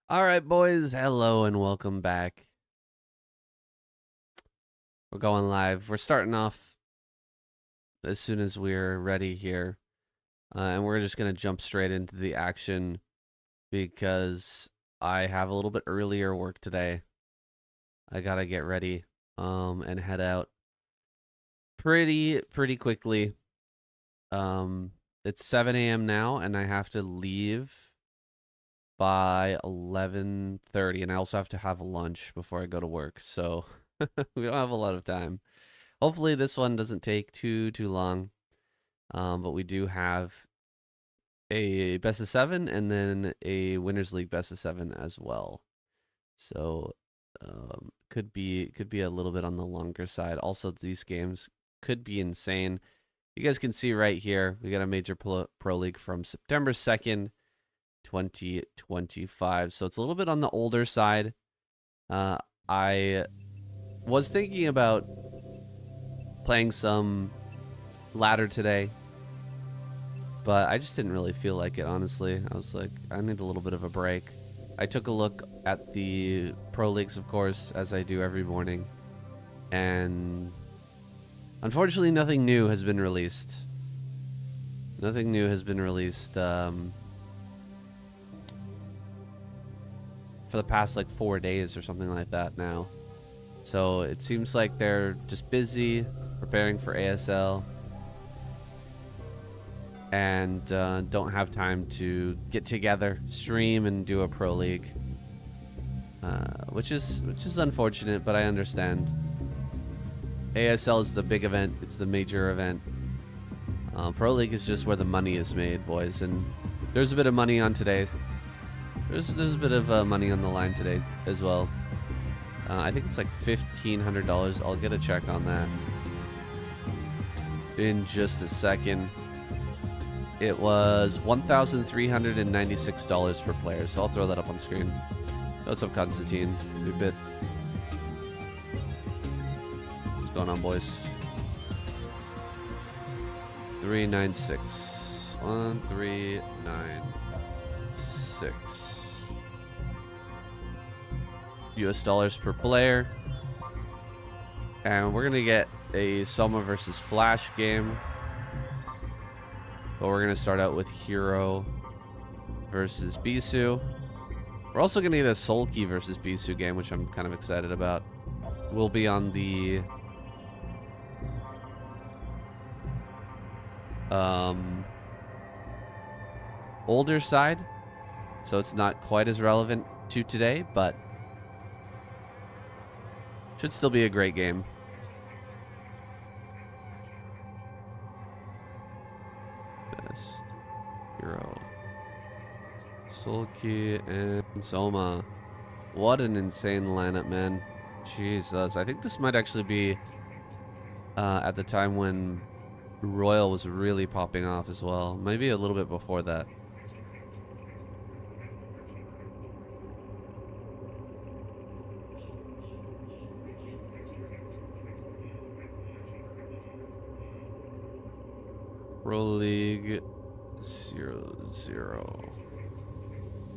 All right, boys. Hello and welcome back. We're going live. We're starting off as soon as we're ready here. And we're just going to jump straight into the action because I have a little bit earlier work today. I got to get ready and head out pretty quickly. It's 7 a.m. now and I have to leave by 11:30, and I also have to have lunch before I go to work, so we don't have a lot of time. Hopefully this one doesn't take too long, but we do have a best of 7 and then a winners league best of 7 as well, so could be a little bit on the longer side. Also, these games could be insane. You guys can see right here we got a major pro league from September 2nd 2025, so it's a little bit on the older side. I was thinking about playing some ladder today, but I just didn't really feel like it, honestly. I was like, I need a little bit of a break. I took a look at the pro leagues, of course, as I do every morning, and unfortunately nothing new has been released. Nothing new has been released for the past like 4 days or something like that now. So it seems like they're just busy preparing for ASL and don't have time to get together, stream, and do a pro league, which is unfortunate, but I understand. ASL is the big event; it's the major event. Pro league is just where the money is made, boys, and there's a bit of money on today. There's a bit of money on the line today as well. I think it's like $1,500. I'll get a check on that in just a second. It was $1,396 per player, so I'll throw that up on screen. What's up, Constantine? Good bit. What's going on, boys? 396. 1396. US dollars per player, and we're gonna get a Soma versus Flash game, but we're gonna start out with Hero versus Bisu. We're also gonna get a Sulky versus Bisu game, which I'm kind of excited about. We'll be on the older side, so it's not quite as relevant to today, but should still be a great game. Best Hero, Sulky, and Soma. What an insane lineup, man. Jesus. I think this might actually be at the time when Royal was really popping off as well. Maybe a little bit before that. Proleague 0-0.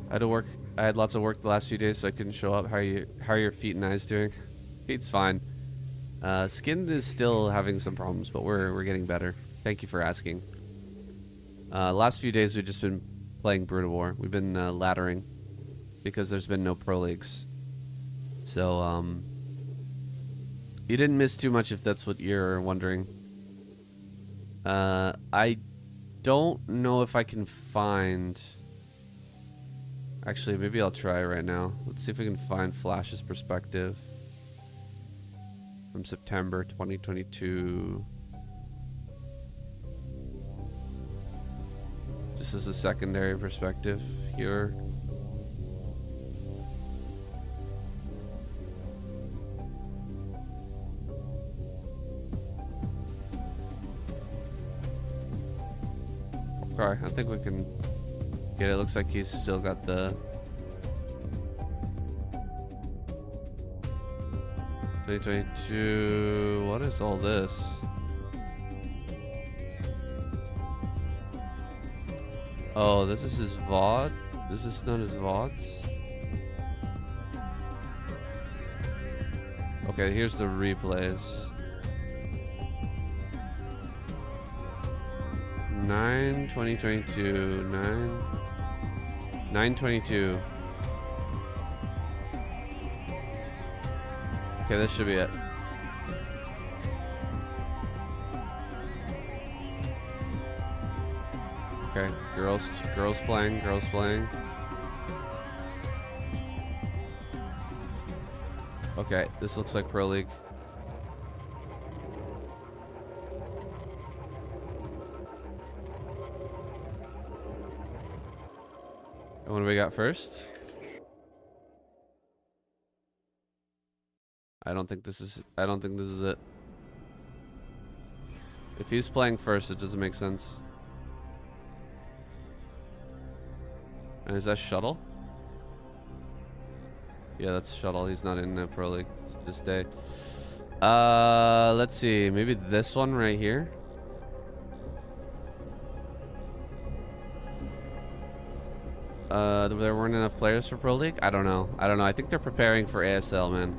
I had lots of work the last few days, so I couldn't show up. How are your feet and eyes doing? Feet's fine. Skin is still having some problems, but we're getting better. Thank you for asking. Last few days we've just been playing Brood of War. We've been laddering because there's been no pro leagues. So you didn't miss too much if that's what you're wondering. I don't know if I can find... Actually, maybe I'll try right now. Let's see if we can find Flash's perspective from September 2022. Just as a secondary perspective here. Okay, I think we can get it. Looks like he's still got the 2022. What is all this? Oh, this is his VOD? This is not his VODs? Okay, here's the replays. 9/2022, 9/22. Okay, this should be it. Okay, girls playing. Okay, this looks like Pro League. And what do we got first? I don't think this is it. If he's playing first, it doesn't make sense. And is that Shuttle? Yeah, that's Shuttle. He's not in Pro League this day. Let's see. Maybe this one right here. There weren't enough players for Pro League? I don't know. I think they're preparing for ASL, man.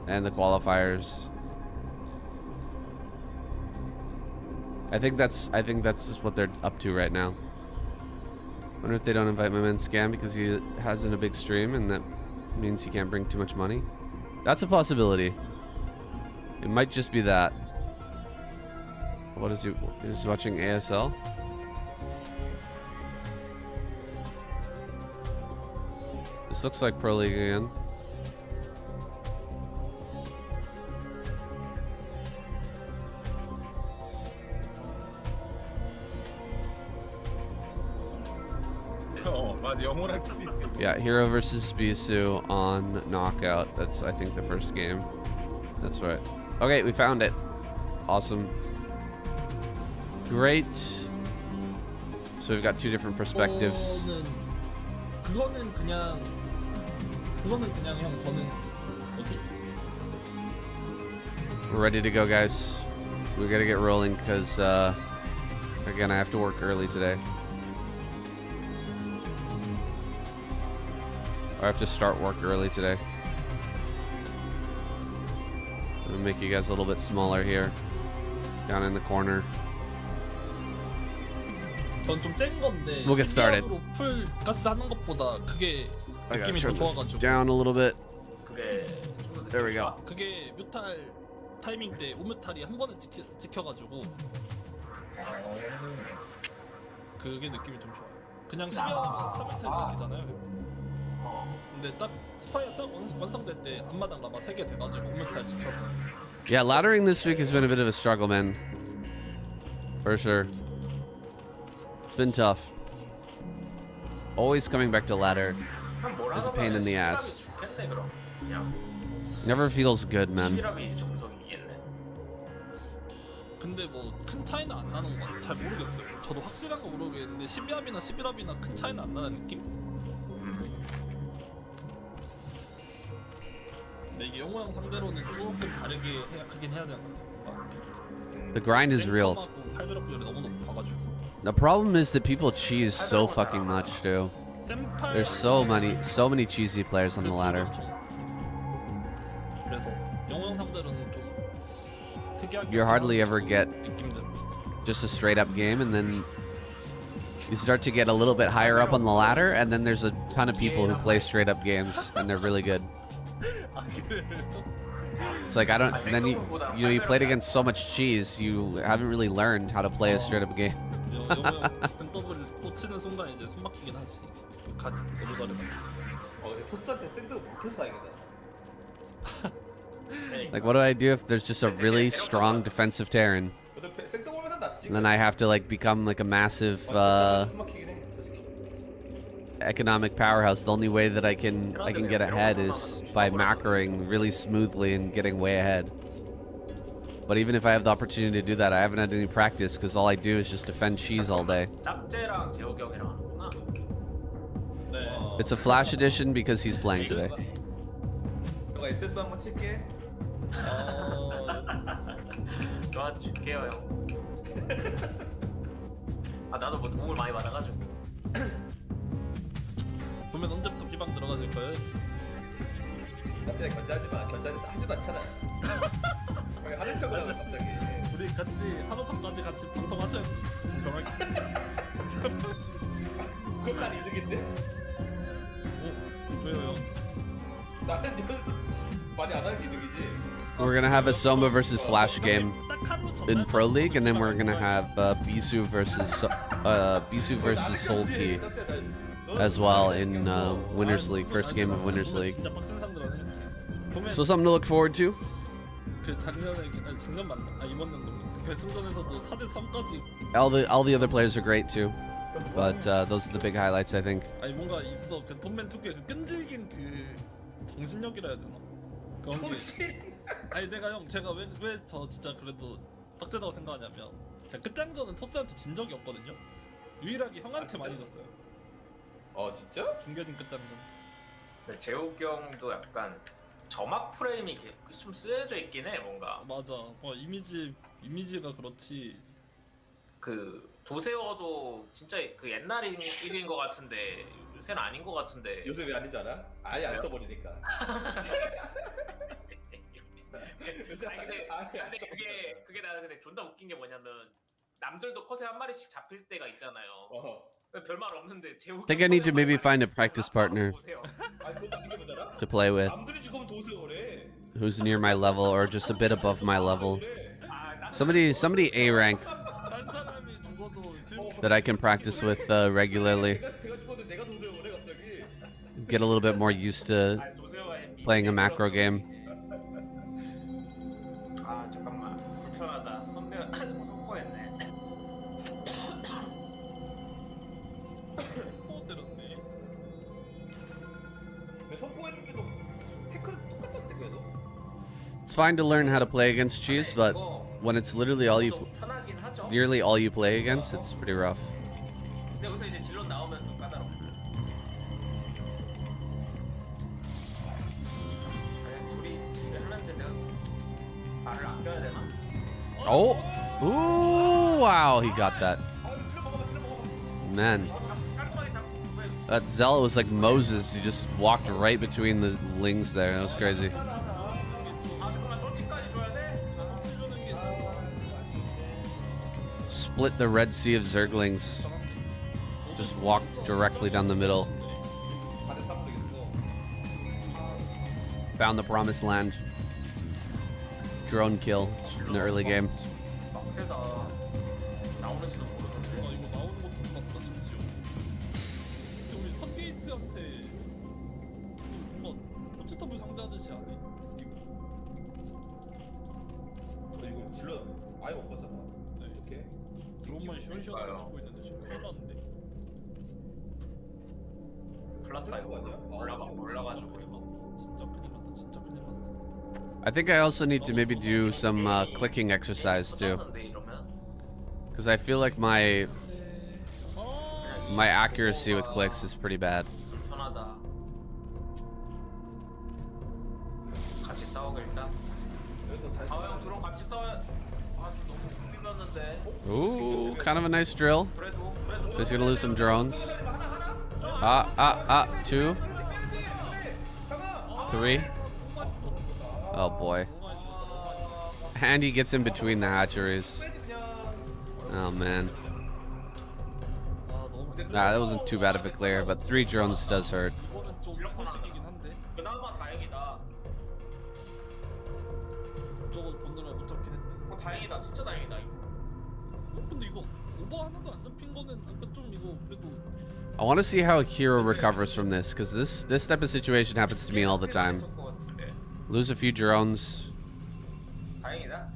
And the qualifiers. I think that's just what they're up to right now. Wonder if they don't invite my man Scam because he hasn't a big stream and that means he can't bring too much money. That's a possibility. It might just be that. What is he? He's watching ASL? This looks like Pro League again. Yeah, Hero versus Bisu on Knockout. That's, I think, the first game. That's right. Okay, we found it. Awesome. Great. So we've got two different perspectives. 그거는 그냥 형 저는 뭐지? We're ready to go, guys. We gotta get rolling because, again, I have to work early today. I have to start work early today. I'm gonna make you guys a little bit smaller here. Down in the corner. We'll get started. 풀 가스 하는 것보다 그게 I gotta 느낌이 더 turn this 좋아가지고. down a little bit. 그게 There we go. 그게 뮤탈 타이밍 때 우뮤탈이 한 번에 찍혀가지고 그게 느낌이 좀 좋아. 그냥 12하면 3뮤탈 찍히잖아요. 근데 딱 스파이어 딱 완성될 때 앞마당 라마 3개 돼가지고 우뮤탈 찍혀서. Yeah, laddering this week has been a bit of a struggle, man. For sure. It's been tough. Always coming back to ladder is a pain in the ass. Never feels good, man. 근데 뭐 큰 차이는 안 나는 거 잘 모르겠어요. 저도 확실한 거 모르겠는데 12합이나 11합이나 큰 차이는 안 나는 느낌? 근데 이게 영호형 상대로는 조금 다르게 하긴 해야 되는 것 같아요. The grind is real. 팔베럭 비율이 너무 높아가지고. The problem is that people cheese so fucking much, too. There's so many cheesy players on the ladder. 그래서 영호형 상대로는 좀 특이하게 You hardly ever get 느낌들. just a straight up game, and then you start to get a little bit higher up on the ladder, and then there's a ton of people who play straight up games, and they're really good. It's like, I don't, and then you played against so much cheese, you haven't really learned how to play a straight up game. 영호형 센더블 꽂히는 순간 이제 숨 막히긴 하지. 간 너무 잘해. 토스한테 샌드 못했어 이게. Like, what do I do if there's just a really strong defensive Terran? And then I have to, like, become, like, a massive, economic powerhouse. The only way that I can get ahead is by macroing really smoothly and getting way ahead. But even if I have the opportunity to do that, I haven't had any practice because all I do is just defend cheese all day. It's a flash edition because he's playing today. SS 한번 칠게. 도와줄게요 형. 아 나도 뭐 도움을 많이 받아가지고. 보면 언제부터 비방 들어가질 거예요? 그냥 견제하지 마. 하지도 않잖아. 왜 하는 척을 하고 갑자기. 우리 같이 하루 전까지 같이 방송하자. 그러면 그럼 난 이득인데? 왜요? 나는 이건 많이 안 하는 게 이득이지. We're gonna have a Soma versus Flash game in Pro League, and then we're gonna have Bisu versus Soul Key as well in Winners League, first game of Winners League. 진짜 빡센 상대라고 생각해. 보면 So something to look forward to. 그 작년 맞나? 이번 연도 결승전에서도 4대 3까지. All the other players are great too, but those are the big highlights I think. 아니 뭔가 있어. 그 톰맨 투구의 그 끈질긴 그 정신력이라 해야 되나? 그런 게. 아니 내가 제가 왜 저 진짜 그래도 빡세다고 생각하냐면 제가 끝장전은 토스한테 진 적이 없거든요. 유일하게 형한테 많이 졌어요. 진짜? 중계진 끝장전. 근데 재욱이 형도 약간 점막 프레임이 좀 쓰여져 있긴 해 뭔가. 맞아. 이미지가 그렇지. 그 도세어도 진짜 그 옛날 일인 것 같은데 요새는 아닌 것 같은데. 요새 왜 아닌지 알아? 아예 안 써버리니까. 요새 근데 그게 나는 근데 존나 웃긴 게 뭐냐면 남들도 컷에 한 마리씩 잡힐 때가 있잖아요. 별말 없는데 재욱이. I think I need to maybe find a practice partner to play with, 남들이 죽으면 도세요래. who's near my level or just a bit above my level. Somebody A rank 딴 사람이 죽어도 재욱이 that I can practice with regularly. 제가 죽었는데 내가 도세요래 갑자기. Get a little bit more used to playing a macro game. 아 잠깐만 불편하다. 선포했네. 코 때렸네. 내 선포했는데도 태클은 똑같던데 그래도. It's fine to learn how to play against Cheese, but when it's literally 편하긴 하죠. nearly all you play against, it's pretty rough. 근데 여기서 이제 질론 나오면 좀 까다로워. 둘이 하는데 내가 말을 아껴야 되나? Oh, ooh, wow, he got that. Man, 깔끔하게 잡고 왜 that Zealot was like Moses. He just walked right between the lings there. That was crazy. 잠깐만 솔직까지 줘야 돼? 솔직히 주는 게 Split the Red Sea of Zerglings. Just walked directly down the middle. Found the promised land. Drone kill in the early game. 빡세다. 나오는지도 모르는데. 이거 나오는 것도 맞다 심지어. 근데 우리 선게이트한테 뭔가 포체터블 상대하듯이 하네. 이거 질러 아예 못 봤잖아. 네. 이렇게. 드론만 시원시원하게 주고 있는데 지금 큰일 났는데. 플라타 이거 올라가지고 이거. 진짜 큰일 났다. 진짜 큰일 났어. I think I also need to maybe do some clicking exercise too, 끝났는데 이러면 because I feel like my accuracy with clicks is pretty bad. 불편하다. 같이 싸우고 일단. 형 드론 같이 싸워. 너무 밀렸는데. Ooh, kind of a nice drill. 그래도 He's gonna lose some drones. 2, 3. Oh boy. And he gets in between the hatcheries. Oh man. Nah, that wasn't too bad of a clear, but 3 drones does hurt. 이거는 좀 소식이긴 한데. 그나마 다행이다. 저거 본드라 못 잡긴 했네. 다행이다. 진짜 다행이다. 근데 이거 오버 하나도 안 잡힌 거는 약간 좀 이거 그래도. I want to see how a hero recovers from this, because this type of situation happens to me all the time. Lose a few drones, 다행이다.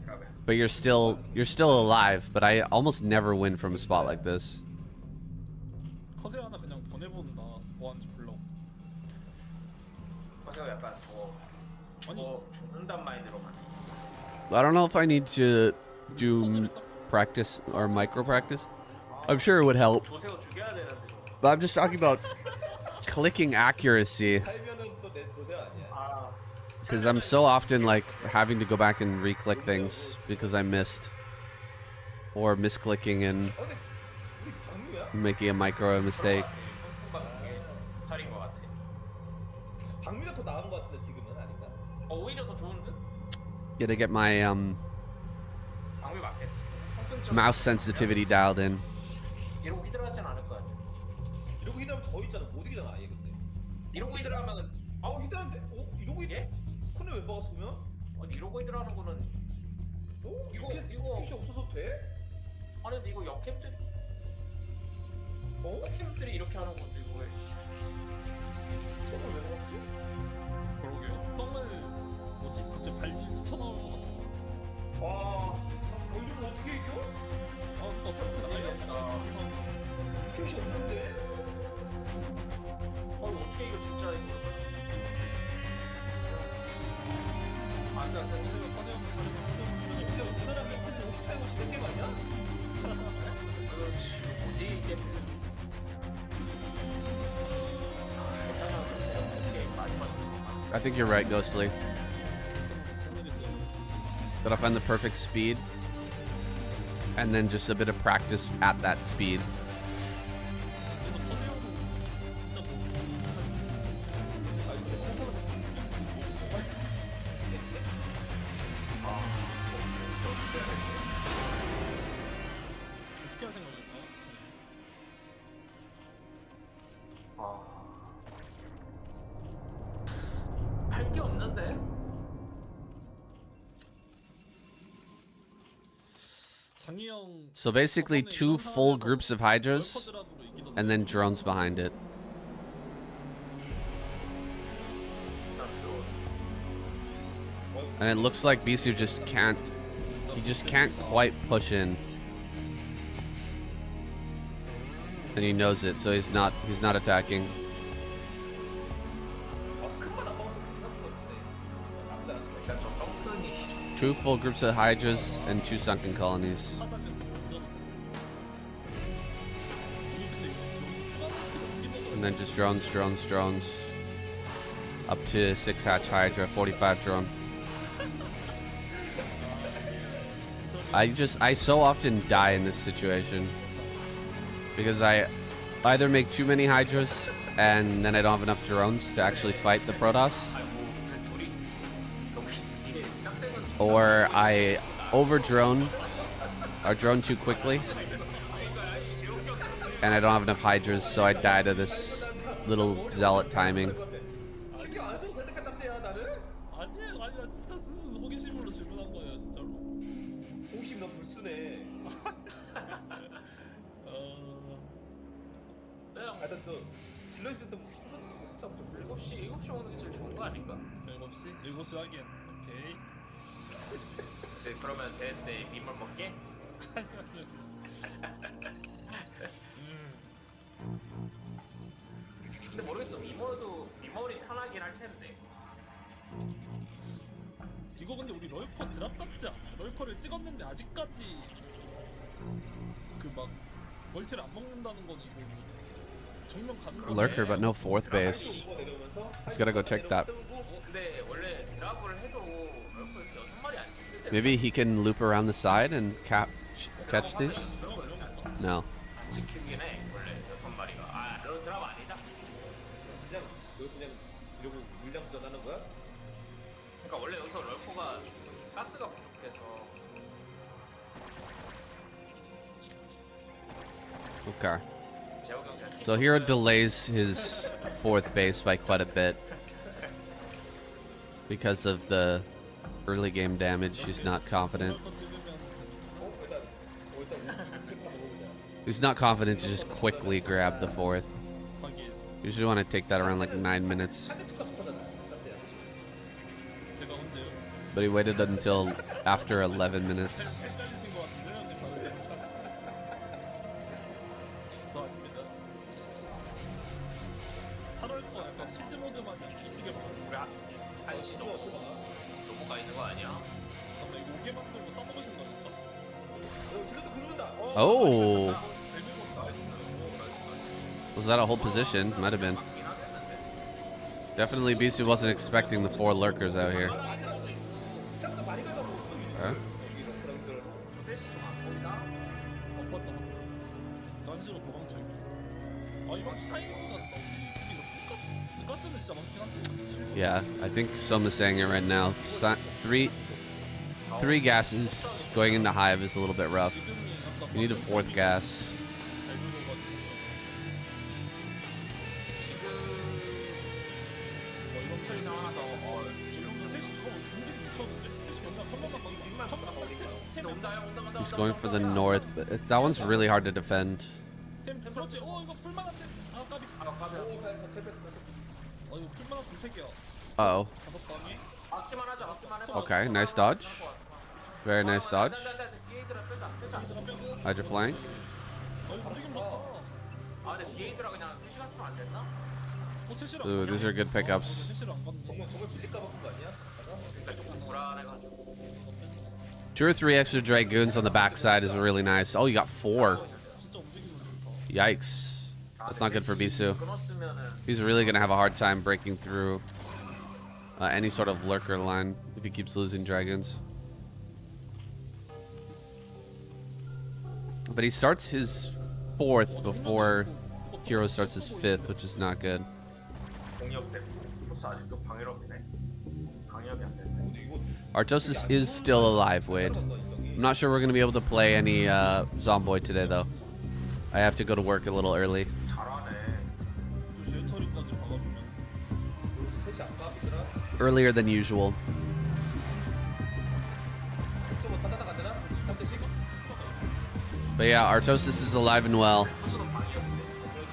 but you're still alive. But I almost never win from a spot like this. 커세 하나 그냥 보내본다. 뭐 하는지 몰라. 커세가 약간 더 죽는단 마인드로만. I don't know if I need to do practice or micro practice. I'm sure it would help, 도세호 죽여야 되는데. but I'm just talking about clicking accuracy, 살면은 또내 도세 아니야. because I'm so often like having to go back and re-click things because I missed, or misclicking and 근데 우리 박무야? making a micro mistake. 차린 것 같아. 박무가 더 나은 것 같은데 지금은 아닌가? Gotta get my 방위 맞겠지. mouse sensitivity dialed in. 이러고 히드라 하진 않을 거 아니야. 이러고 히드라면 더 있잖아. 못 이기잖아 아예 근데. 이러고 히드라 하면은 아우 히드라인데? 이러고 히드라? 예? 큰일 왜 박았으면? 아니 이러고 히드라 하는 거는 이거 핏이 없어서 돼? 아니 근데 이거 역캠들이 역캠들이 이렇게 하는 건데 이거 왜? 저걸 왜 박았지? 그러게요. 썸을 뭐지? 갑자기 발질 튀어나올 것 같아. 와, 이거 어떻게 이겨? 또 그렇구나. 핏이 없는데? 이거 어떻게 이거 진짜 이거 안돼 안돼. 선생님 꺼내면 근데 우리나라 핏이 50차이고 10개 아니야? 뭐지 이게? I think you're right, Ghostly. Gotta find the perfect speed, and then just a bit of practice at that speed. 어떻게 할 생각일까? 할 게 없는데? 장희 형 So basically, two full groups of Hydras, and then drones behind it. And it looks like Bisu just can't. He just can't quite push in. And he knows it, so he's not attacking. Two full groups of Hydras and two sunken colonies. And then just drones. Up to 6 hatch Hydra, 45 drone. I so often die in this situation. Because I either make too many Hydras and then I don't have enough drones to actually fight the Protoss. Or I over-drone or drone too quickly. And I don't have enough Hydras, so I die to this little zealot timing. 신경 안 써도 될 때까지 짭대야 나를? 아니야 진짜 순수 호기심으로 질문한 거예요 진짜로. 호기심 너 불순해. 하여튼 또 질러있을 때도 참 7시 오는 게 제일 좋은 거 아닌가? 7시 하긴. 오케이. 이제 그러면 대회 민물 먹게? 근데 모르겠어. 미모리 편하긴 할 텐데. 이거 근데 우리 럴커 드랍답지 않아? 럴커를 찍었는데 아직까지 그 막 멀티를 안 먹는다는 건 이거 정면 가는 거. Lurker, but no fourth base. He's gotta go check that. 근데 원래 드랍을 해도 럴커 이렇게 6마리 안 찍는데. Maybe he can loop around the side and catch these? No. 안 찍히긴 해. 원래 6마리가. 아, 너 드랍 아니다. 그냥 이러고 물량 전하는 거야? 그러니까 원래 여기서 럴커가 가스가 부족해서. Okay. So Hero delays his fourth base by quite a bit. Because of the early game damage, he's not confident. He's not confident to just quickly grab the fourth. Usually want to take that around like 9 minutes. But he waited until after 11 minutes. Oh! Was that a whole position? Might have been. Definitely Bisu wasn't expecting the 4 lurkers out here. Huh? Yeah, I think Soma's saying it right now. 3 3 gases going into hive is a little bit rough. You need a 4th gas. He's going for the north, but that one's really hard to defend. Uh-oh. Okay, nice dodge. Very nice dodge. Hydra flank. Ooh, these are good pickups. 2 or 3 extra Dragoons on the backside is really nice. Oh, you got 4. Yikes. That's not good for Bisu. He's really going to have a hard time breaking through any sort of lurker line if he keeps losing Dragons. But he starts his 4th before Hero starts his 5th, which is not good. Artosis is still alive, Wade. I'm not sure we're going to be able to play any Zomboid today, though. I have to go to work a little early. Earlier than usual. But yeah, Artosis is alive and well.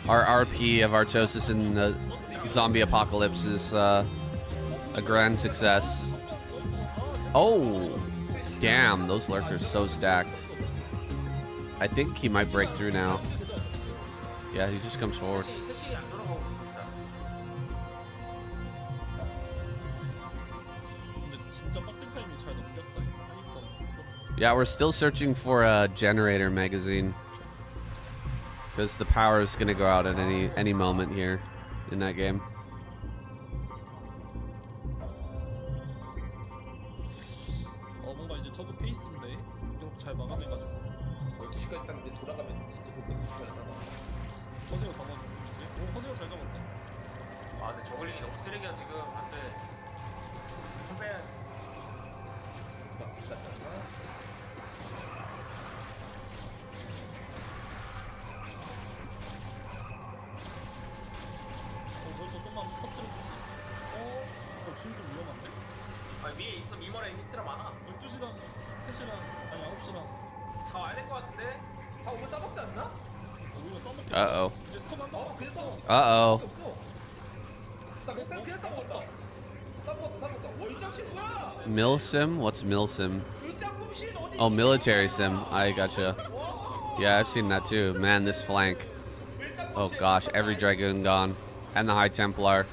Our RP of Artosis in the zombie apocalypse is a grand success. Oh, damn, those lurkers so stacked. I think he might break through now. Yeah, he just comes forward. Yeah, we're still searching for a generator magazine because the power is going to go out at any moment here in that game. Uh-oh. Uh-oh. Milsim? What's Milsim? Oh, military sim. I gotcha. Yeah, I've seen that too. Man, this flank. Oh gosh, every Dragoon gone. And the High Templar.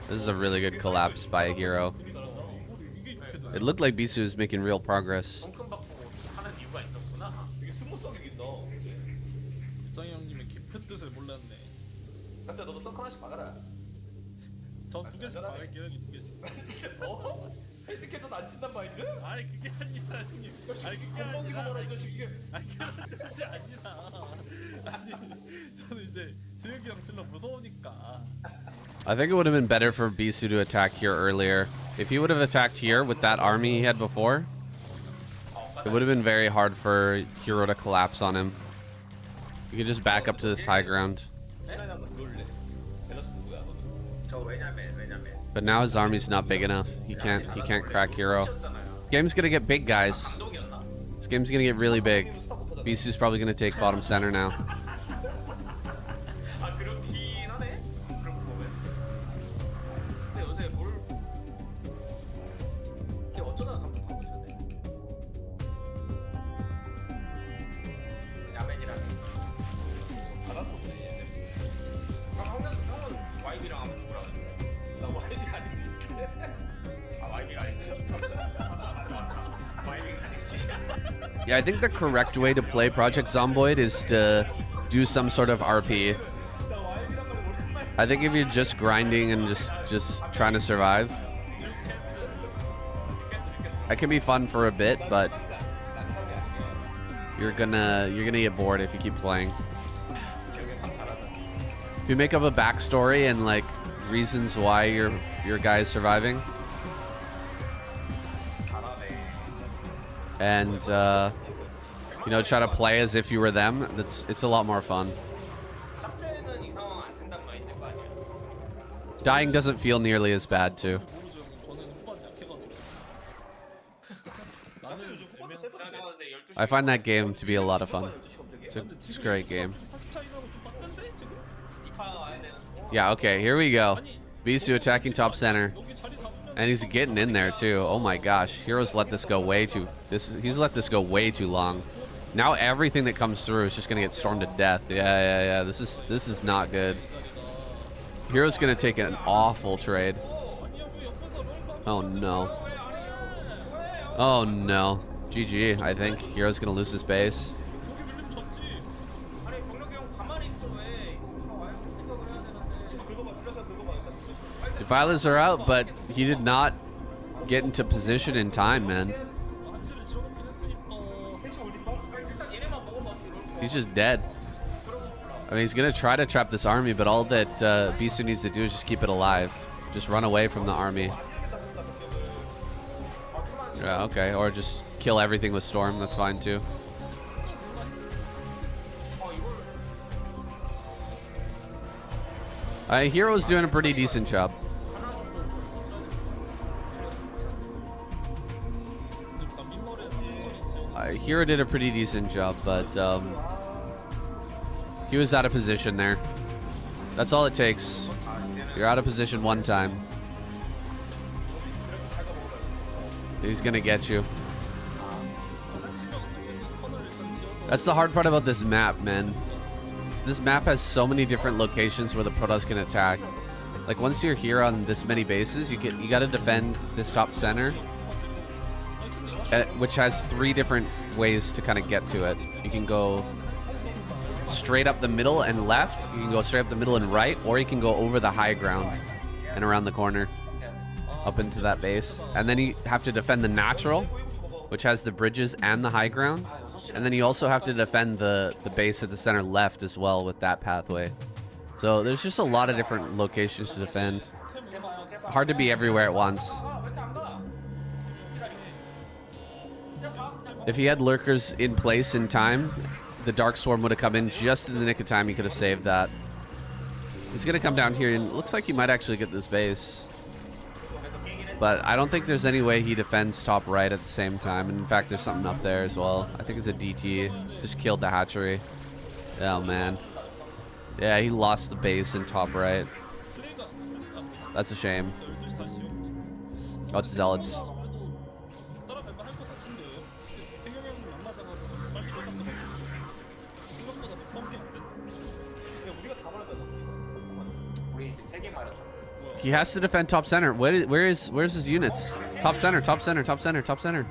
This is a really good collapse by a hero. It looked like Bisu was making real progress. 핸디캡도 안 친단 마인드? 아니 그게 아니라 형님. 아니 그게 아니라. 아니 그런 뜻이 아니라. 아니 저는 이제 재혁이 형 질러 무서우니까. I think it would have been better for Bisu to attack here earlier. If he would have attacked here with that army he had before, it would have been very hard for Hero to collapse on him. You could just back up to this high ground. But now his army's not big enough. He can't crack Hero. Game's gonna get big, guys. This game's gonna get really big. Bisu's probably gonna take bottom center now. Yeah, I think the correct way to play Project Zomboid is to do some sort of RP. I think if you're just grinding and just trying to survive, that can be fun for a bit, but you're gonna get bored if you keep playing. If you make up a backstory and like reasons why your guy is surviving, and you know, try to play as if you were them. It's a lot more fun. 짭제는 이상 안 된단 마인드가 아니야. Dying doesn't feel nearly as bad too. 모르죠 형님. 저는 후반 약해가지고. 나는 애매한. 생각해봤는데 12시 I find that game to be a lot of fun. It's a great game. 40 차이나고 좀 빡센데 지금? 디파 와야 되는. Yeah, okay, here we go. 아니 Bisu attacking top center. 여기 자리 잡으면 And he's getting in there too. Oh my gosh. Heroes let this go way too. He's let this go way too long. Now everything that comes through is just gonna get stormed to death. Yeah. This is not good. Hero's gonna take an awful trade. Oh no. Oh no. GG, I think. Hero's gonna lose his base. 여기 밀리면 졌지. 아니 병력이 형 가만히 있어 왜? 와야 생각을 해야 되는데. Defilers are out, but he did not get into position in time, man. 한치를 지어놓긴 했으니까. 일단 얘네만 먹어봐 지금. He's just dead. I mean, he's gonna try to trap this army, but all that Bisu needs to do is just keep it alive. Just run away from the army. Yeah, okay. Or just kill everything with Storm. That's fine too. Hero's doing a pretty decent job. Hero did a pretty decent job, but he was out of position there. That's all it takes. You're out of position one time. He's gonna get you. That's the hard part about this map, man. This map has so many different locations where the Protoss can attack. Like once you're here on this many bases, you gotta defend this top center, which has 3 different ways to kind of get to it. You can go straight up the middle and left. You can go straight up the middle and right, or you can go over the high ground and around the corner up into that base. And then you have to defend the natural, which has the bridges and the high ground. And then you also have to defend the base at the center left as well with that pathway. So there's just a lot of different locations to defend. Hard to be everywhere at once. If he had lurkers in place in time, the Dark Swarm would have come in just in the nick of time. He could have saved that. He's going to come down here, and it looks like he might actually get this base. But I don't think there's any way he defends top right at the same time. And in fact, there's something up there as well. I think it's a DT. Just killed the hatchery. Oh, man. Yeah, he lost the base in top right. That's a shame. Oh, it's Zealots. He has to defend top center. Where's his units? Top center, top center, top center, top center.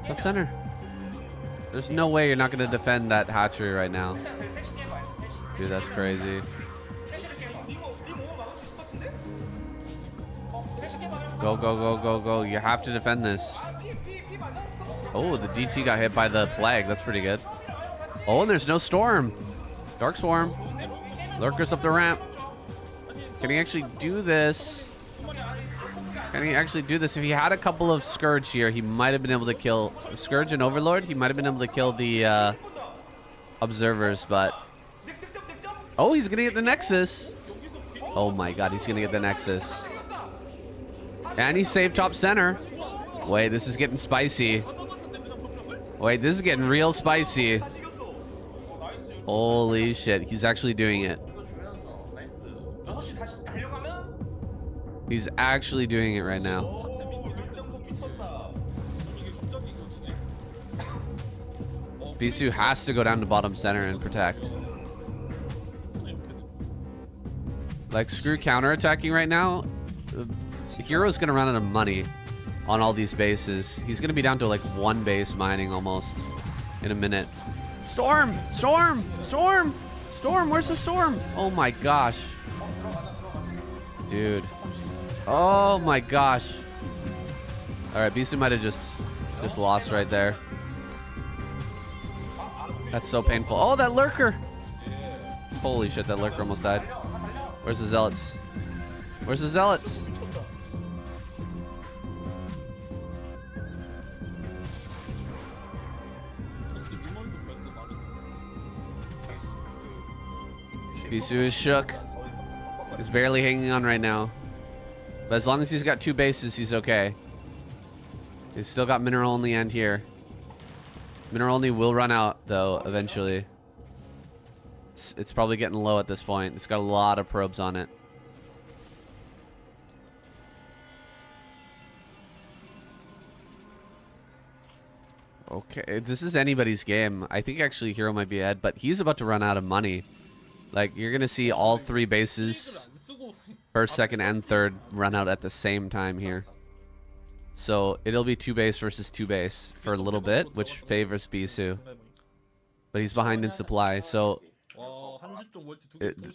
Top center. There's no way you're not going to defend that hatchery right now. Dude, that's crazy. Go, go, go, go, go. You have to defend this. Oh, the DT got hit by the plague. That's pretty good. Oh, and there's no storm. Dark Swarm. Lurkers up the ramp. Can he actually do this? Can he actually do this? If he had a couple of Scourge here, he might have been able to kill Scourge and Overlord. He might have been able to kill the observers, but oh, he's gonna get the Nexus. Oh my God, he's gonna get the Nexus, and he saved top center. Wait, this is getting spicy. Wait, this is getting real spicy. Holy shit, he's actually doing it. He's actually doing it right now. Bisu has to go down to bottom center and protect. Like, screw counterattacking right now. The hero's gonna run out of money on all these bases. He's gonna be down to like 1 base mining almost in a minute. Storm! Storm! Storm! Storm! Where's the storm? Oh my gosh. Dude. Oh my gosh. Alright, Bisu might have just lost right there. That's so painful. Oh, that lurker! Holy shit, that lurker almost died. Where's the zealots? Where's the zealots? Bisu is shook. He's barely hanging on right now. But as long as he's got 2 bases, he's okay. He's still got mineral only end here. Mineral only will run out, though, eventually. It's probably getting low at this point. It's got a lot of probes on it. Okay, this is anybody's game. I think actually Hero might be ahead, but he's about to run out of money. Like, you're going to see all 3 bases, first, second, and third, run out at the same time here. So it'll be 2 base versus 2 base for a little bit, which favors Bisu. But he's behind in supply, so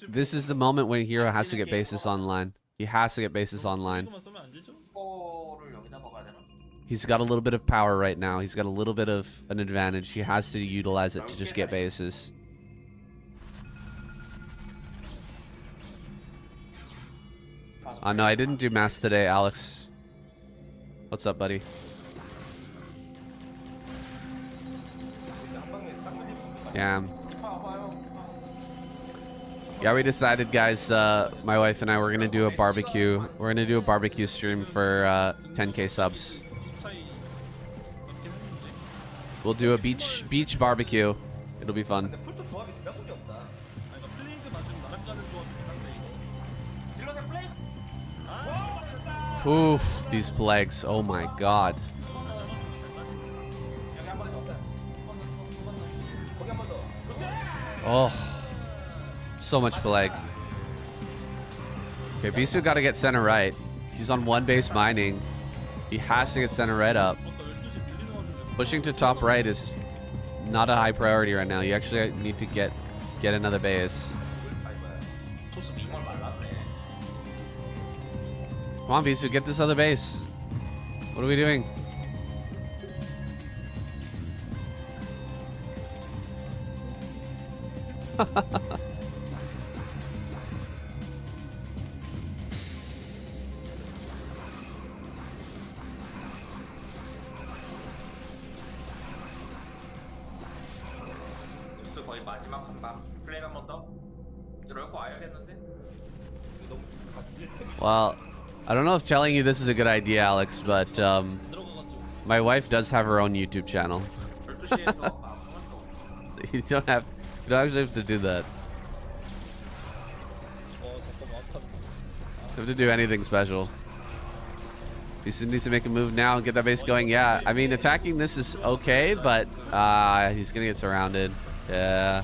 this is the moment when Hero has to get bases online. He has to get bases online. He's got a little bit of power right now. He's got a little bit of an advantage. He has to utilize it to just get bases. Oh no, I didn't do mass today, Alex. What's up, buddy? Yeah. Yeah, we decided, guys, my wife and I, we're gonna do a barbecue. We're gonna do a barbecue stream for 10K subs. We'll do a beach barbecue. It'll be fun. Oof, these plagues. Oh my god. Oh, so much plague. Okay, Bisu got to get center right. He's on 1 base mining. He has to get center right up. Pushing to top right is not a high priority right now. You actually need to get another base. Come on, Bisu, get this other base. What are we doing? 거의 마지막 한방 플레이 한 번 더. 이럴 거 와야겠는데? Well, I don't know if telling you this is a good idea, Alex, but my wife does have her own YouTube channel. You don't actually have to do that. You have to do anything special. He needs to make a move now and get that base going. Yeah, I mean, attacking this is okay, but he's gonna get surrounded. Yeah.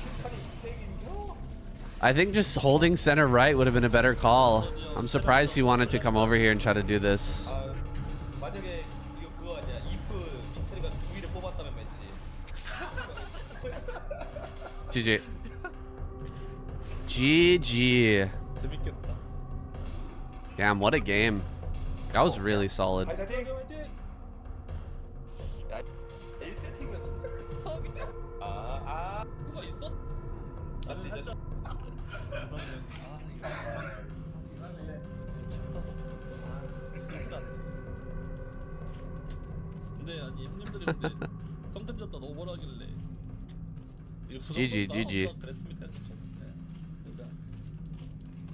I think just holding center right would have been a better call. I'm surprised he wanted to come over here and try to do this. GG. GG. Damn, what a game. That was really solid. GG.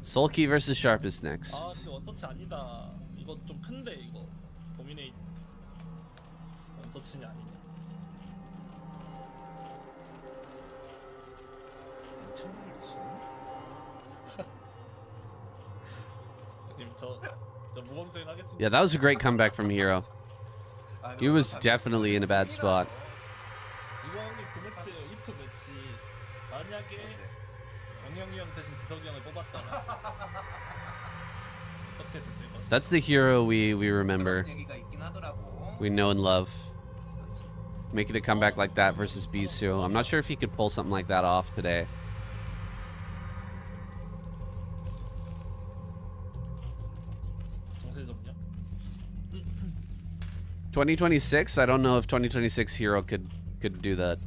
Sulky versus Sharp is next. 원서치 아니다. 이거 좀 큰데 이거. 도미네이트. 원서치냐 아니냐. Yeah, that was a great comeback from Hero. He was definitely in a bad spot. That's the Hero we remember. We know and love. Making a comeback like that versus Bisu. I'm not sure if he could pull something like that off today. (2026) I don't know if 2026 Hero could do that.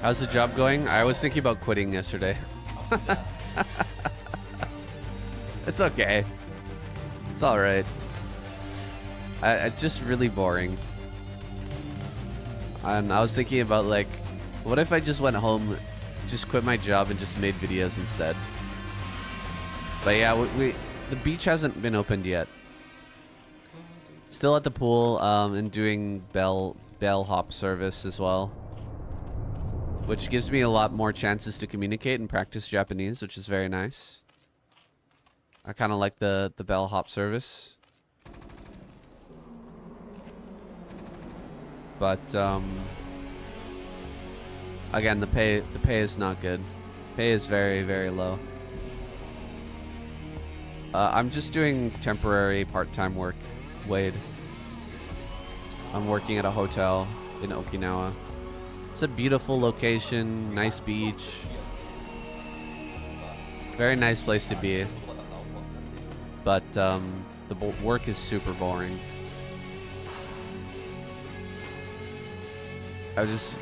How's the job going? I was thinking about quitting yesterday. It's okay. It's alright. It's just really boring. And I was thinking about like, what if I just went home, just quit my job and just made videos instead? But yeah, the beach hasn't been opened yet. Still at the pool, and doing bellhop service as well, which gives me a lot more chances to communicate and practice Japanese, which is very nice. I kind of like the bellhop service. But again, the pay is not good. Pay is very, very low. I'm just doing temporary part-time work. Wade. I'm working at a hotel in Okinawa. It's a beautiful location, nice beach. Very nice place to be. But the work is super boring. I just,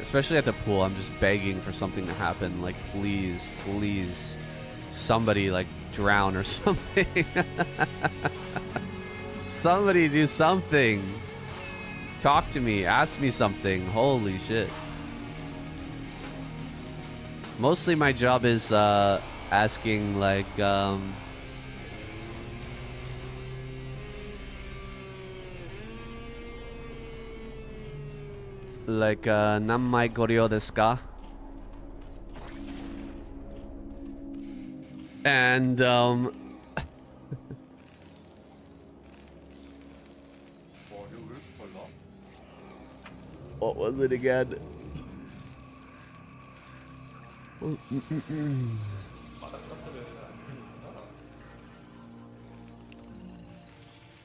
especially at the pool, I'm just begging for something to happen. Like, please, please, somebody like drown or something. Somebody do something. Talk to me, ask me something. Holy shit. Mostly my job is asking like nanmai goryo desu ka? And what was it again?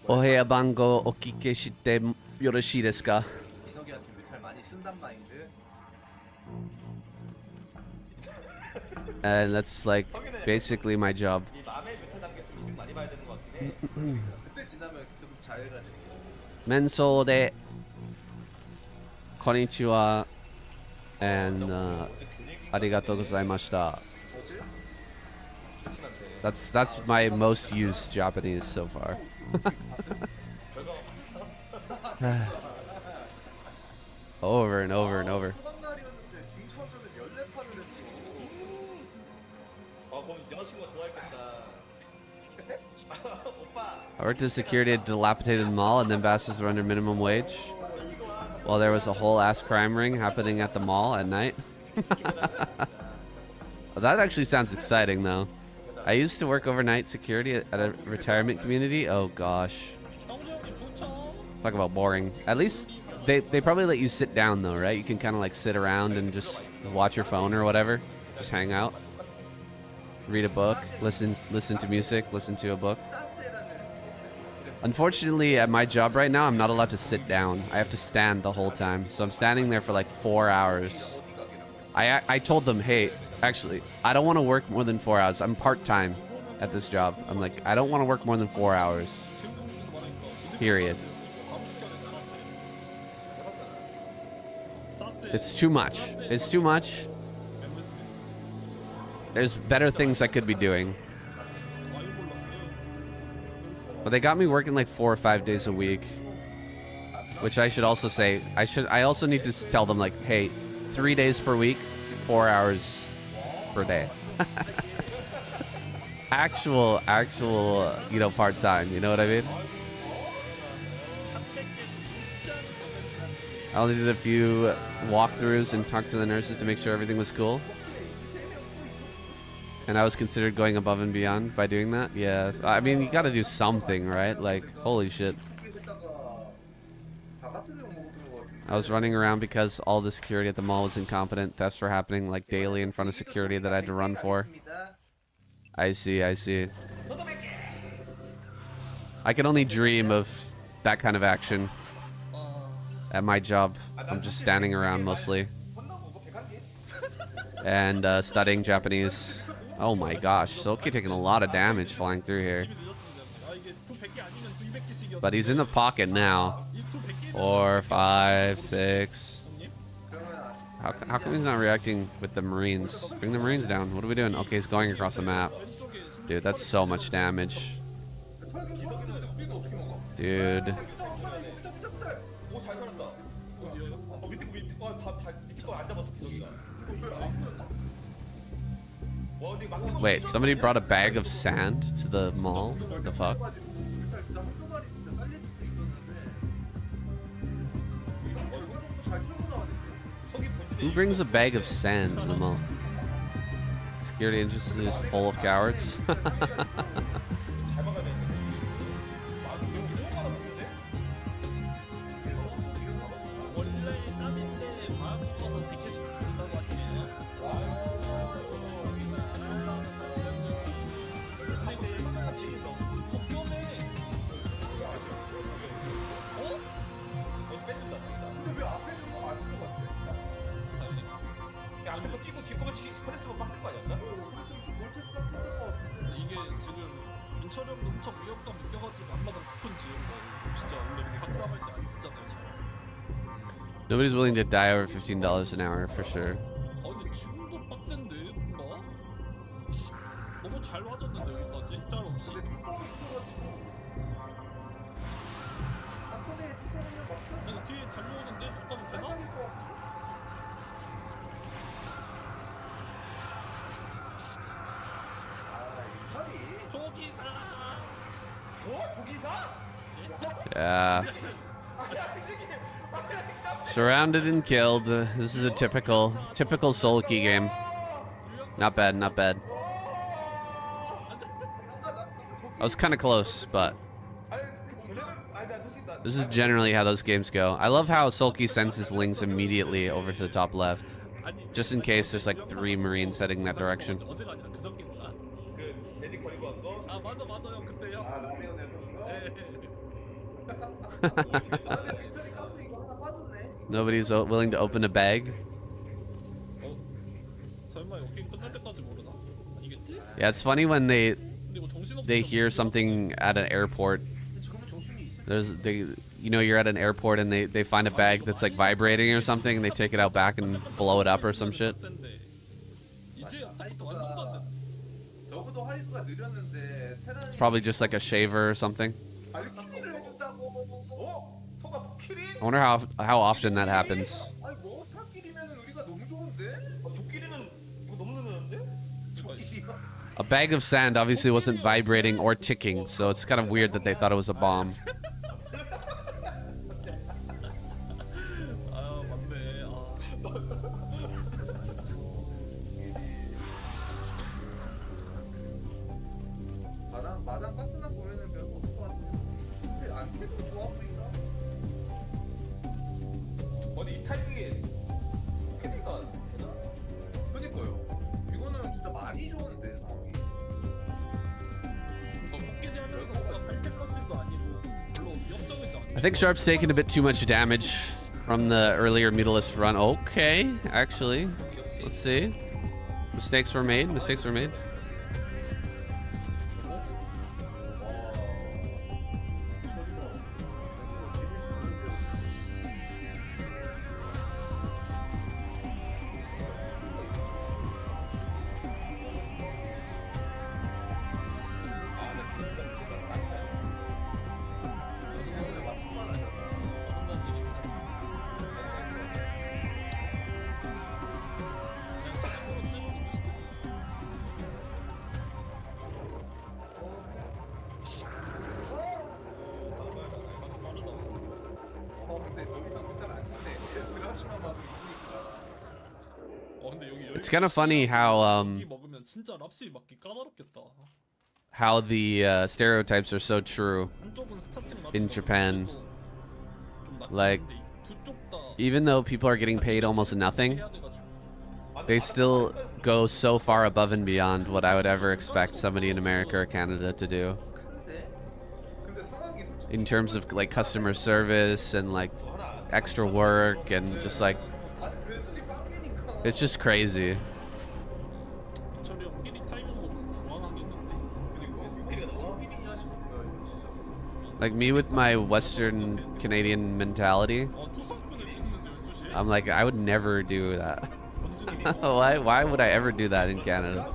오헤야 방고 오키케 시테 요로시 desu ka? 이석이한테 뮤탈 많이 쓴단 마인드. And that's like basically my job. 이 맘에 뮤탈 담겼으면 이득 많이 봐야 되는 것 같긴 해. 그때 지나면 계속 잘해가지고. Menso de konnichiwa and arigatou gozaimashita. That's my most used Japanese so far. Over and over and over. 소방날이었는데 중천전을 14판을 했어. 그럼 여자친구가 좋아했겠다. 오빠. I worked as security at a dilapidated mall, and then bastards were under minimum wage. While there was a whole ass crime ring happening at the mall at night. That actually sounds exciting, though. I used to work overnight security at a retirement community. Oh gosh. Talk about boring. At least they probably let you sit down though, right? You can kind of like sit around and just watch your phone or whatever. Just hang out. Read a book, listen to music, listen to a book. Unfortunately, at my job right now, I'm not allowed to sit down. I have to stand the whole time. So I'm standing there for like 4 hours. I told them, hey, actually, I don't want to work more than 4 hours. I'm part-time at this job. I'm like, I don't want to work more than 4 hours. Period. It's too much. It's too much. There's better things I could be doing. But they got me working like 4 or 5 days a week. Which I should also say, I also need to tell them like, hey, 3 days per week, 4 hours per day. actual, you know, part-time, you know what I mean? I only did a few walkthroughs and talked to the nurses to make sure everything was cool. And I was considered going above and beyond by doing that. Yeah, I mean, you gotta do something, right? Like, holy shit. I was running around because all the security at the mall was incompetent. Thefts were happening like daily in front of security that I had to run for. I see, I see. I can only dream of that kind of action at my job. I'm just standing around mostly. And studying Japanese. Oh my gosh, Soki taking a lot of damage flying through here. But he's in the pocket now. 4, 5, 6. How come he's not reacting with the Marines? Bring the Marines down. What are we doing? Okay, he's going across the map. Dude, that's so much damage. Dude. Wait, somebody brought a bag of sand to the mall? What the fuck? Who brings a bag of sand to the mall? Security interest is full of cowards. Nobody's willing to die over $15 an hour for sure. Yeah. Surrounded and killed. This is a typical Soul-Key game. Not bad, not bad. I was kind of close, but this is generally how those games go. I love how Soul-Key sends his links immediately over to the top left, just in case there's like 3 Marines heading that direction. Nobody's willing to open a bag. Yeah, it's funny when they hear something at an airport. You know, you're at an airport and they find a bag that's like vibrating or something, and they take it out back and blow it up or some shit. It's probably just like a shaver or something. I wonder how often that happens. A bag of sand obviously wasn't vibrating or ticking, so it's kind of weird that they thought it was a bomb. I think Sharp's taken a bit too much damage from the earlier Mutalist run. Okay, actually. Let's see. Mistakes were made. Mistakes were made. It's kind of funny how the stereotypes are so true in Japan. Like, even though people are getting paid almost nothing, they still go so far above and beyond what I would ever expect somebody in America or Canada to do. In terms of like customer service and like extra work and just like, it's just crazy. Like me with my Western Canadian mentality, I'm like, I would never do that. Why would I ever do that in Canada?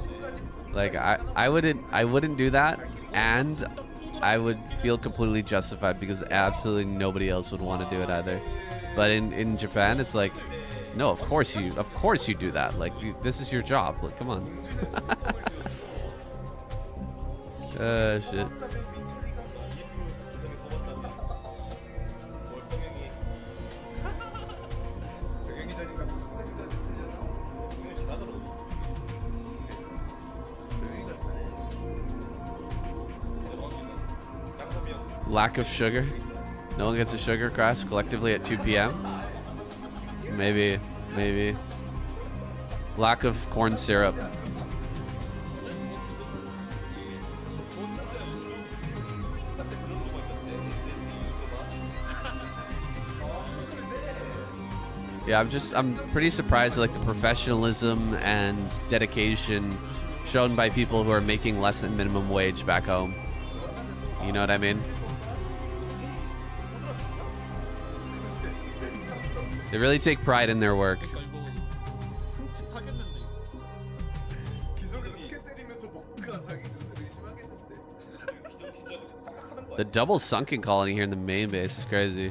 Like, I wouldn't do that, and I would feel completely justified because absolutely nobody else would want to do it either. But in Japan, it's like, no, of course you do that. Like, this is your job. Like, come on. Shit. Lack of sugar. No one gets a sugar crash collectively at 2 p.m. Maybe. Lack of corn syrup. Yeah, I'm pretty surprised at, like, the professionalism and dedication shown by people who are making less than minimum wage back home. You know what I mean? They really take pride in their work. The double sunken colony here in the main base is crazy.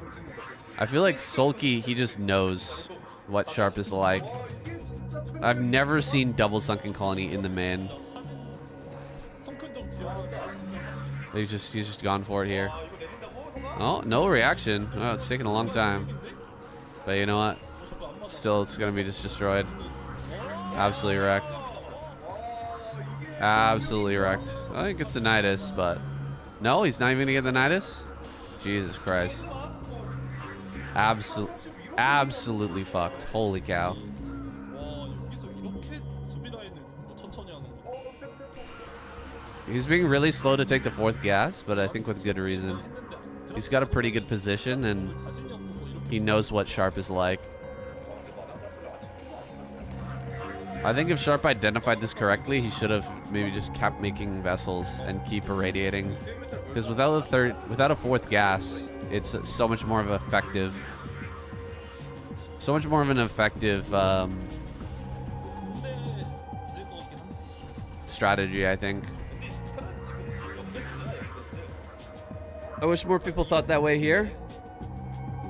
I feel like Sulky, he just knows what Sharp is like. I've never seen double sunken colony in the main. He's just gone for it here. Oh, no reaction. Oh, it's taking a long time. But you know what? Still, it's gonna be just destroyed. Absolutely wrecked. Absolutely wrecked. I think it's the Nidus, but no, he's not even gonna get the Nidus. Jesus Christ. Absolutely fucked. Holy cow. He's being really slow to take the 4th gas, but I think with good reason. He's got a pretty good position, and he knows what Sharp is like. I think if Sharp identified this correctly, he should have maybe just kept making vessels and keep irradiating. Because without a 4th gas, it's so much more of an effective, strategy, I think. I wish more people thought that way here.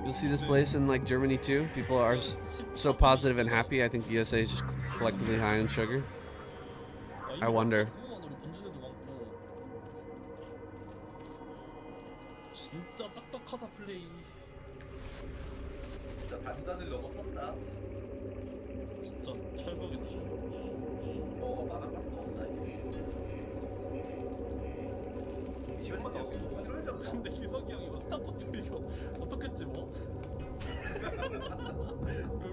You'll see this place in, like, Germany too. People are so positive and happy. I think the USA is just collectively high on sugar. I wonder. 근데 기석이 형 이거 스타포트 이거 어떻겠지 뭐?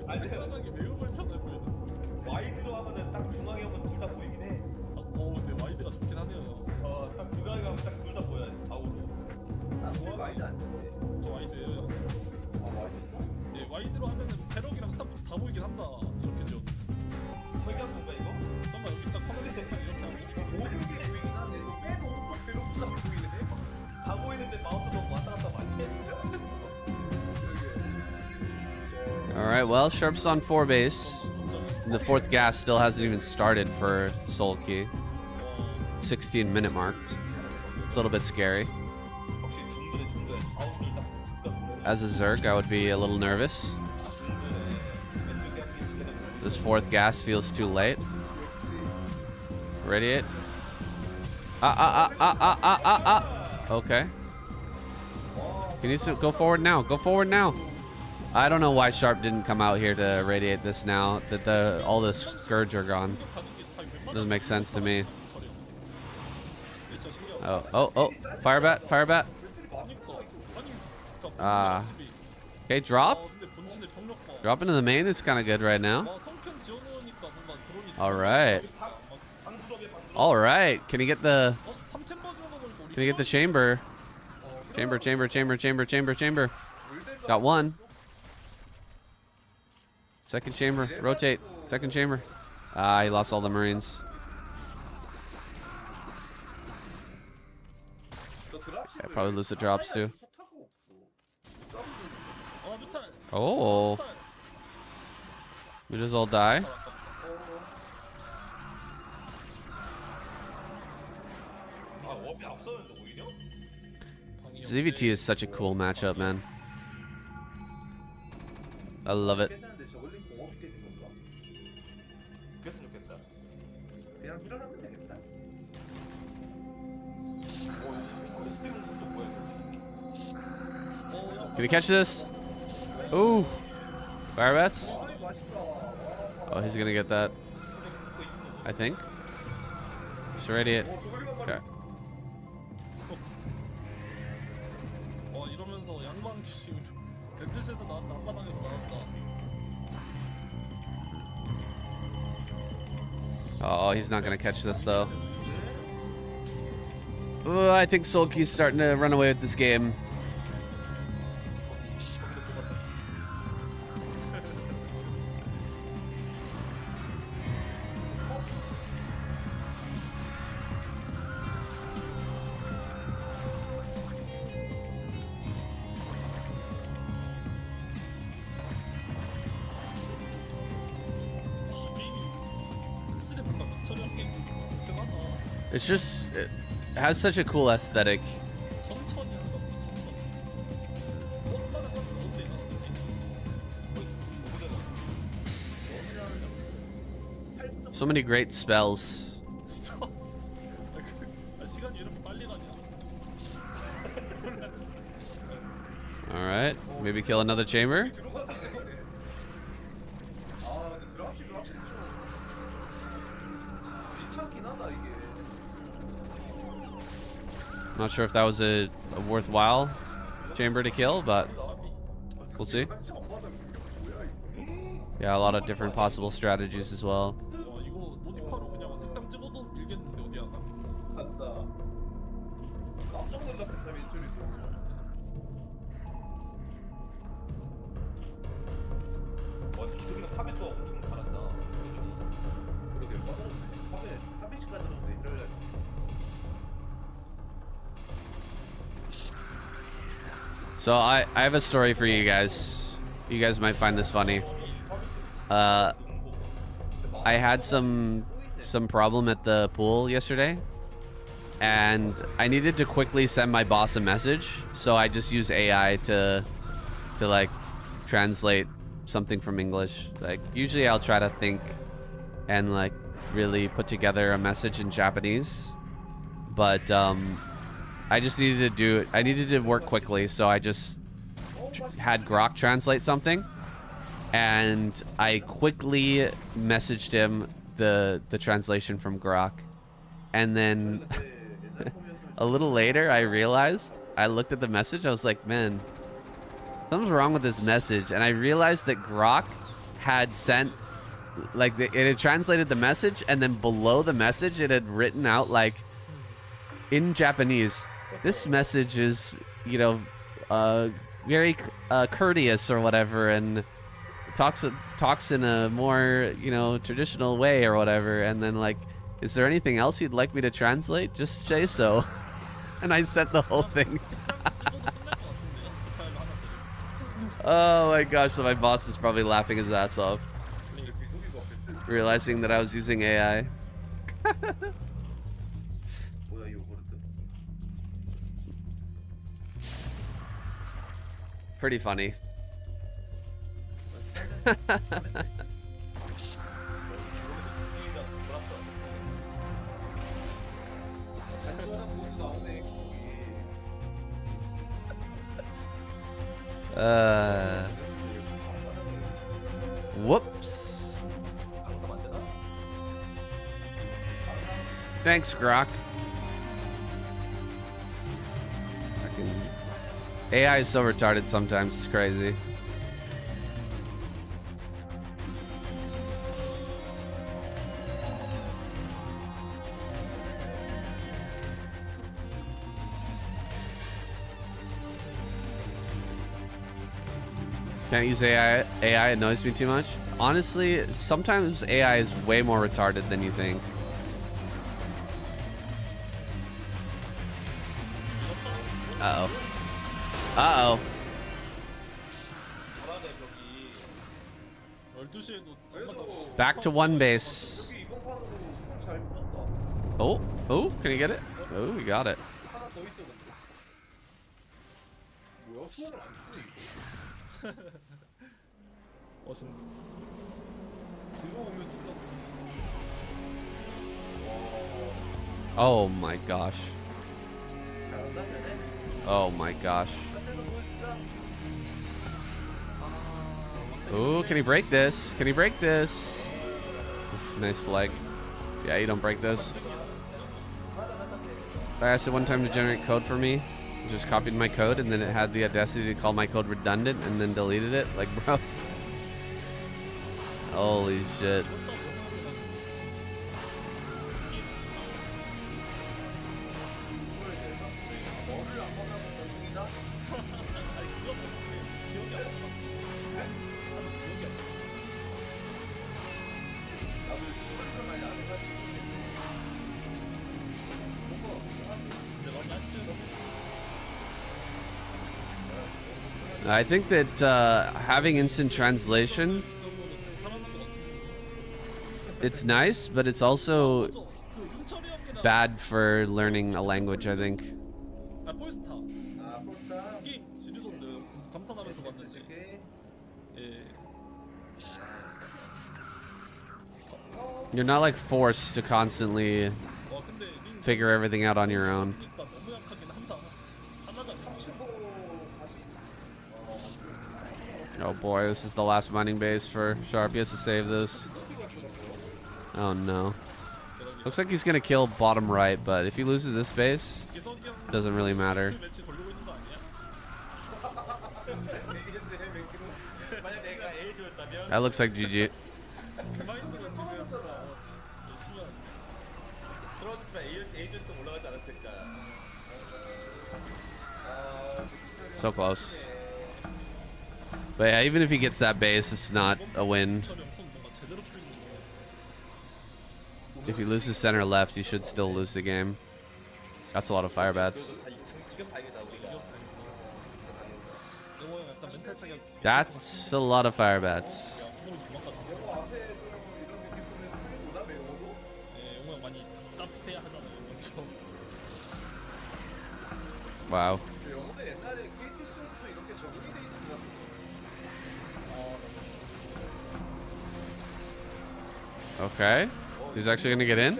불편하게 매우 불편해 보이는. 와이드로 하면은 딱 중앙에 오면 둘 다 보이긴 해. 근데 와이드가 좋긴 하네요. 딱 중앙에 가면 딱 둘 다 보여. 좌우로. 와이드 안 돼. 저 와이드예요 형. 와이드? 예, 와이드로 하면은 배럭이랑 스타포트 다 보이긴 한다. 이렇게 죠. 설계한 건가 이거? 잠깐만 여기 딱 화면에 이렇게 하고. 오른쪽에 보이긴 하네. 빼도 오른쪽 배럭보다 보이네. 다 보이는데 마우스 너무 왔다 갔다 많이 해. Alright, well, Sharp's on 4 base. And the 4th gas still hasn't even started for Sulky. 16-minute mark. It's a little bit scary. As a Zerg, I would be a little nervous. This 4th gas feels too late. Radiate. Okay. He needs to go forward now. Go forward now. I don't know why Sharp didn't come out here to radiate this now that all the Scourge are gone. Doesn't make sense to me. Oh. Fire bat. Okay, drop. Drop into the main is kind of good right now. Alright. Alright. Can he get the chamber? Chamber. Got one. Second chamber. Rotate. Second chamber. He lost all the Marines. Yeah, probably lose the drops too. Oh. We just all die. 아 워비 앞서는데 오히려? ZVT is such a cool matchup, man. I love it. 깨지는데 저글링 공업이 깨진 건가? 그랬으면 좋겠다. 그냥 일어나면 되겠다. 근데 스테이크 속도 뭐야 이렇게? Can we catch this? Ooh. Fire bats? 아이 맛있다. Oh, he's gonna get that. I think. Just radiate. 저글링 한 마리. Okay. 이러면서 양방 주심 덴트에서 나왔다 앞바닥에서 나왔다. Oh, he's not gonna catch this though. Oh, I think Sulky's starting to run away with this game. It's just, it has such a cool aesthetic. So many great spells. Alright, maybe kill another chamber. 아 근데 드랍십이 확실히 좀 귀찮긴 하다 이게. Not sure if that was a worthwhile chamber to kill, but we'll see. Yeah, a lot of different possible strategies as well. 이거 노디파로 그냥 택당 찍어도 밀겠는데 어디야? 간다. 깜짝 놀랐다 민철이도. 이승이는 팝에 또 엄청 잘한다. 그러게 빠졌네. 팝에 가졌는데 이럴. So I have a story for you guys. You guys might find this funny. I had some problem at the pool yesterday, and I needed to quickly send my boss a message, so I just used AI to like translate something from English. Like usually I'll try to think and like really put together a message in Japanese, but I just needed to work quickly, so I just had Grok translate something, and I quickly messaged him the translation from Grok, and then a little later I realized, I looked at the message, I was like, man, something's wrong with this message, and I realized that Grok had sent, like, it had translated the message, and then below the message it had written out, like, in Japanese, this message is, you know, very courteous or whatever, and talks in a more, you know, traditional way or whatever, and then like, is there anything else you'd like me to translate? Just say so. And I sent the whole thing. Oh my gosh, so my boss is probably laughing his ass off, realizing that I was using AI. 뭐야 이거 버릇? Pretty funny. Whoops. Thanks, Grok. Fucking AI is so retarded sometimes, it's crazy. Can't use AI. AI annoys me too much. Honestly, sometimes AI is way more retarded than you think. Uh-oh. Uh-oh. 12시에도 Back to one base. 여기 이번 판으로 손잘 풀었다. Oh, oh, can you get it? Oh, we got it. 하나 더 있어 근데. 뭐야 수험을 안 쓰네 이거. 멋있네. 들어오면 준다. Oh my gosh. 잘한다 얘네. Oh my gosh. 한대더 보여주자. Ooh, can he break this? Can he break this? Oof, nice flag. Yeah, you don't break this. I asked it one time to generate code for me. Just copied my code and then it had the audacity to call my code redundant and then deleted it. Like, bro. Holy shit. 너를 안 만나고 결국이나 아니 그거 기억이 안 나. 나도 기억이 안 나. 나도 스토리를 많이 안 해가지고. 근데 많이 아시죠? I think that having instant translation, 기적으로 다시 살아난 것 같은데. it's nice, but it's also 맞아. 그 윤철이 형이랑 bad for learning a language, I think. 아 폴스타 아 폴스타. 게임 지르던데 감탄하면서 봤는데. 오케이. 예. You're not like forced to constantly 와 근데 린 figure everything out on your own. 그러니까 너무 약하긴 한다. 하나가 친구 다시. Oh boy, this is the last mining base for Sharp. He has to save this. Oh no. Looks like he's gonna kill bottom right, but if he loses this base, 기석이 형 doesn't really matter. 그 매치 돌리고 있는 거 아니야? 만약 내가 A조였다면 That looks like GG. 그 마인드가 지금 열심히 하는. 그렇지만 A조였으면 올라가지 않았을까. So close. But yeah, even if he gets that base, it's not a win. 윤철이 형손 뭔가 제대로 풀리는 게. If he loses center left, he should still lose the game. That's a lot of fire bats. 이거 다행이다 우리가. 영호 형 약간 멘탈 타격. That's a lot of fire bats. 야, 구멍이 도망가지고. 영어 앞에 이런 느낌 보면 틀린 거다 영어도. 예, 영호 형 많이 답답해야 하잖아요. 먼저. Wow. 영어도 옛날에 KT 시절부터 이렇게 적응이 돼 있는 것 같아. Okay. He's actually gonna get in?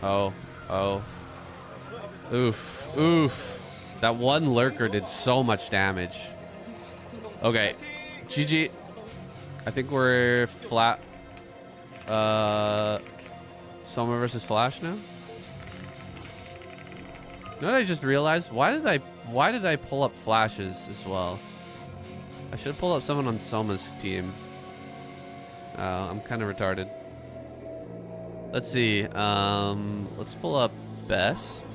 Oh. Oh. Oof. Oof. That one lurker did so much damage. Okay. GG. I think we're flat. Soma versus Flash now? You know what I just realized? Why did I pull up Flashes as well? I should pull up someone on Soma's team. I'm kind of retarded. Let's see. Let's pull up Best.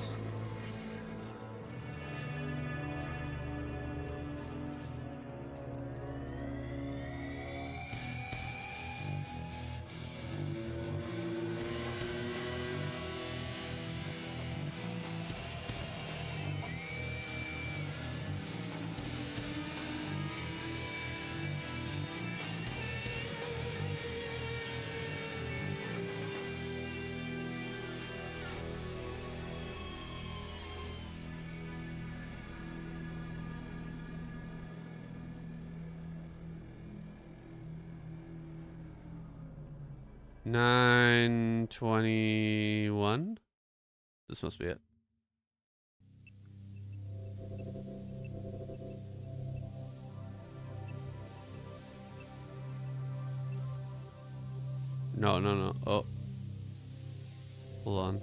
$9.21. This must be it. No, no, no. Oh. Hold on.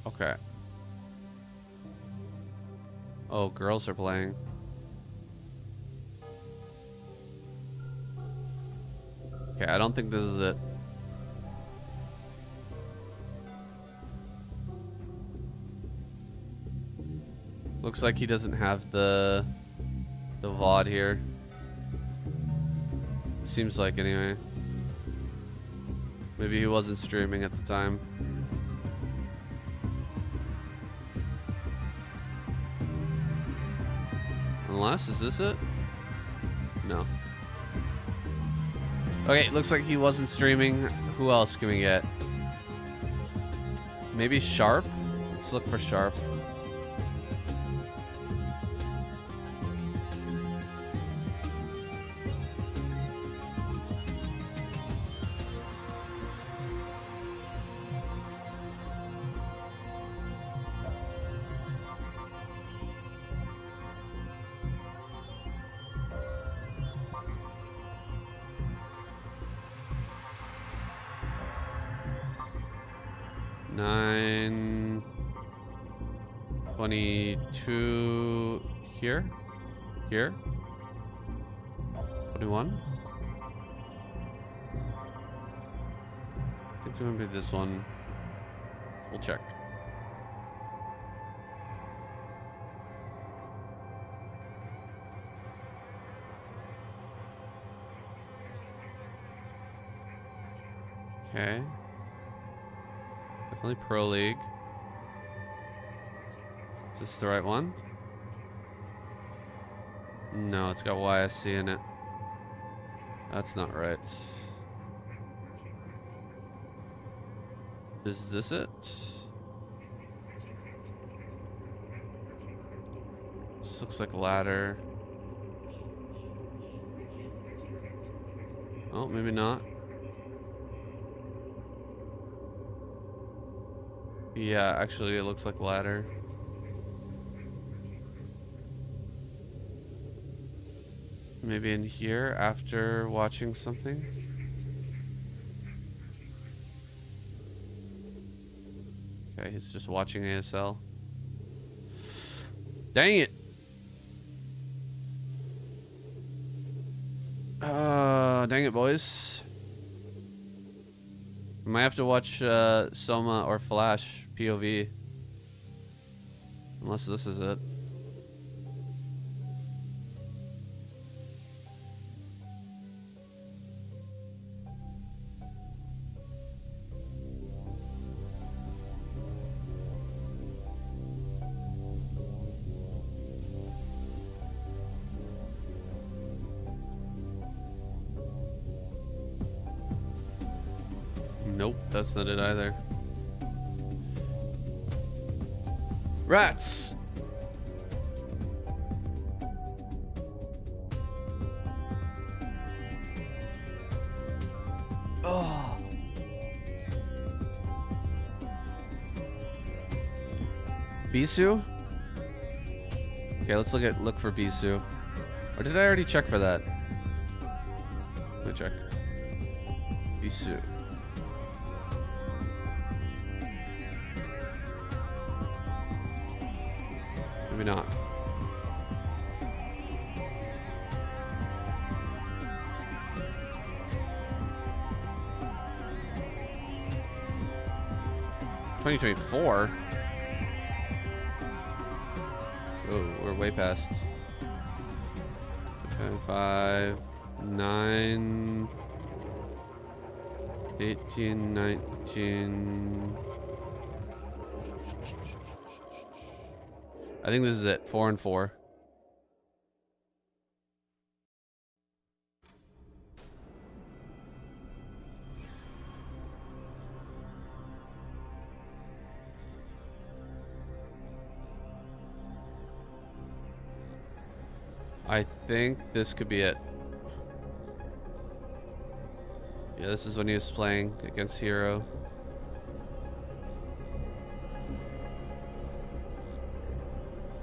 Okay. Oh, girls are playing. Okay, I don't think this is it. Looks like he doesn't have the VOD here. Seems like anyway. Maybe he wasn't streaming at the time. Unless, is this it? No. Okay, looks like he wasn't streaming. Who else can we get? Maybe Sharp? Let's look for Sharp. Nine 22 here. 21. I think it might be this one. We'll check. Okay. Definitely Pro League. Is this the right one? No, it's got YSC in it. That's not right. Is this it? This looks like a ladder. Oh, maybe not. Yeah, actually, it looks like a ladder. Maybe in here after watching something. Okay, he's just watching ASL. Dang it. Dang it, boys. I might have to watch Soma or Flash POV. Unless this is it. Nope, that's not it either. Rats! Oh. Bisu? Okay, let's look for Bisu. Or did I already check for that? Let me check. Bisu. Maybe not. $2024. Oh, we're way past. 5, 9, 18, 19. I think this is it. 4 and 4. I think this could be it. Yeah, this is when he was playing against Hero.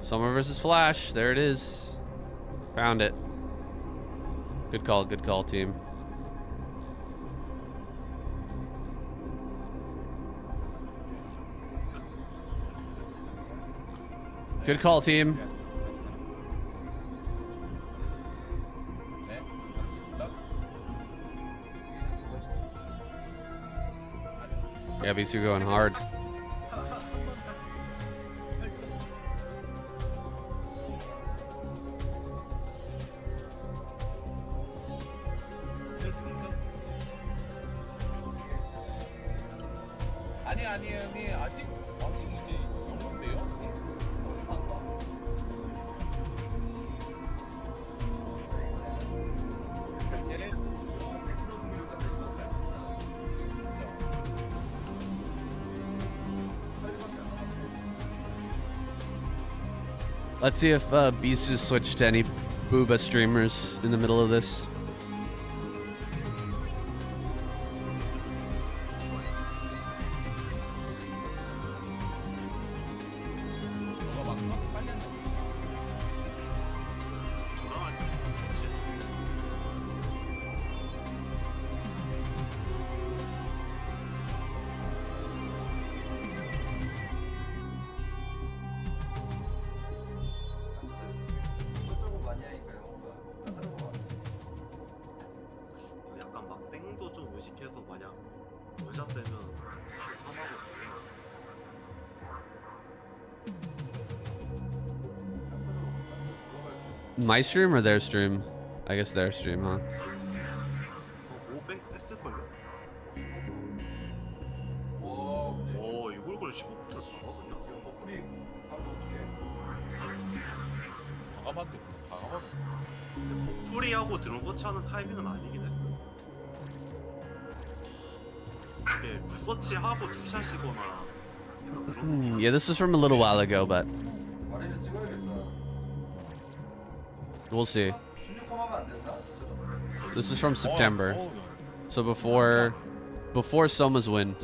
Summer versus Flash. There it is. Found it. Good call, team. Good call, team. Yeah, B2 going hard. 아니 아직 이제 영문데요? Let's see if Bisu switched to any Booba streamers in the middle of this. 약간 막 땡도 좀 의식해서 만약 여자 되면 사망을 My stream or their stream? I guess their stream, huh? 500 뺐을걸요? 와 근데 이걸 걸 15%를 박아 그냥? 우리 하면 어떡해. 과감한데 과감한데. 풀이하고 드론 서치하는 타이밍은 아니긴 했어. 이게 굿서치하고 투샷이거나 그런 Yeah, this is from a little while ago, but 마리는 찍어야겠다. we'll see. 16컴 하면 안 된다. 진짜. This is from September, so before Soma's win.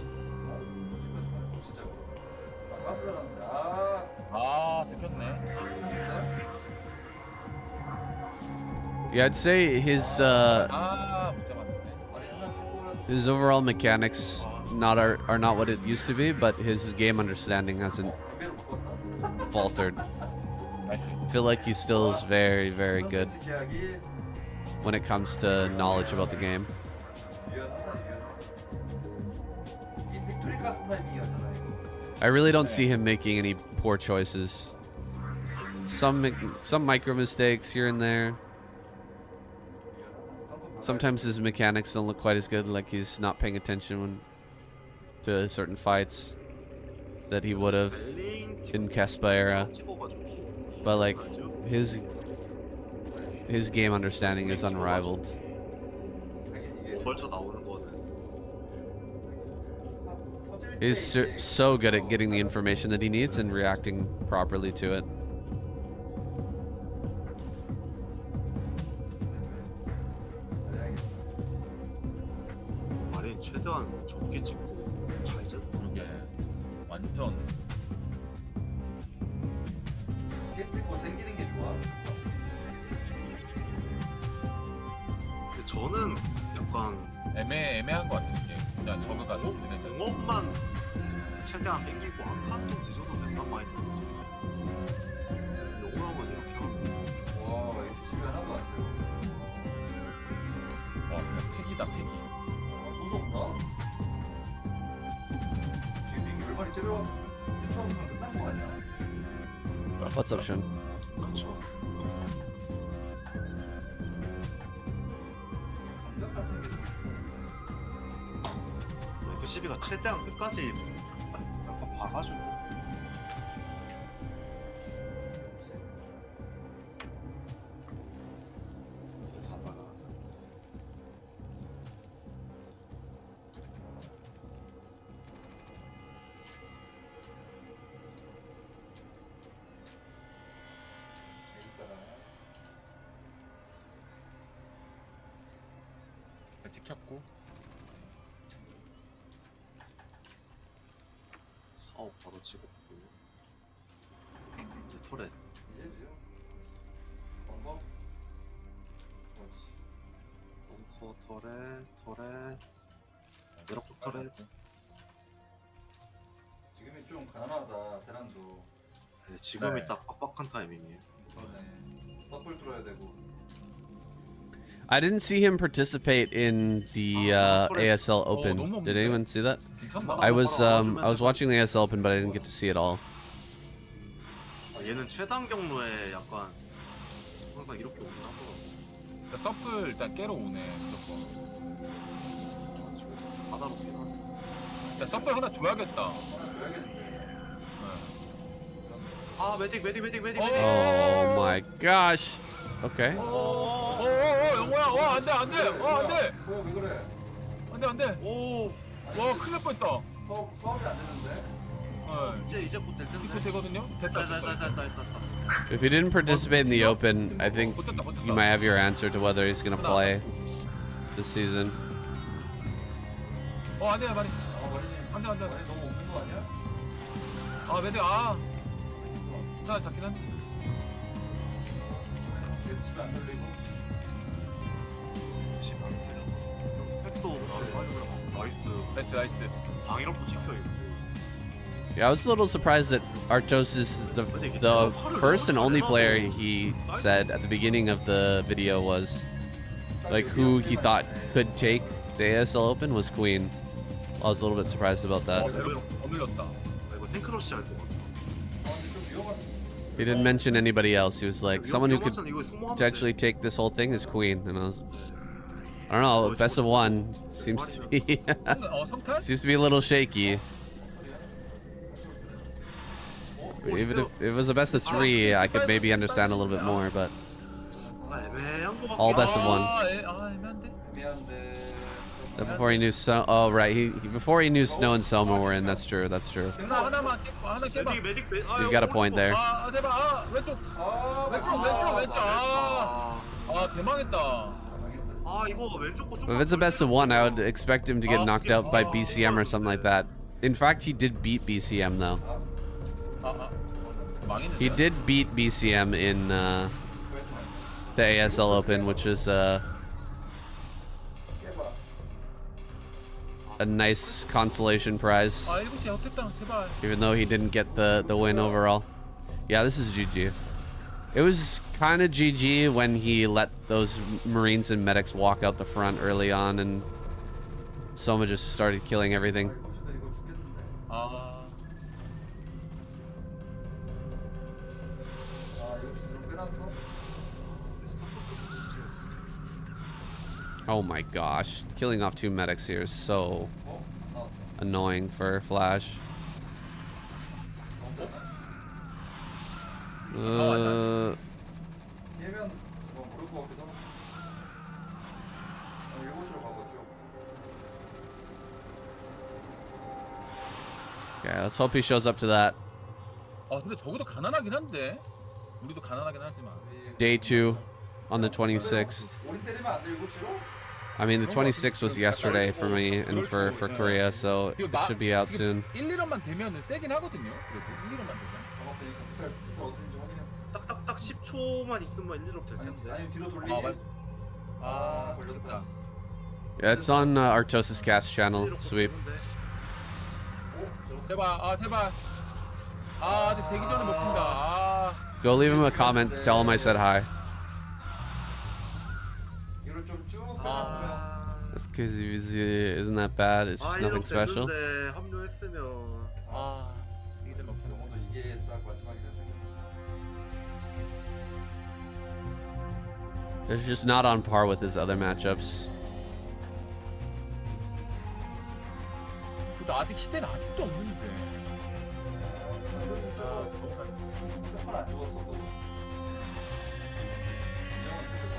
진짜. 가스 들어갔는데 들켰네. Yeah, I'd say his 못 잡았네. 마리 하나 찍고 his overall mechanics are not what it used to be, but his game understanding hasn't 담배를 묶었다. faltered. 나이스. I feel like he still is very, very good 계약이 when it comes to knowledge about the game. 유연하다 유연해. 이 빅토리 가스 타이밍이었잖아 이거. I really don't see him making any poor choices. Some micro mistakes here and there. Sometimes his mechanics don't look quite as good, like he's not paying attention to certain fights that he would have in Kespa era. 찍어가지고 But like his game understanding is unrivaled. 벌써 나오는 거는 He's so good at getting the information that he needs and reacting properly to it. 마린 최대한 적게 찍고 잘 찍고 그러게 완전 이게 찍고 당기는 게 좋아. 근데 저는 약간 애매한 것 같은 게 그냥 저그가 되는 공업만 최대한 땡기고 한칸도 늦어도 된단 말이야. 영어하면 이렇게 하고 와 이거 조심히 하나도 안 돼요. 그냥 팩이다 팩이. 무섭다. 지금 몇 마리 째려 유추하면 끝난 거 아니야? What's up, Shun? 그렇죠. 감각 같은 게 F12가 최대한 끝까지 약간 봐가지고 가다가 찍혔고 사업 바로 찍었고 이제 터렛 이제지요. 벙커. 그렇지. 벙커 터렛 내럭 터렛 지금이 좀 가난하다 대란도. 네, 지금이 네. 딱 빡빡한 타이밍이에요. 그러네. 서플 뚫어야 되고. I didn't see him participate in the ASL Open. Did anyone see that? 괜찮나? I was watching the ASL Open, but I didn't get to see it all. 얘는 최단 경로에 약간 항상 이렇게 오긴 하더라고. 서플 일단 깨러 오네 무조건. 바다로 피나. 야 서플 하나 줘야겠다. 아 메딕 Oh my gosh. Okay. 영호야, 안돼. 안돼. 뭐야 왜 그래? 안돼. 오 와 큰일 날 뻔했다. 수업이 안 되는데? 이제 곧 될 텐데. 이거 되거든요. 됐어. 됐다. If he didn't participate in the Open, I think you might have your answer to whether he's gonna play this season. 안돼 말이. 안돼. 너무 없는 거 아니야? 아 매대 나 잡긴 한데. 집에 안 돌리고. 팩도 나이스. 방이랑도 찍혀있고. Yeah, I was a little surprised that Arctos is the first and only player he said at the beginning of the video was like who he thought could take the ASL Open was Queen. I was a little bit surprised about that. 어밀렸다. 이거 탱크러시 할것 같아. 근데 좀 위험한. He didn't mention anybody else. He was like someone who could 이거 소모하면 potentially take this whole thing is Queen, and I don't know. Best of one seems to be 성탈? seems to be a little shaky. Even if it was a best of three, I could maybe understand a little bit more, but 애매한 거 같아. all best of one. 애매한데. 미안한데. Before he knew oh right, he before he knew Snow and Selma were in. That's true. That's true. 하나 깨봐. You've got a point there. 제발. 왼쪽. 대망했다. 이거 왼쪽 거 좀. If it's a best of one, I would expect him to get knocked out by BCM or something like that. In fact, he did beat BCM though. 망했는데. He did beat BCM in the ASL Open, which is a nice consolation prize, 7시에 어택당 제발. even though he didn't get the win overall. Yeah, this is GG. It was kind of GG when he let those Marines and medics walk out the front early on, and Soma just started killing everything. Oh my gosh, killing off 2 medics here is so annoying for Flash. Okay, let's hope he shows up to that. 근데 저기도 가난하긴 한데. 우리도 가난하긴 하지만. Day 2 on the 26th. I mean, the 26th was yesterday for me and for Korea, so it should be out soon. 1, 2런만 되면은 세긴 하거든요. 그래도 1, 2런만 되면. 딱 10초만 있으면 1로 될 텐데. 아니 뒤로 돌리기. 걸렸다. Yeah, it's on Arctos' cast channel, Sweep. 제발. 아직 되기 전에 먹힌다. Go leave him a comment, tell him I said hi. 뒤로 좀쭉 빼놨으면. That's because isn't that bad, it's just nothing special. 합류했으면. 되기 전에 먹힌다. 너도 이게 딱 마지막이라 생각. They're just not on par with his other matchups. 근데 아직 시대는 아직도 없는데.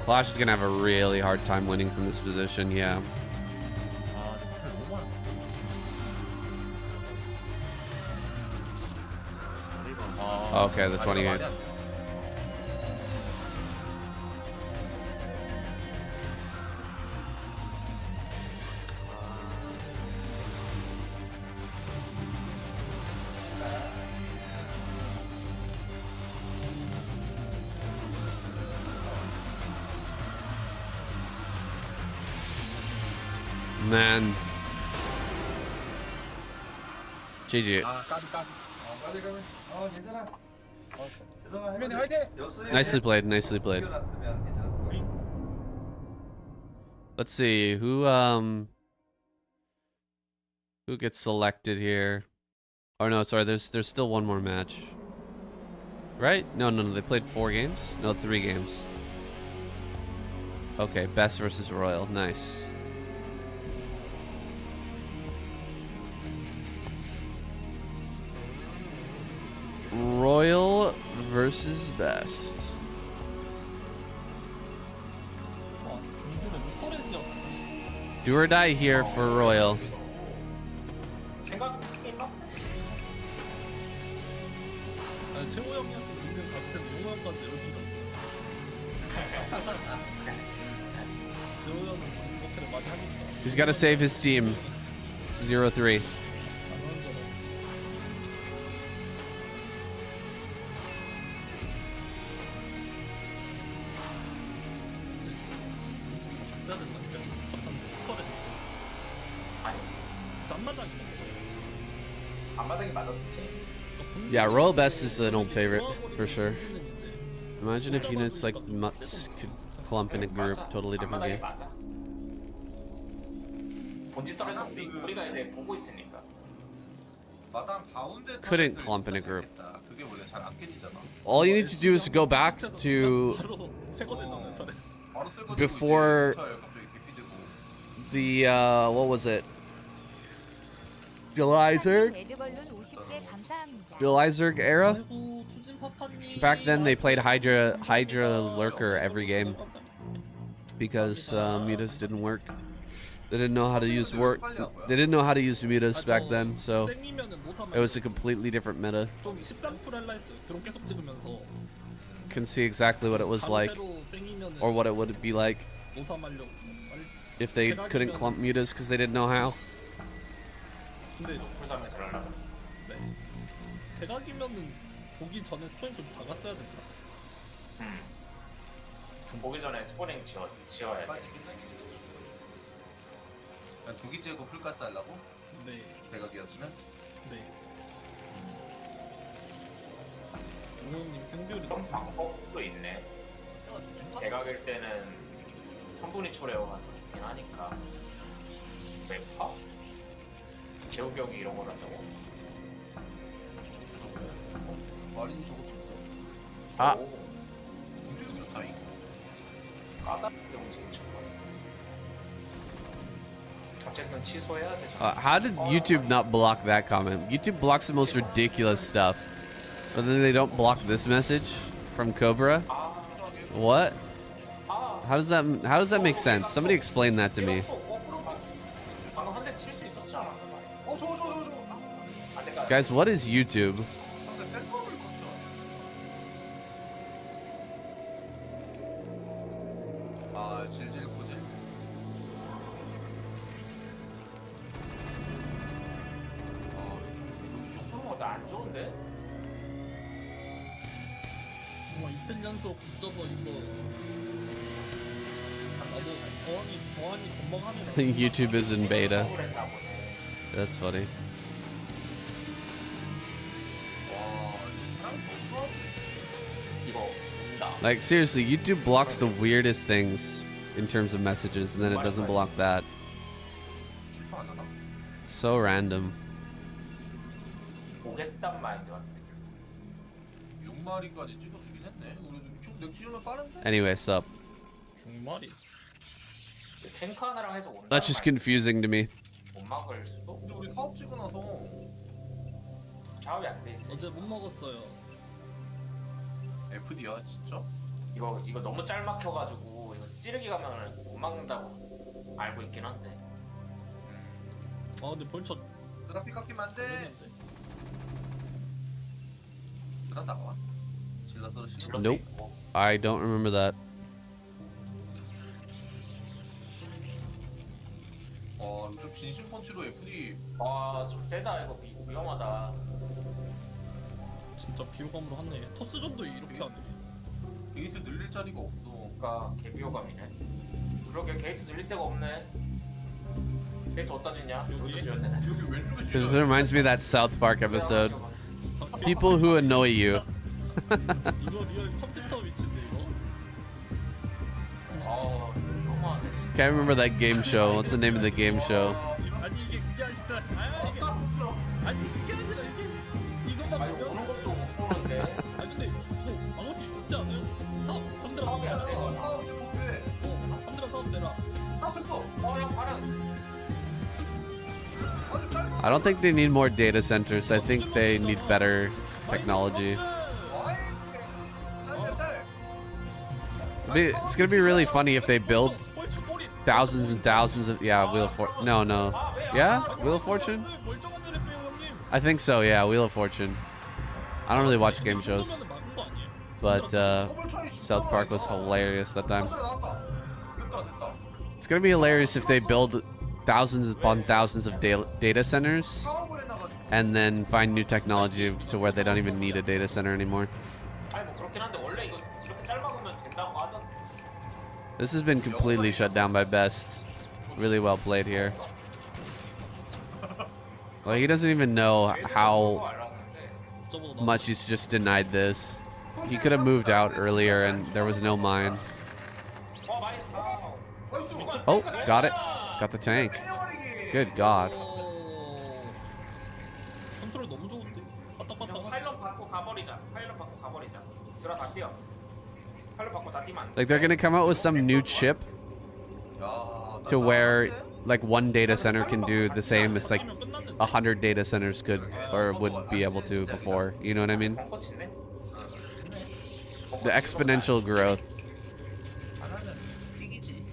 Flash is gonna have a really hard time winning from this position, yeah. Okay, the 28. Man. GG. 빨리 가면. 괜찮아. 재성아 혜민이 화이팅! Nicely played, nicely played. 이겨놨으면 괜찮았을 거야. Let's see who gets selected here. Oh no, sorry, there's still one more match. Right? No, they played 4 games? No, 3 games. Okay, Best versus Royal. Nice. versus best. 와, 공주는 로터렌스였. Do or die here for Royal. 생각이 막 아니, 최호 형이었으면 인생 갔을 텐데 용호 형까지 이렇게 최호 형은 공주를 많이 하니까. He's got to save his team. 0-3. 앞마당이 맞았지. Yeah, Royal Best is an old favorite for sure. Imagine if units like Mutts could clump in a group, totally different 앞마당이 game. 맞아. 본짓 떨어서 우리가 이제 보고 있으니까. 마당 가운데 Couldn't clump in a group. 그게 원래 잘 안 깨지잖아. All you need to do is go back to 바로 세거되잖아요. 바로 쓸 거지. Before- 갑자기 개피되고. the what was it? Gelizer? 레드벌룬 50개 감사합니다. Gelizer era? 아이고, 투진 파파님. Back then they played Hydra Lurker every game because mutas didn't work. They didn't know how to use They didn't know how to use mutas back then, so it was a completely different meta. 좀 13% 할라 했어요. 드론 계속 찍으면서 Can see exactly what it was like, 바로 땡기면은 or what it would be like 노삼하려고. if they couldn't clump mutas because they didn't know how. 근데 불삼에 잘 올라갔어. 네. 대각이면은 보기 전에 스포잉 좀 박았어야 된다. 보기 전에 스포닝 지어야 돼. 독이 제거 풀가스 하려고? 네. 대각이었으면? 네. 용호님 생비율이 그런 방법도 있네. 대각일 때는 성분이 초래가 더 좋긴 하니까. 맵파? 제우기 형이 이런 걸 한다고? 마린 저거 진짜. 아. 움직임 좋다 이거. 까다롭게 움직임 정말. 어쨌든 취소해야 되잖아. How did YouTube not block that comment? YouTube blocks the most ridiculous stuff, but then they don't block this message from Cobra. What? How does that make sense? Somebody explain that to me. 방금 한 대 칠 수 있었잖아. 저거. 안 될까? Guys, what is YouTube? 근데 센터를 거쳐. 아 질질 고질. 나안 좋은데? 정말 이틀 연속 저거 이거 나도 어안이 건방하네. YouTube is in beta. 처음을 했나 보네. That's funny. 와 사람 너무 좋아. 이거 온다. Like seriously, YouTube blocks the weirdest things in terms of messages, and then it doesn't block that. 취소 안 하나? So random. 보겠단 마인드 같은데. 6마리까지 찍어주긴 했네. 우리 넥지존은 빠른데? Anyway, sup? 종말이. 탱크 하나랑 해서 온다. That's just confusing to me. 못 막을 수도. 근데 우리 사업 찍고 나서 작업이 안 돼 있어. 어제 못 먹었어요. FD야 진짜? 이거 너무 짤막혀가지고 이거 찌르기 가면 못 막는다고 알고 있긴 한데. 아 근데 벌써 드라피 깎이면 안 돼. 걸렸는데. 드라 나와. 질러서 시간. 질럿도 Nope. 있고. I don't remember that. 좀 진심 펀치로 FD. 좀 세다 이거 위험하다. 진짜 비호감으로 하네. 토스전도 이렇게 하네. 게이트 늘릴 자리가 없어. 그러니까 개비호감이네. 그러게 게이트 늘릴 데가 없네. 게이트 어디다 짓냐? 여기도 지어야 되네. 여기 왼쪽에 It 찔러. reminds me of that South Park episode. People who annoy you. 이거 리얼 컴퓨터 위치인데 이거. 너무하네. Can't remember that game show. What's the name of the game show? 아니 이게 그게 아니라 아니 그게 아니라 이것만 아니 오는 것도 못 보는데. 아니 근데 이거 막을 수 있지 않아요? 사업 3대랑 사업이 안 돼. 사업 좀 해. 3대랑 사업 내라. 아 됐어. 형 바람. I don't think they need more data centers. I think they need better technology. It's gonna be really funny if they build thousands and thousands of Wheel of Fortune. No. Yeah, Wheel of Fortune. I think so. Yeah, Wheel of Fortune. I don't really watch game shows, but South Park was hilarious that time. It's gonna be hilarious if they build thousands upon thousands of data centers and then find new technology to where they don't even need a data center anymore. This has been completely shut down by Best. Really well played here. Like, he doesn't even know how much he's just denied this. He could have moved out earlier and there was no mine. Oh, got it. Got the tank. Good God. 컨트롤 너무 좋은데. 왔다갔다가. 파일럿 받고 가버리자. 파일럿 받고 가버리자. 들어 다 뛰어. 파일럿 받고 다 뛰면 안 돼. Like, they're gonna come out with some new chip to where, like, one data center can do the same as, like, 100 data centers could or would be able to before. You know what I mean? 벙커치네. The exponential growth. 하나는 삑이지.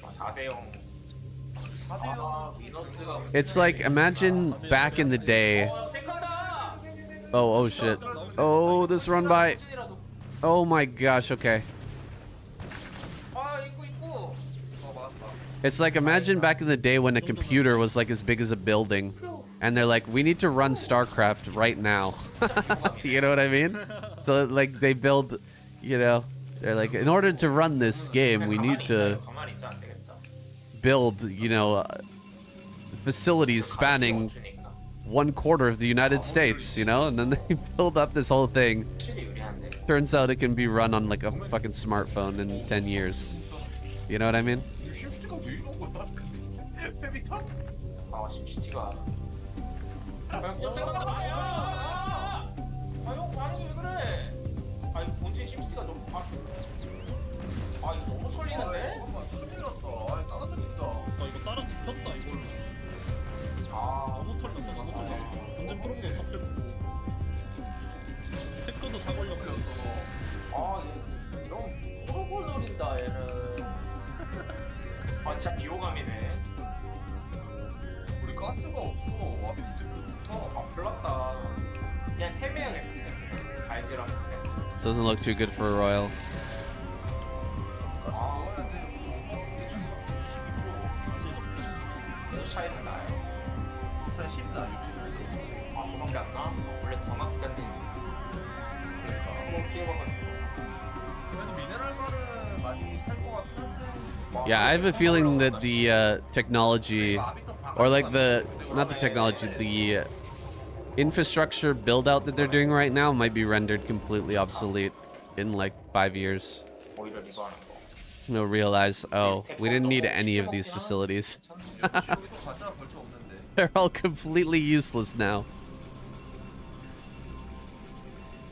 4대0. 4대0. 미너스가. It's like, imagine back in the day. Oh shit. Oh, this run by. Oh my gosh, okay. 아 있고 있고. It's like, imagine back in the day when a computer was like as big as a building. And they're like, we need to run StarCraft right now. You know what I mean? So, like, they build, you know, they're like, in order to run this game, we need to 가만히 있자 안 되겠다. build, you know, facilities spanning 1/4 of the United States, you know? And then they build up this whole thing. 확실히 유리한데. Turns out it can be run on, like, a fucking smartphone in 10 years. You know what I mean? 심시티가 왜 이런 거야? 페비타? 아 심시티가. 형 반응이 왜 그래? 아 이거 본진 심시티가 좀 아 이거 너무 털리는데? 큰일 났다. 아, 따라잡힌다. 이거 따라 잡혔다 이걸로. 아 너무 털렸다 너무 털렸다. 본진 프로그램 다 뺐고. 태클도 다 걸렸고. 아 이런 프로볼 노린다 얘는. 아 진짜 비호감이네. 우리 가스가 없어. 와, 밑에 좋다. 아 불났다. 그냥 태매야겠네. 갈지랑. This doesn't look too good for a Royal. 아 차이는 나요. 한 10나 60. 아 그밖에 안 나? 원래 더 낫겠네. 그러니까 한번 피해봐가지고. 그래도 미네랄가는 많이 살것 같긴 한데. Yeah, I have a feeling that the technology, or like not the technology, the infrastructure build out that they're doing right now might be rendered completely obsolete in like 5 years. 오히려 이거 하는 거. They'll realize, oh, we didn't need any of these facilities. 여기서 가자 벌써 없는데. They're all completely useless now.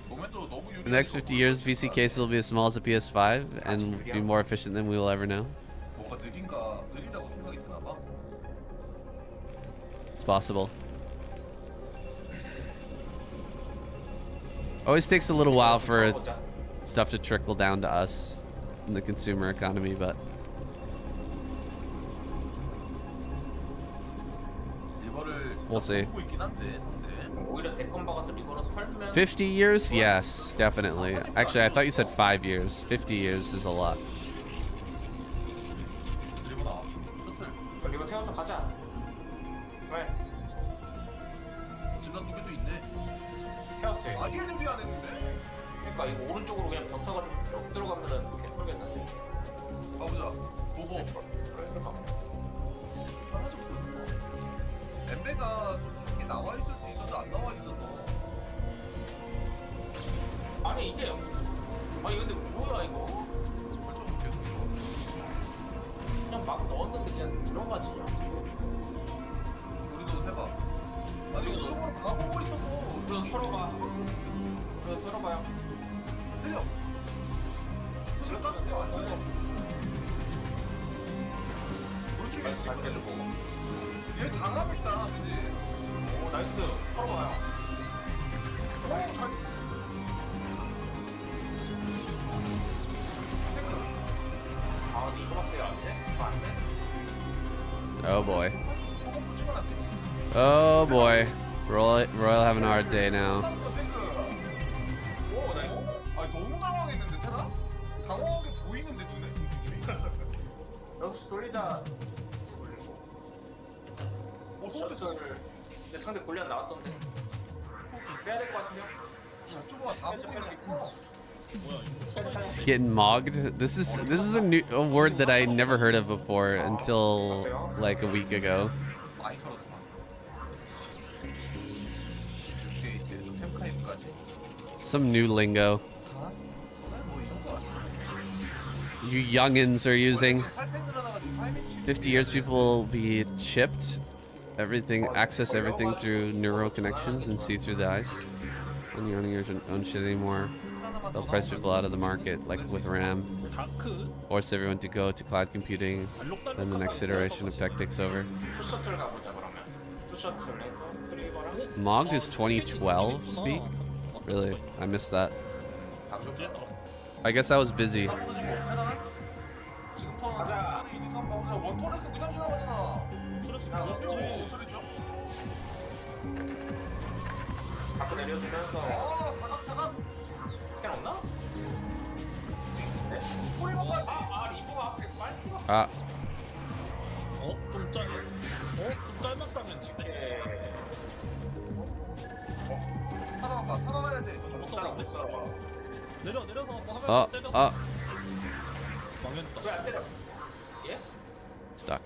모멘도 너무 유리해. In the next 50 years, PC cases will be as small as a PS5 and be more efficient than we will ever know. 뭐가 느리다고 생각이 드나 봐. It's possible. Always takes a little while for stuff to trickle down to us in the consumer economy, but we'll see. 보고 있긴 한데 상대. 오히려 데컨 박아서 리버로 털면 50 years? Yes, definitely. Actually, I thought you said 5 years. 50 years is a lot. 그리고 나 셔틀 리버 태워서 가자. 왜? 진단 두 개도 있네. 태웠어요. 아니 애들이 안 했는데. 그러니까 이거 오른쪽으로 그냥 벽타가지고 역 들어가면은 개 털겠는데. 가보자. 보고. 그러니까. 하나 좀 보여줘. 엠베가 좀 이렇게 나와 있을 수 있어서 안 나와 있어서. 아니 이게 아니 근데 뭐야 이거? 벌써 좀 계속 들어. 그냥 막 넣었는데 그냥 들어가지. 우리도 해봐. 아니 이거 너무 다 보고 있어서. 그럼 털어봐. 그럼 털어봐요. 틀려. 틀려 땄는데 안 틀려. 그렇지. 잘 빼주고. 얘 강하고 있다, 그지? 오 나이스. 털어봐요. 오, 잘. boy. Oh boy. Royal having a hard day now. 오 나이스. 아 너무 당황했는데 테라? 당황하게 보이는데 눈에 움직임이. 역시 돌리다 돌리고 셔틀을 근데 상대 골리앗 나왔던데 빼야 될 것 같은데요? 저거가 다 보고 있는 게 커. 뭐야 이거 It's getting mogged. This is a word that I never heard of before until like a week ago. 많이 털었구나. 이게 이제 좀 템카임까지. Some new lingo 가? 저는 뭐 이런 거 같아. you youngins are using. 8펜 늘어나가지고 타이밍 50 years people will be chipped. Everything, access everything through neural connections and see through the eyes. When you don't own shit anymore, they'll price people out of the market, like with RAM. 다크 Force everyone to go to cloud computing. Then the next iteration of tech takes over. 투셔틀 가보자 그러면 투셔틀 해서 트리거랑 Mogged is 2012 speak? Really? I missed that. I guess I was busy. 지금 턴 이니까 보자. 원턴에서 그냥 지나가잖아. 소리죠? 밖으로 내려주면서 아 사각. 스캔 없나? 네? 꼬리만 봐. 리버 앞에 빨리 Ah, 좀 짤막당면 지금 살아와야 돼. 못 살아 못 살아 내려서 뭐 하면 때려 망했다 왜안 때려? 예? stuck.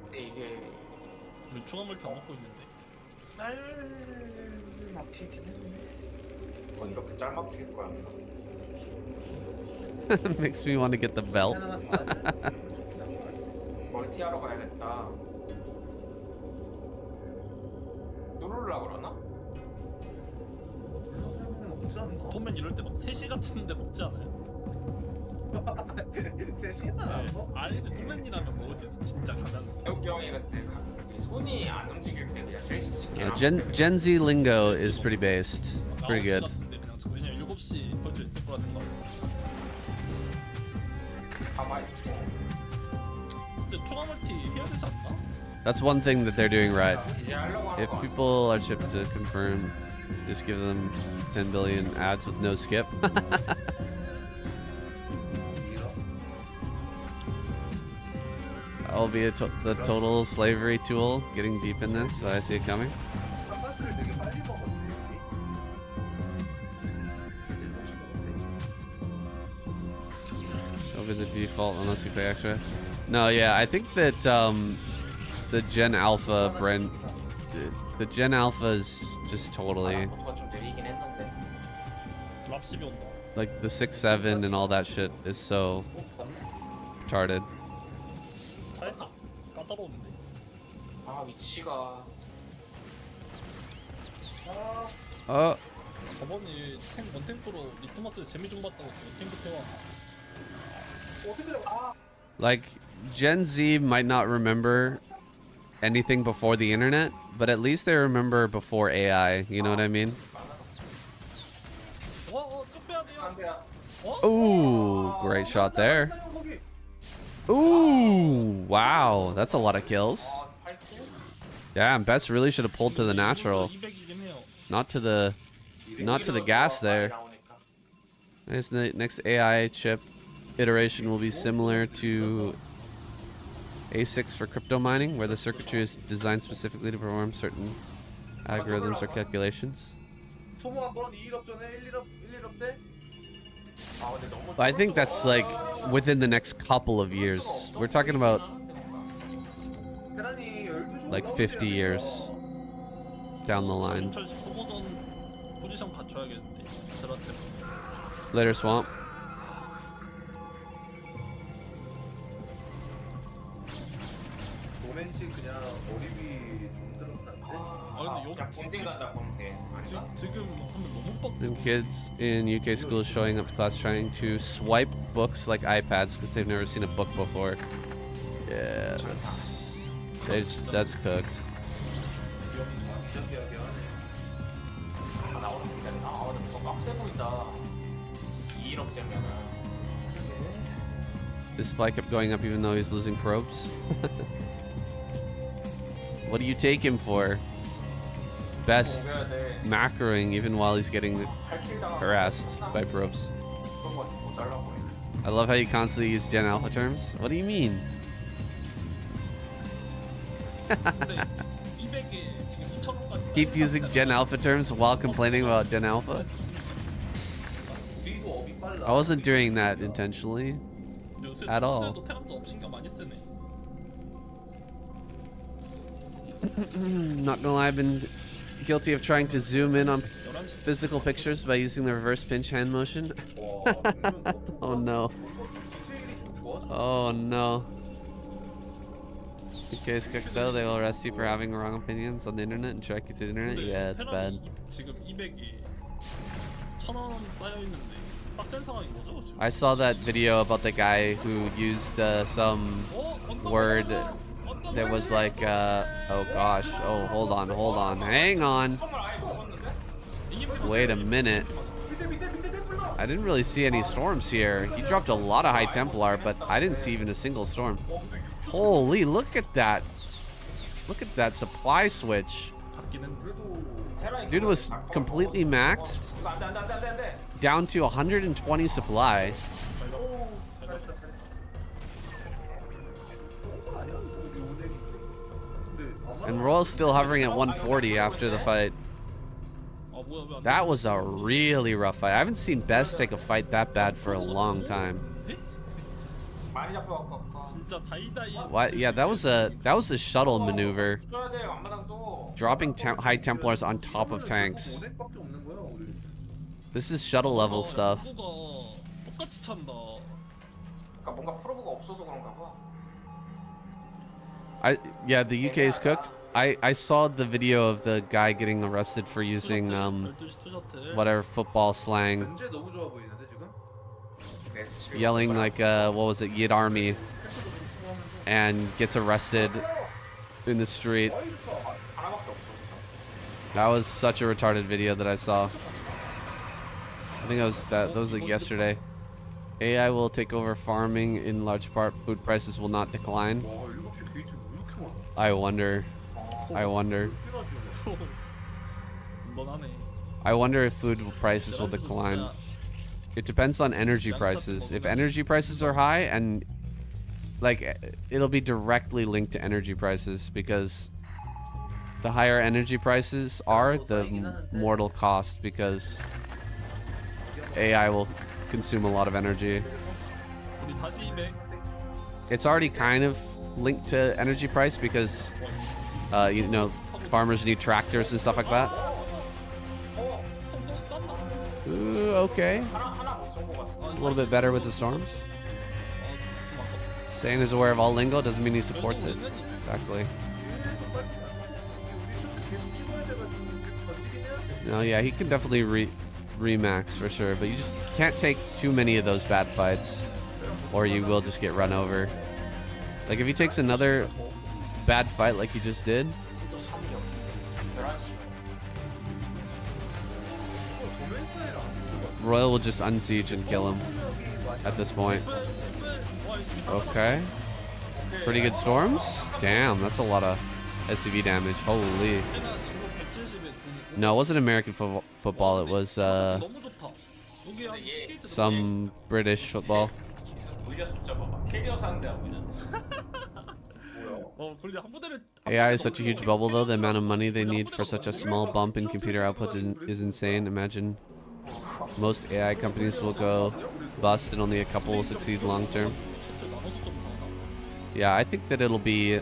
근데 이게 중화물 다 먹고 있는데 막히긴 했네. 이렇게 짤막힐 거야 Makes me want to get the belt. 멀티하러 가야겠다 누르려고 그러나? 톰맨 이럴 때 막 3시 같은데 먹지 않아요? 아니 근데 톰맨이라면 먹을 수 있어 진짜 가면 태욱이 형이 그때 손이 안 움직일 때 그냥 셀시 Gen Z lingo is pretty based. Pretty good. 같은데 그냥 왜냐면 7시 걸쳐 있을 거라 생각 가만히 근데 총알멀티 해야 되지 않나? That's one thing that they're doing right. 이제 하려고 하는 If 거 people are chipped to confirm, just give them 10 billion ads with no skip. I'll be the total slavery tool, getting deep in this, but I see it coming. It'll be the default unless you pay extra. No, yeah, I think that the Gen Alpha brand, the Gen Alpha is just totally 속도가 좀 느리긴 했는데 랍십이 온다 like the 6.7 and all that shit is so retarded. 살짝 까다로운데 위치가 저번에 원탱크로 리토마스 재미 좀 봤다고 원탱크 태워 Like Gen Z might not remember anything before the internet, but at least they remember before AI. You know what I mean? 쭉 빼야 돼요 Ooh, great shot there. Ooh, wow, that's a lot of kills. Yeah, Best really should have pulled to the natural, 200이긴 해요 not to the gas there. This next AI chip iteration will be similar to A6 for crypto mining, where the circuitry is designed specifically to perform certain algorithms or calculations. 소모 한번 2일업 전에 1일업 때 I think that's like within the next couple of years. We're talking about 계란이 12시 like 50 years down the line. 철식 소모전 포지션 갖춰야겠는데 드라템 Later, Swamp. 도맨씨 그냥 머리비 좀 근데 그냥 본딩 간다 본딩 지금 하면 너무 빡 And kids in UK schools showing up to class trying to swipe books like iPads because they've never seen a book before. Yeah, that's cooked. 나오는 더 빡세 보인다 2일업 되면은 His supply kept going up even though he's losing probes. What do you take him for? Best macroing even while he's getting harassed by probes. I love how you constantly use Gen Alpha terms. What do you mean? 근데 200에 지금 2,000원까지. Keep using Gen Alpha terms while complaining about Gen Alpha? 우리도 업이 빨라. I wasn't doing that intentionally. 요새 at all. 토스들도 테란도 업 신경 많이 쓰네. Not gonna lie, I've been guilty of trying to zoom in on 11시 physical pictures by using the reverse pinch hand motion. Oh no. Oh no. Okay, it's cooked though. They will arrest you for having wrong opinions on the internet and track you to the internet. 근데 Yeah, it's bad. 테란이 지금 200이 1,000원 쌓여 있는데 빡센 상황인 거죠? 지금? I saw that video about the guy who used some word that was like, oh gosh, oh hold on, hang on. Wait a minute. I didn't really see any storms here. He dropped a lot of high Templar, but I didn't see even a single storm. Holy, look at that. Look at that supply switch. Dude was completely maxed down to 120 supply. And Royal's still hovering at 140 after the fight. That was a really rough fight. I haven't seen Best take a fight that bad for a long time. 진짜 다이다이. What? Yeah, that was a shuttle maneuver, dropping high Templars on top of tanks. 오넥밖에 없는 거야 우리. This is shuttle level stuff. 프로브가 똑같이 찬다. 그러니까 뭔가 프로브가 없어서 그런가 봐. Yeah, the UK is cooked. I saw the video of the guy getting arrested for using 12시 투셔틀. whatever football slang, 현재 너무 좋아 보이는데 지금? yelling like what was it, Yid Army, and gets arrested in the street. That was such a retarded video that I saw. I think that was like yesterday. AI will take over farming in large part. Food prices will not decline. 와 7개 게이트 왜 이렇게 많아? I wonder. 넌하네. I wonder if food prices will decline. It depends on energy prices. If energy prices are high, and like it'll be directly linked to energy prices, because the higher energy prices are, the more it'll cost, because AI will consume a lot of energy. 우리 다시 200. It's already kind of linked to energy price because you know, farmers need tractors and stuff like that. Ooh, okay. A little bit better with the storms. Sane is aware of all lingo doesn't mean he supports it. Exactly. No, yeah, he can definitely remax for sure, but you just can't take too many of those bad fights, or you will just get run over. Like if he takes another bad fight like he just did, Royal will just unsiege and kill him at this point. Okay. Pretty good storms? Damn, that's a lot of SCV damage. Holy. No, it wasn't American football. It was 너무 좋다. 여기 한 10게이트 some British football. 오히려 숫자 봐봐. 캐리어 사는데 안 보이냐? 그런데 한 부대를 AI is such a huge bubble though. The amount of money they need for such a small bump in computer output is insane. Imagine most AI companies will go bust and only a couple will succeed long term. Yeah, I think that it'll be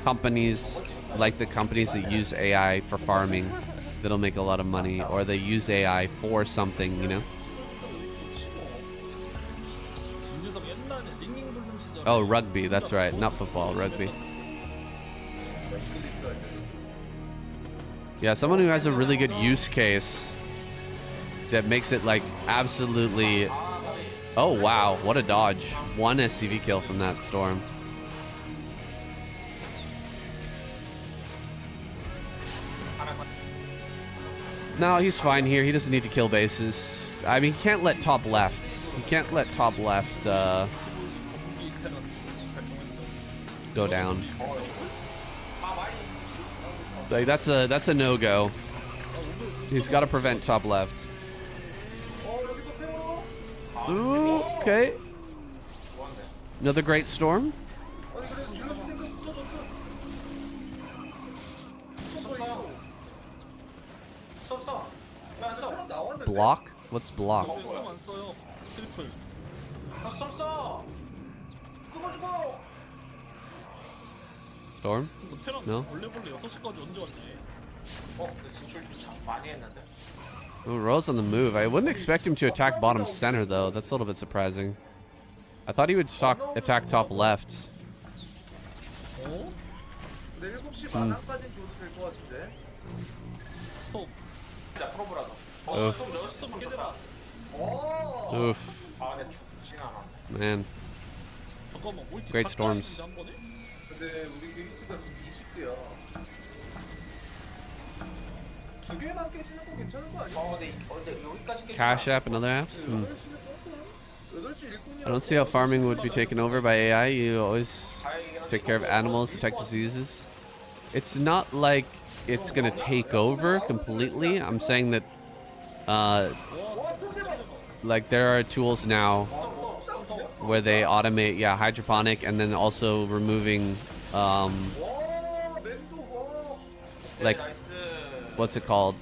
companies like the companies that use AI for farming that'll make a lot of money, or they use AI for something, you know? Oh, rugby, that's right. Not football, rugby. Yeah, someone who has a really good use case that makes it like absolutely... Oh, wow. What a dodge. One SCV kill from that storm. No, he's fine here. He doesn't need to kill bases. I mean, he can't let top left. He can't let top left go down. 아 많이 Like that's a no-go. He's got to prevent top left. Ooh, okay. Another great storm. 아니 그래 질러 슈팅가 붙어줬어. 써 왜안써 사람 나왔는데. Block? What's block? 안 써요. 트리플. 써 쓰고 Storm? 이거 테란 No? 원래 6시까지 언제 왔지? 근데 진출 참 많이 했는데 Ooh, Rose on the move. I wouldn't expect him to attack bottom center though. That's a little bit surprising. I thought he would attack top left. 어? 근데 7시 마당까지는 줘도 될 것 같은데. 스톱. 진짜 프로브라도 Oof. 스톱 깨져라. Oof. 아 근데 죽진 않았네 Man. 잠깐만 멀티 Great 다 storms. 까이는데 한 번에? 근데 우리 게이트가 지금 20개야. 두 개만 깨지는 거 괜찮은 거 아니야? 근데 여기까지 깨지 Cash App and other apps? 8시 일꾼이야. I don't see how farming would be taken over by AI. You always take care of animals, detect diseases. It's not like it's gonna take over completely. I'm saying that, like there are tools now where they automate, yeah, hydroponic, and then also removing, like, what's it called?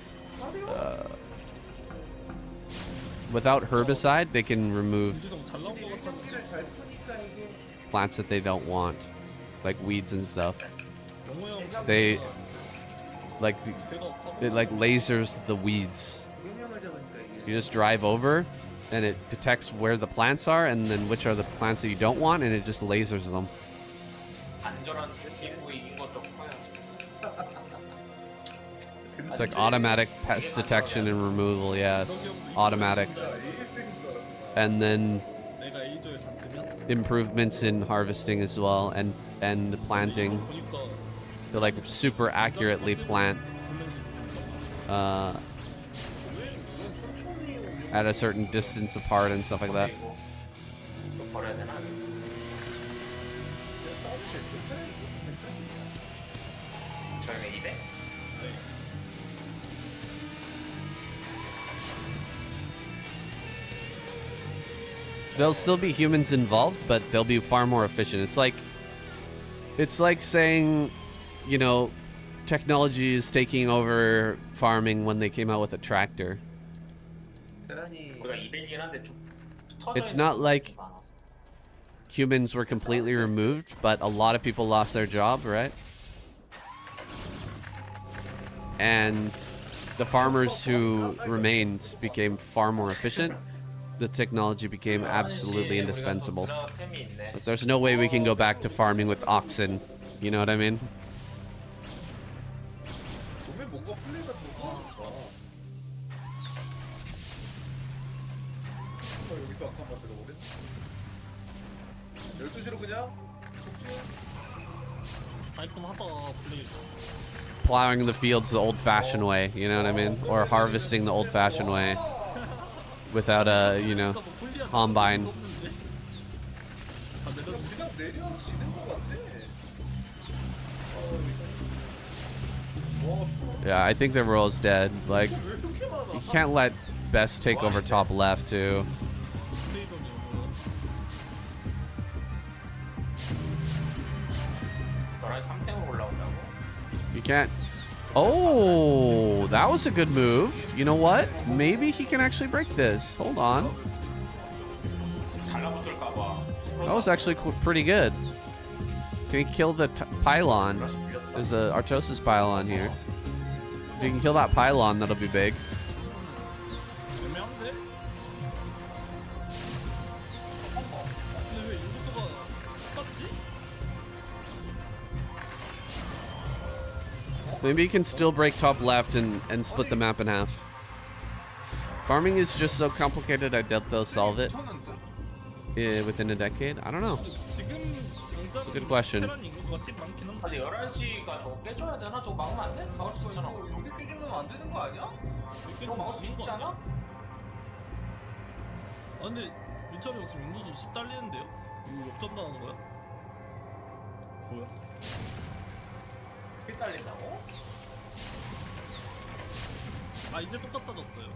Without herbicide, they can remove 잘 나온 거 같아. 경기를 잘 푸니까 이게 plants that they don't want, like weeds and stuff. 영호 형 They, like, 제가 it like lasers the weeds. 영향을 잡으니까 이게. You just drive over, and it detects where the plants are, and then which are the plants that you don't want, and it just lasers them. 안전한 일부 이긴 것도 커요 It's like automatic pest detection and removal. Yes, automatic, and then 내가 A조에 갔으면 improvements in harvesting as well, and planting. 보니까 To like super accurately plant at a certain distance apart and stuff like that. 그리고 또 버려야 되나? 저희는 200 There'll still be humans involved, but they'll be far more efficient. It's like saying, you know, technology is taking over farming when they came out with a tractor. 대란이 우리가 200이긴 한데 좀 It's not like humans were completely removed, but a lot of people lost their job, right? And the farmers who remained became far more efficient. The technology became absolutely indispensable. 템이 있네. But there's no way we can go back to farming with oxen. You know what I mean? 보면 뭔가 플레이가 더 좋아하니까. 여기서 아까 한번 들어보래. 12시로 그냥 깔끔하다 플레이. Plowing the fields the old-fashioned way. You know what I mean? Or harvesting the old-fashioned way. Without a, you know, combine. 그냥 내려지는 것 같아. Yeah, I think the role's dead. Like, 왜 이렇게 많아? you can't let Best take over top left, too. 너랑 3템으로 올라온다고? You can't. Oh, that was a good move. You know what? Maybe he can actually break this. Hold on. 달라붙을까봐. That was actually pretty good. Can he kill the pylon? There's a Artosis pylon here. If you can kill that pylon, that'll be big. 애매한데? 근데 왜 인구수가 똑같지? Maybe he can still break top left and split the map in half. Farming is just so complicated, I doubt they'll solve it within a decade. I don't know. 지금 It's a good question. 테란 인구수가 10 많긴 한데. 근데 11시가 저거 깨줘야 되나? 저거 막으면 안 돼? 막을 수 있잖아. 여기 깨지면 안 되는 거 아니야? 저거 막을 수 있지 않아? 아 근데 민철이 형 지금 인구수 10 딸리는데요? 이거 역전당하는 거야? 뭐야? 피 살린다고? 아 이제 똑같아졌어요.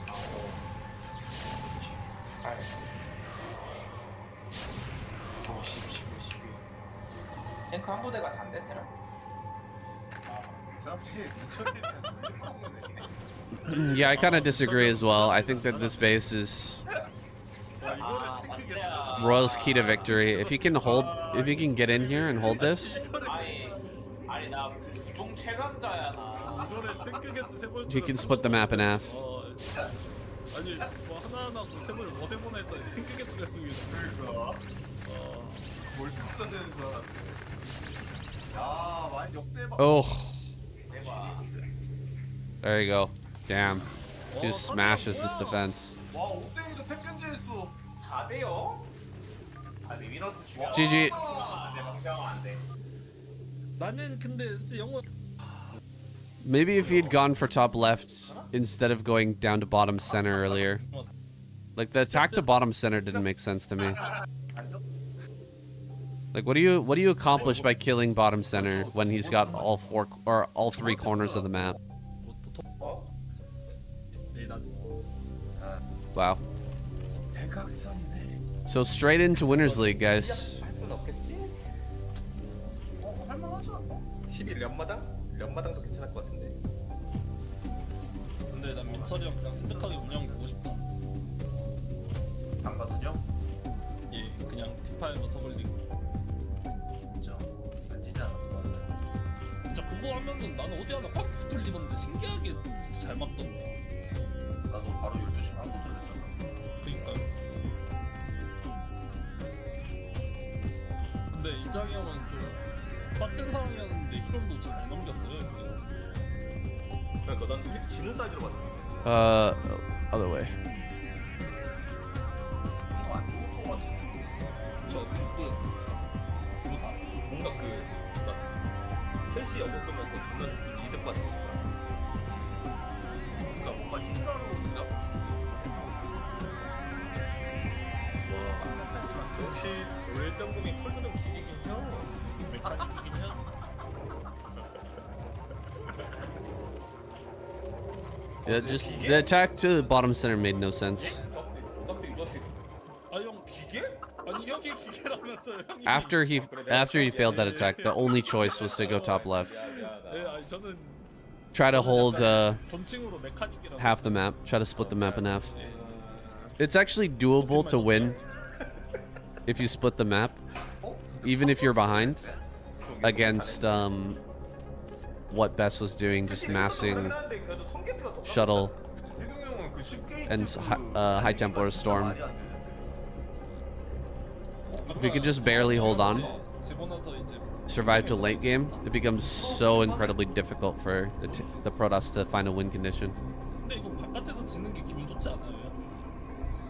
4, 5, 8, 9, 10, 11, 12. 탱크 한 부대가 단데 테라? Yeah, I kind of disagree as well. I think that this base is 야 이거를 탱크겠어. Royal's key to victory. If he can get in here and hold this, 아니 나 부종 최강자야 나. 이거를 탱크겠어 세벌. he can split the map in half. 아니 뭐 하나하나 세벌 어세 번나 했더니 탱크겠어 대통령이. 그러니까. 뭘 진짜 되는 줄 알았네. 야, 많이 역대박. Oh, 대박. there you go. Damn. He just smashes this defense. 와, 옥땡이도 팩견제했어. 4대요? 아 미너스 죽여. GG. 내 방장은 안 돼. 나는 근데 진짜 영어. Maybe if he'd gone for top left instead of going down to bottom center earlier. Like the attack to bottom center didn't make sense to me. Like what do you accomplish by killing bottom center when he's got all three corners of the map? 네 나지. Wow. So straight into Winners League, guys. 할 순 없겠지? 할만하지 않나? 11 연마당도 괜찮을 것 같은데. 근데 난 민철이 형 그냥 침착하게 운영 보고 싶다. 안 가든요? 예, 그냥 티파에서 서글리고. 진짜 안 지지 않았어. 진짜 그거 하면은 나는 어디 하나 꽉 붙을리던데 신기하게 진짜 잘 맞던데. 나도 바로 12시 반 도전했잖아. 그러니까요. 근데 이장이 형은 좀 빡센 상황이었는데 히론도 잘 안 넘겼어요. 그러니까 난 지는 사이드로 봤는데. Other way. 안 좋은 거 같아. 저 뒷불 무사. 뭔가 막 셋이 엮으면서 두면 이득 받는 거야. 그러니까 뭔가 힘들어하는 건가? 와, 역시 월장봉이 컬드는 기기긴요. 메카닉이냐? Yeah, just the attack to the bottom center made no sense. 깜짝이 이 자식. 아형 기계? 아니 형이 기계라면서 형이. After he failed that attack, the only choice was to go top left. 예, 아니 저는 Try to hold 존칭으로 메카닉이라고. half the map. Try to split the map in half. 예. It's actually doable to win if you split the map, even if you're behind, against what Bess was doing, just massing shuttle and High Templar Storm. If you could just barely hold on, 집어넣어서 이제. survive to late game, it becomes so incredibly difficult for the Protoss to find a win condition. 근데 이거 바깥에서 지는 게 기분 좋지 않아요?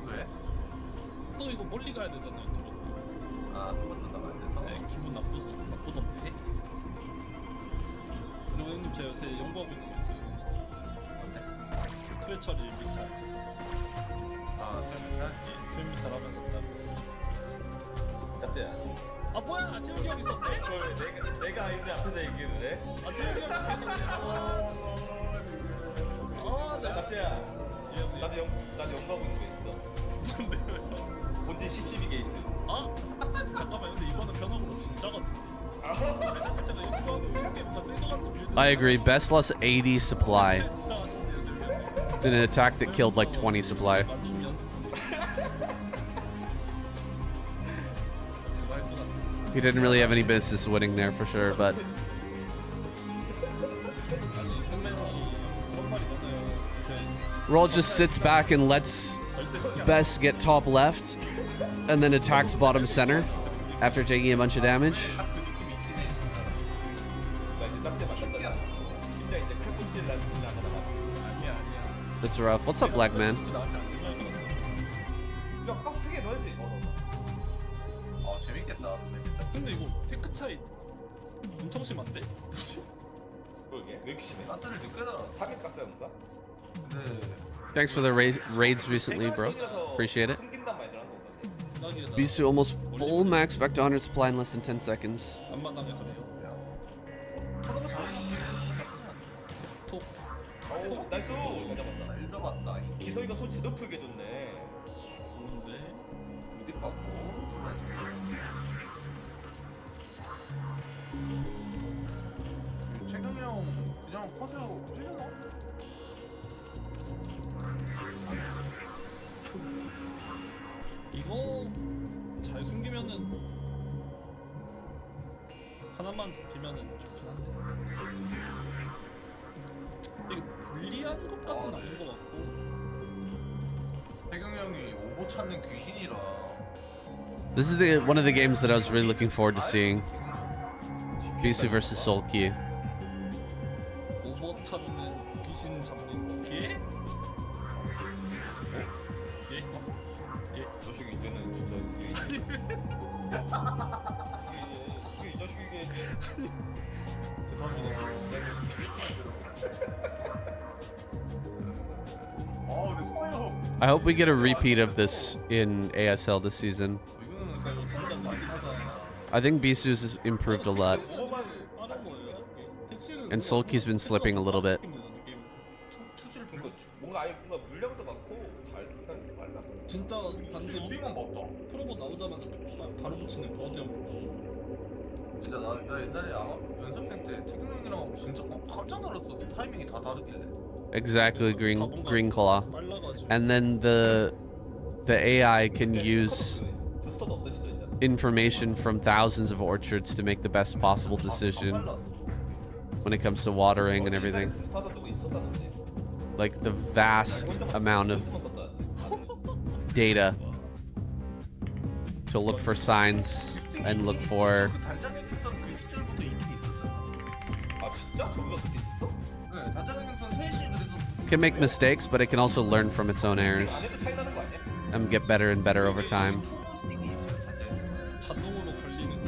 왜? 또 이거 멀리 가야 되잖아요. 또. 아, 한번더 나가야 돼서. 네, 기분 나쁘던데. 그리고 형님 제가 요새 연구하고 있는 거 있어요. 뭔데? 투회 처리 미탈. 아, 설명할? 예, 투회 미탈 하면서 잡재야. 아 뭐야? 재욱이 형 있었대? 그걸 내가 아이들 앞에서 얘기해도 돼? 아 재욱이 형 계셨네. 네. 잡재야. 예, 형님. 나도 연구하고 있는 거 있어. 본진 12 게이트. 아? 잠깐만 근데 이거는 변화구로 진짜 같아. 내가 살짝 연구하고 이렇게 뭔가 센거 같은 빌드. I agree. Best lost 80 supply in an attack that killed like 20 supply. He didn't really have any business winning there for sure, but Roll just sits back and lets Bess get top left and then attacks bottom center after taking a bunch of damage. That's rough. What's up, Black Man? 아, 재밌겠다. 근데 이거 테크 차이 엄청 심한데? 뭐지? 그러게 왜 이렇게 심해? 가스를 늦게 달아. 3일 가스야인가? 근데 Thanks for the raids recently, bro. Appreciate it. 숨긴단 말이 들어간 거 같은데. 바닥에다 Bisu almost full max back to 100 supply in less than 10 seconds. 앞마당에서네요. 톡. 오 나이스 잘 잡았다. 잘 잡았다. 기서이가 손 제대로 풀게 줬네. 좋은데. 무대 받고. 최경이 형 그냥 커서 뛰잖아. 이거 잘 숨기면은 하나만 잡히면은 좋긴 한데 이게 불리한 것 같은 아닌 것 같고 태경이 형이 오버 찾는 귀신이라. This is one of the games that I was really looking forward to seeing. Bisu versus Solki. 오버 찾는 귀신 잡는 게? 예? 예? 저 자식 이제는 진짜 이게 이 자식 이게 죄송합니다. 아 근데 소아요. I hope we get a repeat of this in ASL this season. 이거는 이거 진짜 많긴 하다. I think Bisu's has improved a lot, 오버만 빠른 거예요. 택시는 and Solki's been slipping a little bit. 투지를 둔 거. 뭔가 아예 뭔가 물량도 많고 잘 말라. 진짜 단지 우리만 먹다. 프로보 나오자마자 바로 붙이는 그것 때문에 진짜 나 옛날에 연습생 때 태경 형이랑 하고 진짜 깜짝 놀랐어. 타이밍이 다 다르길래. Exactly, Green Claw. 빨라가지고 And then the AI can use 부스터도 없으시죠 이제. information from thousands of orchards to make the best possible decision when it comes to watering and everything. 부스터도 누구 있었다는데. Like the vast amount of data to look for signs and look for. 그 단장의 능선 그 시절부터 있긴 있었잖아. 아 진짜? 거기가 그렇게 있었어? 네, 단장의 능선 셋이 그래서 It can make mistakes, but it can also learn from its own errors 안 해도 차이 나는 거 아니야? and get better and better over time. 이 있어요, 단장의. 자동으로 걸리는 그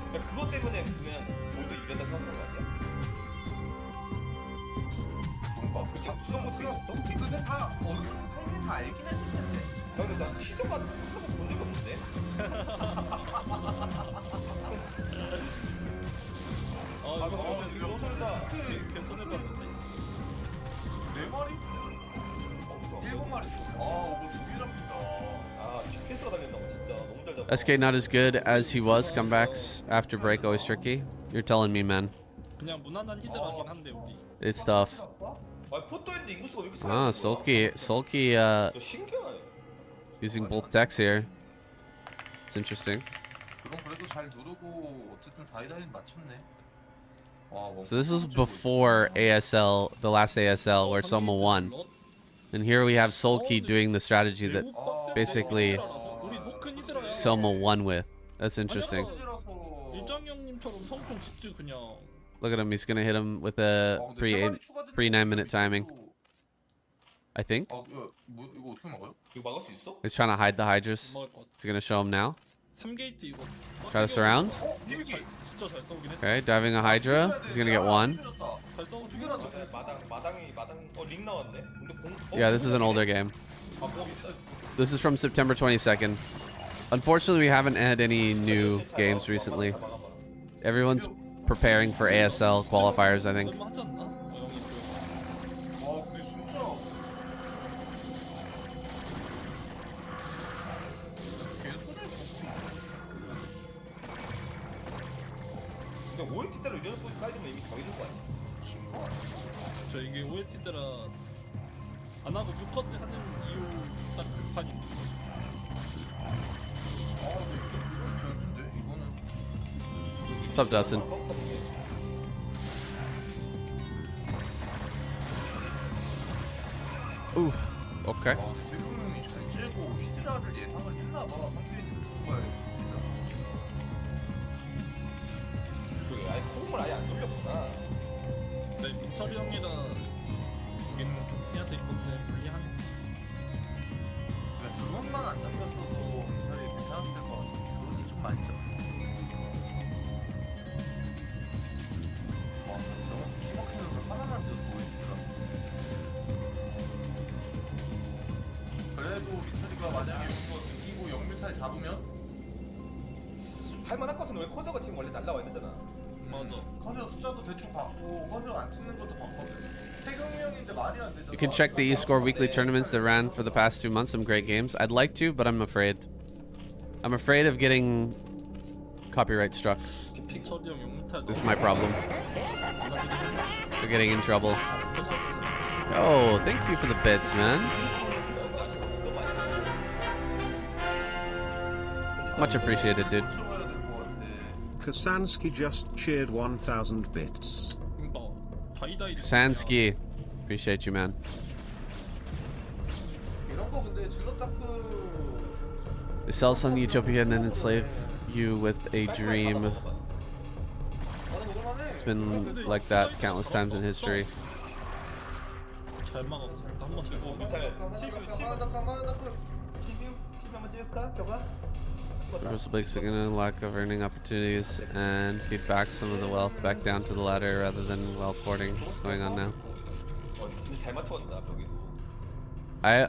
그러니까 그것 때문에 그냥 모두 이벤트 하는 거 아니야? 뭔가 그게 수정 못 생겼어? 근데 다 타이밍 다 알긴 했을 텐데. 근데 난 시정만 한번 본 적이 없는데. 아 이거 이거 소리다. 이렇게 손해봤는데 네 마리? 일곱 마리. 아, 이거 되게 잡힌다. 아, GPS 다녔나 봐, 진짜. 너무 잘 잡아. SK not as good as he was. Comebacks after break always tricky. You're telling me, man. 그냥 무난한 히드라긴 한데 우리 It's tough. 아, 포토인데 인구수가 왜 이렇게 Ah, Sulky, 신기하네. using both decks here. It's interesting. 그건 그래도 잘 누르고 어쨌든 다이다인 맞췄네. 와, 뭐 So this was before ASL, the last ASL, where Soma won. And here we have Sulky doing the strategy that basically Soma won with. That's interesting. 일장 형님처럼 성공 짓지 그냥 Look at him. He's gonna hit him with a pre 9-minute timing. I think. 아, 뭐 이거 어떻게 막아요? 이거 막을 수 있어? He's trying to hide the Hydras. 먹을 것 같아. He's gonna show him now. 3게이트 이거 Try to surround. 비비기. 진짜 잘 싸우긴 했다. Okay, diving a Hydra. He's gonna get one. 잘 싸우고 두 개나 넣었네. 링 나왔네. 근데 공. Yeah, this is an older game. This is from September 22nd. Unfortunately, we haven't had any new games recently. Everyone's preparing for ASL qualifiers, I think. 너무 하지 않나? 형이 그 아, 근데 진짜. 근데 OLT대로 이런 포지 깔리면 이미 정해진 거 아니야? 저 이게 OLT들아 안 하고 뮤컷 하는 이유 딱 그 판입니다. 아, 근데 이거는 What's up, Dustin? Ooh. Okay. 와, 대통령이 잘 째고 히드라를 예상을 했나 봐. 한국인이 정말. 그 아예 콩을 아예 안 돌렸구나. 근데 민철이 형이랑 여기는 좀 해야 될 건데 불리하네. 그러니까 그것만 안 잡혔어도 미사일이 괜찮았을 것 같아. 드론이 좀 많이 잡혔어. 와, 너무 주먹히면서 하나만 더 보이니까. 그래도 미철이가 만약에 이거 이기고 같은 경우에 커서가 지금 원래 날라와야 되잖아. 맞아. 커서 숫자도 대충 받고 커서 안 찍는 것도 받거든. 태경이 형인데 말이 안 되잖아. You can check the eScore weekly tournaments that ran for the past 2 months. Some great games. I'd like to, but I'm afraid. I'm afraid of getting copyright struck. 철이 형 용탈. This is my problem. For getting in trouble. 진짜 잘 쓰네. Oh, thank you for the bits, man. Much appreciated, dude. Kasansky just cheered 1,000 bits. 그러니까 다이다이. Sansky. Appreciate you, man. 이런 거 근데 질럿다크 They sell some utopia and then enslave you with a dream. It's been like that countless times in history. 잘 막아. 한번 들고. 한번 찍을까? 켜봐. There's a big significant lack of earning opportunities and feed back some of the wealth back down to the ladder rather than wealth hoarding. What's going on now? 진짜 잘 맞춰간다 벽에도.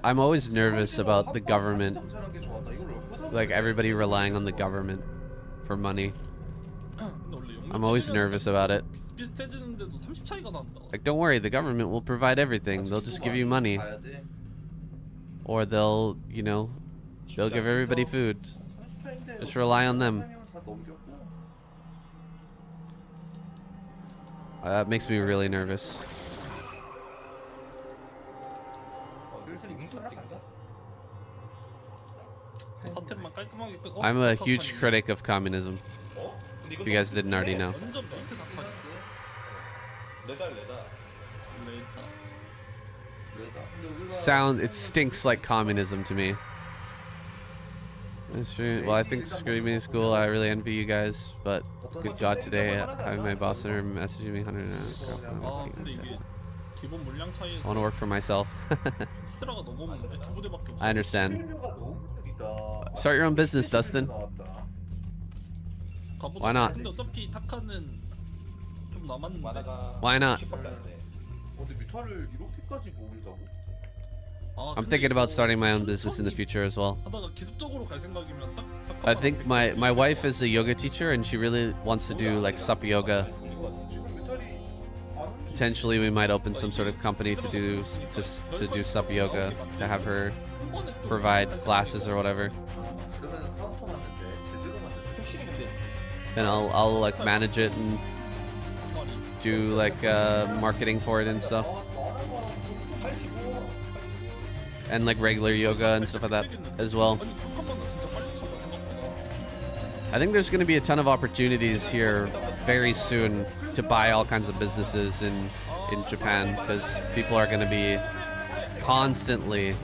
I'm always nervous about the government, 정찰한 게 좋았다. 이걸로 like everybody relying on the government for money. 근데 원래 용맹 I'm always 치기는 nervous about it. 비슷해지는데도 30 차이가 난다. Like, don't worry, the government will provide everything. They'll just give you money, or they'll, you know, they'll give everybody food. Just rely on them. That makes me really nervous. 사태만 깔끔하게 끝. I'm a huge critic of communism. If you guys didn't already know. 완전 메이트 닭하니. 레다. It stinks like communism to me. Well, I think screaming is cool. I really envy you guys, but good God, today having my boss in her messaging me 100. 아 근데 이게 기본 물량 차이에서 I want to work for myself. 히드라가 너무 없는데 두 부대밖에 없어. I understand. Start your own business, Dustin. 가보자. Why not? 근데 어차피 타카는 좀 남았는데. Why not? 근데 뮤타를 이렇게까지 모은다고? 아, I'm 근데 thinking about 이거 starting my own business in the future as well. 하다가 기습적으로 갈 생각이면 딱. I think my wife is a yoga teacher and she really wants to do like sup yoga. Potentially we might open some sort of company to do sup yoga, to have her provide classes or whatever. 그러면 카운터 맞는데 제대로 맞는데. And I'll like manage it and do like marketing for it and stuff. And like regular yoga and stuff like that as well. I think there's going to be a ton of opportunities here very soon to buy all kinds of businesses in Japan, because people are going to be constantly.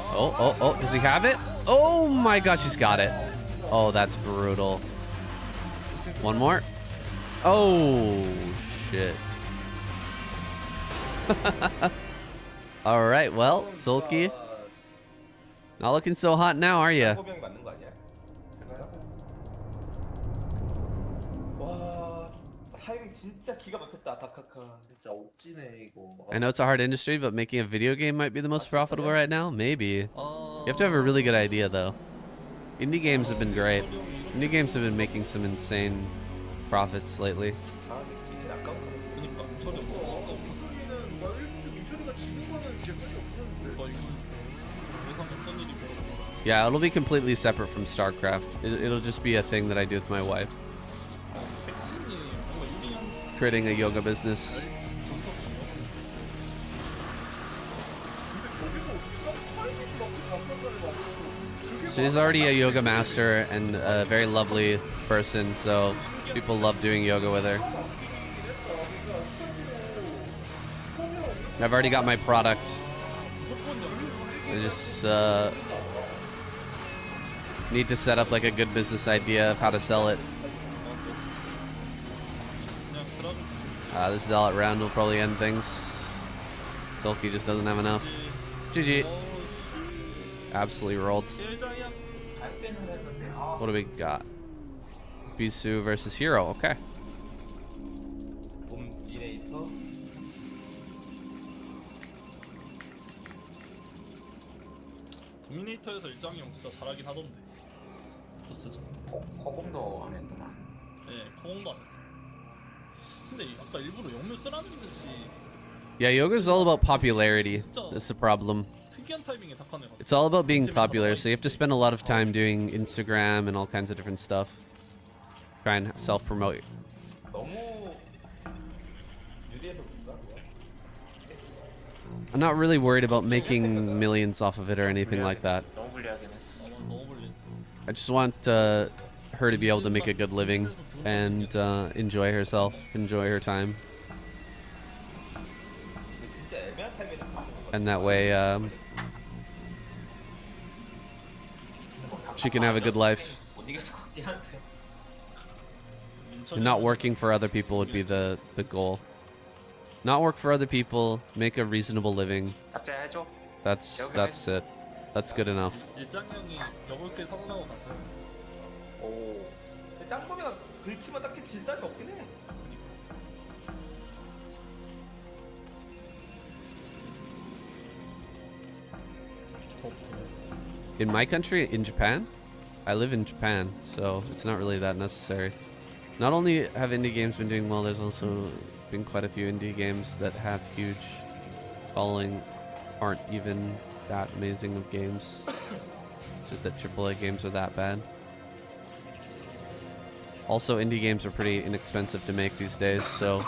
Oh, does he have it? Oh my gosh, he's got it. Oh, that's brutal. One more. Oh shit. All right, well, Sulky, not looking so hot now, are you? 호병이 맞는 거 아니야? 와, 타이밍 진짜 기가 막혔다, 다카카. 진짜 옥지네 이거. I know it's a hard industry, but making a video game might be the most profitable right now. Maybe. 아. You have to have a really good idea, though. Indie games have been great. Indie games have been making some insane profits lately. 아, 근데 기질 아까웠어. 그니까 철이 없고. 민철이는 나 1등 민철이가 지는 거는 개선이 없었는데. 이거 예상 어떤 일이 벌어져. Yeah, it'll be completely separate from StarCraft. It'll just be a thing that I do with my wife. 백신이 뭔가 유리한 Creating a yoga business. She's already a yoga master and a very lovely person, so people love doing yoga with her. I've already got my product. I just need to set up like a good business idea of how to sell it. 그냥 드라마 This is all at round will probably end things. Sulky just doesn't have enough. GG. Absolutely rolled. 일장이야. 갈 때는 했는데 아. What do we got? Bisu versus Hero. Okay. 봄 이네이터. 도미네이터에서 일장이 형 진짜 잘하긴 하던데. 토스전. 허공도 안 했구만. 예, 공도 안 해. 근데 아까 일부러 영묘 쓰라는 듯이 Yeah, yoga's all about popularity. That's the problem. 특이한 타이밍에 탁하네. It's all about being popular, so you have to spend a lot of time doing Instagram and all kinds of different stuff. Try and self-promote. 너무 유리해서 그런가? I'm not really worried about making millions off of it or anything like that. 너무 불리하긴 했어. 너무 불리. I just want her to be able to make a good living and enjoy herself, enjoy her time. 근데 진짜 애매한 타이밍에 딱 맞는 것 같아. And that way, she can have a good life. 못 이겼어 같긴 한데. And not working for other people would be the goal. Not work for other people, make a reasonable living. 삭제해줘. That's it. That's good enough. 일장 형이 여골길 사고나고 갔어요. 오. 근데 짱범이가 긁히면 딱히 질살이 없긴 해. In my country, in Japan, I live in Japan, so it's not really that necessary. Not only have indie games been doing well, there's also been quite a few indie games that have huge following, aren't even that amazing of games. It's just that AAA games are that bad. Also, indie games are pretty inexpensive to make these days, so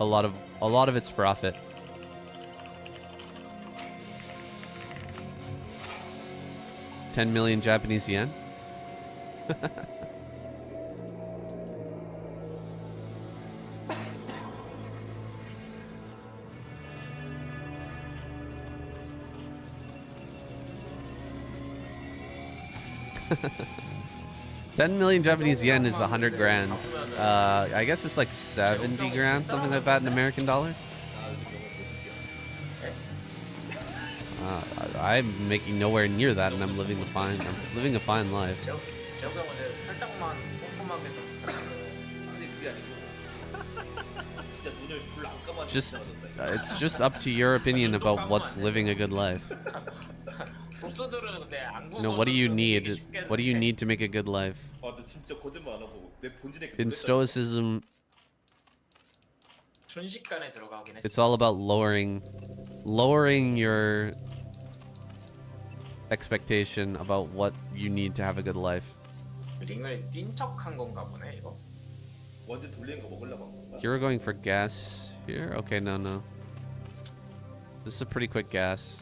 a lot of it's profit. $10 million Japanese yen. $10 million Japanese yen is 100 grand. I guess it's like 70 grand, something like that in American dollars. I'm making nowhere near that, and I'm living a fine life. 제가 근데 살짝만 꼼꼼하게 좀 아니 그게 아니고 진짜 눈을 별로 안 감았는데 Just, it's just up to your opinion about what's living a good life. 독서들은 근데 안 You know, what do you need? What do you need to make a good life? 아 근데 진짜 거짓말 안 하고 내 본진에 In Stoicism, 순식간에 들어가긴 했어. it's all about lowering your expectation about what you need to have a good life. 링을 뛴 척한 건가 보네 이거. 완전 돌리는 거 먹으려고 한 건가? You were going for gas here? Okay, no. This is a pretty quick gas.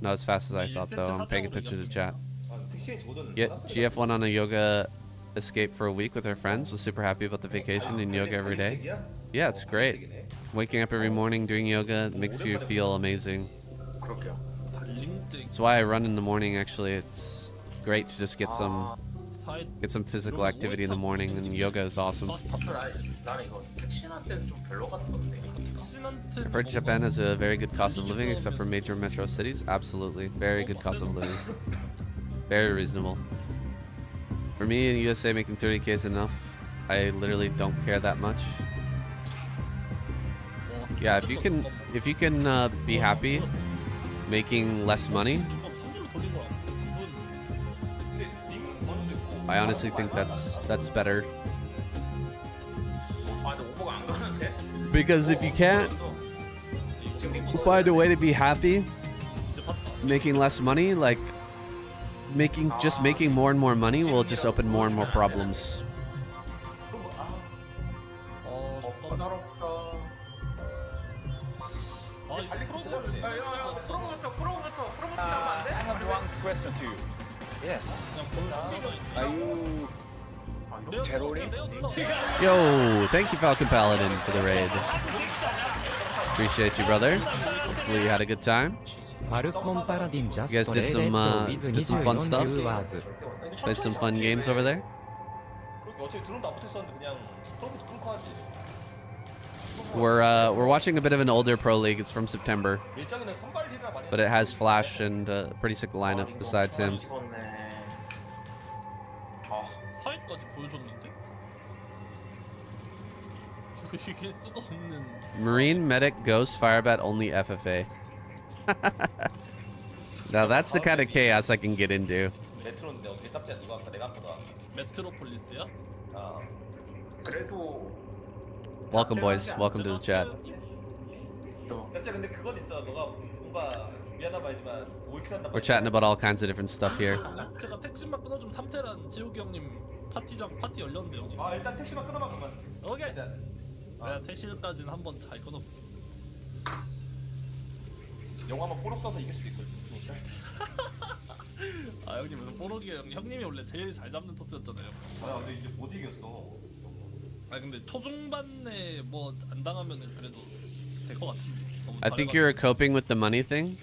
Not as fast as I thought, though. I'm paying attention to chat. 아 택시에 조던 Yeah, GF went on a yoga escape for a week with her friends. Was super happy about the vacation and yoga every day. Yeah, it's great. Waking up every morning, doing yoga makes you feel amazing. 그렇게요. That's why I run in the morning. Actually, it's great to just get some physical activity in the morning, and yoga is awesome. 나는 이거 택신한테는 좀 별로 같던데. I've heard Japan has a very good cost of living, except for major metro cities. Absolutely, very good cost of living. Very reasonable. For me in the USA, making 30K is enough. I literally don't care that much. Yeah, if you can be happy making less money, I honestly think that's better. 아 근데 오버가 안 가는데? Because if you can't find a way to be happy making less money, like making more and more money will just open more and more problems. I have one question to you. Yes. Are you terrorist? Yo, thank you Falcon Paladin for the raid. Appreciate you, brother. Hopefully you had a good time. You guys did some fun stuff. Played some fun games over there. 어차피 드론도 안 붙었었는데 그냥 처음부터 끊고 하지. We're watching a bit of an older Pro League. It's from September, 일장은 선발이나 많이. but it has Flash and a pretty sick lineup besides him. 사이까지 보여줬는데? 이길 수가 없는. Marine, Medic, Ghost, Firebat, only FFA. Now that's the kind of chaos I can get into. 레트로인데 어떻게 짭지 누가 아까 내가 아까다. 메트로폴리스요? 어. 그래도 Welcome, boys. Welcome to the chat. 진짜 근데 그건 있어. 너가 뭔가 미안한 말이지만 올킬한단 We're chatting about all kinds of different stuff here. 제가 택시만 끊어주면 3테란 지욱이 형님 파티 열렸는데 형님. 아 일단 택시만 끊어봐 그러면. 오케이. 일단. 내가 택시까지는 한번 잘 끊어. 영화만 뽀록 떠서 이길 수도 있거든. 아 형님 무슨 뽀록이에요 형님. 형님이 원래 제일 잘 잡는 토스였잖아요. 아 근데 이제 못 이겼어. 아 근데 초중반에 뭐 안 당하면은 그래도 될 것 같은데. 너무 I think 잘해가지고. you're coping with the money thing.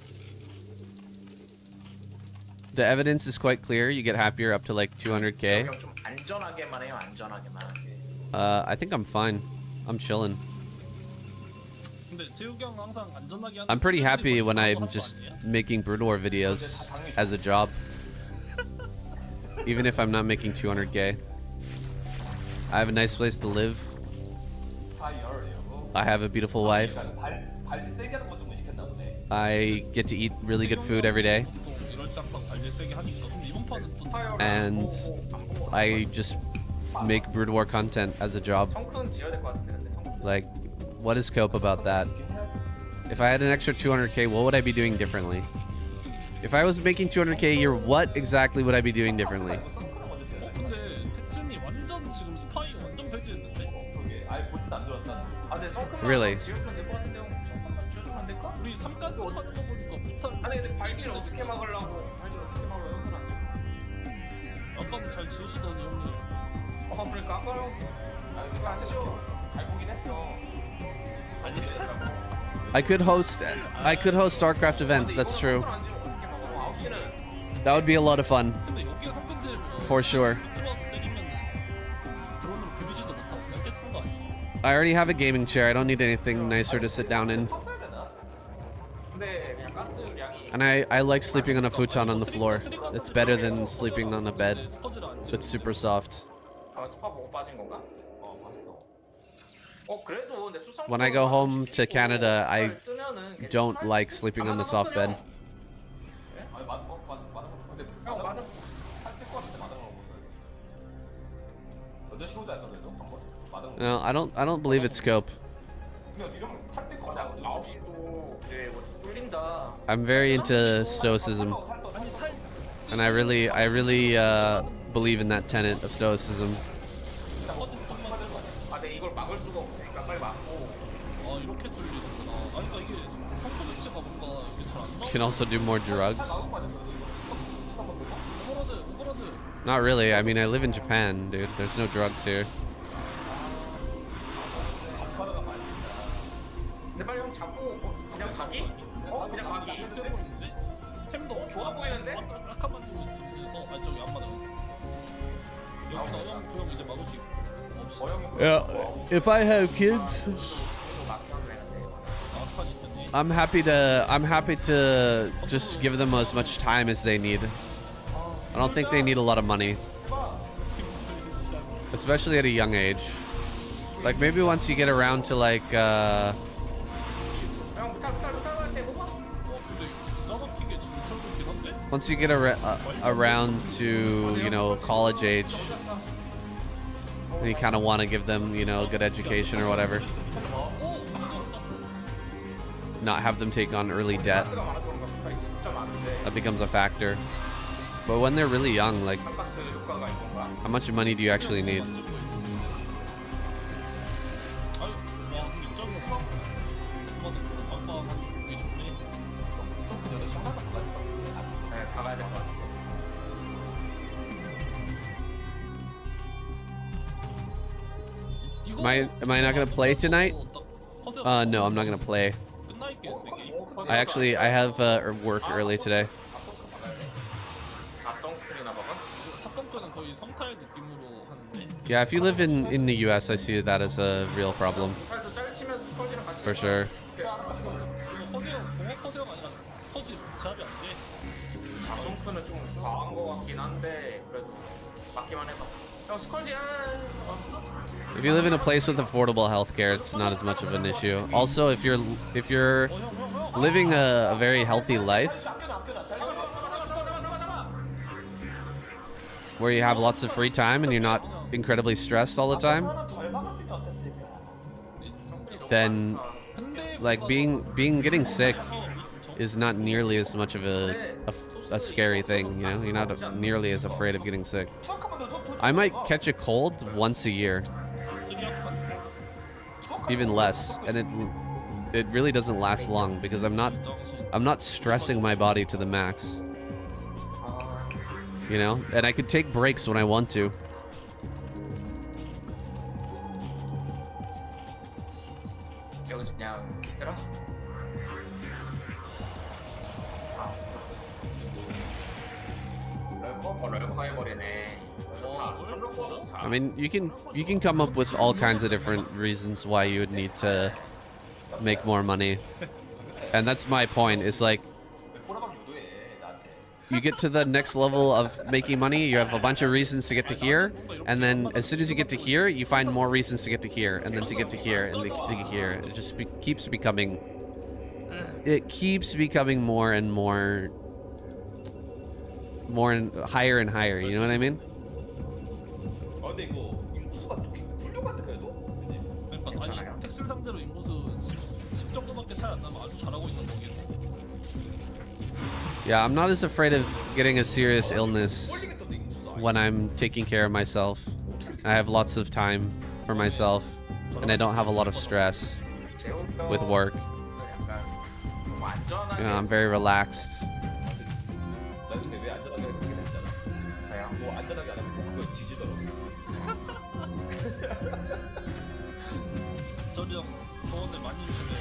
The evidence is quite clear. You get happier up to like 200k. 좀 안전하게만 해요. 안전하게만. I think I'm fine. I'm chilling. 근데 재욱이 형 항상 안전하게 하는. I'm pretty happy when 사람도 I'm 한거 just 아니에요? making Brood War videos as a job. Even if I'm not making 200k. I have a nice place to live. 다 열이라고. I have a beautiful wife. 발 세게 하는 거좀 의식했나 보네. I get to eat really good food every day. 보통 이럴 때 항상 발질 세게 하니까. 근데 이번 판은 또 And I just make Brood War content as a job. 성큰 지어야 될 것 같은데 근데 성큰. Like, what is cope about that? If I had an extra 200k, what would I be doing differently? If I was making 200k a year, what exactly would I be doing differently? 근데 택진이 완전 지금 스파이 완전 배제했는데? 그게 아예 볼트도 안 들었다. 아 근데 성큰만 Really? 지우면 될 것 같은데 형. 성큰만 지어주면 안 될까? 우리 삼가스 하는 거 보니까 부탄. 아니 근데 발기를 어떻게 막으려고? 발기를 어떻게 막아요? 형은 안 돼. 아까는 잘 지으시더니 형님. 그러니까 아까 형. 아 그거 안 되죠. 잘 보긴 했어. 아니. I could host StarCraft events. That's true. 안 지우면 어떻게 막아? 9시는 That would be a lot of fun, 근데 여기가 성근지면 for sure. 들어와서 때리면 드론으로 그리지도 못하고 그냥 깨치는 거 아니야? I already have a gaming chair. I don't need anything nicer to sit down in. 샀어야 되나? 근데 그냥 가스량이 And I like sleeping on a futon on the floor. It's better than sleeping on a bed. 스커지를 안 It's super soft. 스파 보고 빠진 건가? 봤어. 그래도 근데 투성 When I go home to Canada, I don't like sleeping on the soft bed. 아니 맞는 거 근데 형 맞아. 할것 같은데 맞는 거 보면 8시 로드 할까 그래도 한번 맞는 거. No, I don't believe it's cope. 근데 이러면 탈때 거 아니야? 9시도 이제 뭐 뚫린다. I'm very into stoicism, and I really believe in that tenet of stoicism. 아 근데 이걸 막을 수가 없으니까 빨리 막고. 아 이렇게 뚫리는구나. 아니 그러니까 이게 성근 위치가 뭔가 이게 잘 안 나와. Can also do more drugs. 오버로드. Not really. I mean, I live in Japan, dude. There's no drugs here. 근데 빨리 형 잡고 그냥 가기? 그냥 가기? 세보는데 템도 좋아 보이는데? 약한 만들고 있어서 아 저기 안 맞아. 여기서 형 그럼 이제 막을 수 있고. Yeah. If I have kids, I'm happy to just give them as much time as they need. I don't think they need a lot of money, especially at a young age. Like maybe once you get around to like 형 부탁할 때 뭐가? 근데 나가키게 지금 철수있긴 한데? once you get around to, you know, college age, and you kind of want to give them, you know, a good education or whatever. Not have them take on early debt. 가스가 많아서 그런가 부탁이 진짜 많은데 That becomes a factor. But when they're really young, like, 가스 효과가 있는 거야? how much money do you actually need? 아유 와 근데 짱 좋다. 아빠 한 이게 좋네. 네 가봐야 될 것 같아. Am I not gonna play tonight? No, I'm not gonna play. I have work early today. 가성클이나 봐봐. 사성권은 거의 성탈 느낌으로 하는데 Yeah, if you live in the U.S., I see that as a real problem 탈도 짤치면서 스컬지랑 같이 for sure. 커세형 공업 커세형 아니라 스커지 제압이 안 돼. 가성크는 좀 과한 거 같긴 한데 그래도 맞기만 해봐. 형 스컬지 If you live in a place with affordable healthcare, it's not as much of an issue. Also, if you're living a very healthy life, where you have lots of free time and you're not incredibly stressed all the time, 하나 덜 박았으면 어땠을까? then 근데 like getting sick is not nearly as much of a scary thing, you know? You're not nearly as afraid of getting sick. I might catch a cold once a year, even less, and it really doesn't last long because I'm not stressing my body to the max. You know? And I could take breaks when I want to. 여기서 그냥 기다려. 럴커 해버리네. I mean, you can come up with all kinds of different reasons why you would need to make more money. And that's my point. It's like you get to the next level of making money, you have a bunch of reasons to get to here, and then as soon as you get to here, you find more reasons to get to here, and then to get to here, and to get here. It just keeps becoming more and more and higher and higher, you know what I mean? 아 근데 이거 인구수가 좀 훌륭한데 그래도? 그러니까 아니 택신 상대로 인구수 10 정도밖에 차이 안 나면 아주 잘하고 있는 거겠네. Yeah, I'm not as afraid of getting a serious illness when I'm taking care of myself. I have lots of time for myself, and I don't have a lot of stress with work. You know, I'm very relaxed. 나 근데 왜 안전하게 그렇게 됐잖아. 뭐 안전하게 안 하면 그거 뒤지더라고. 저리 형 조언을 많이 주시네.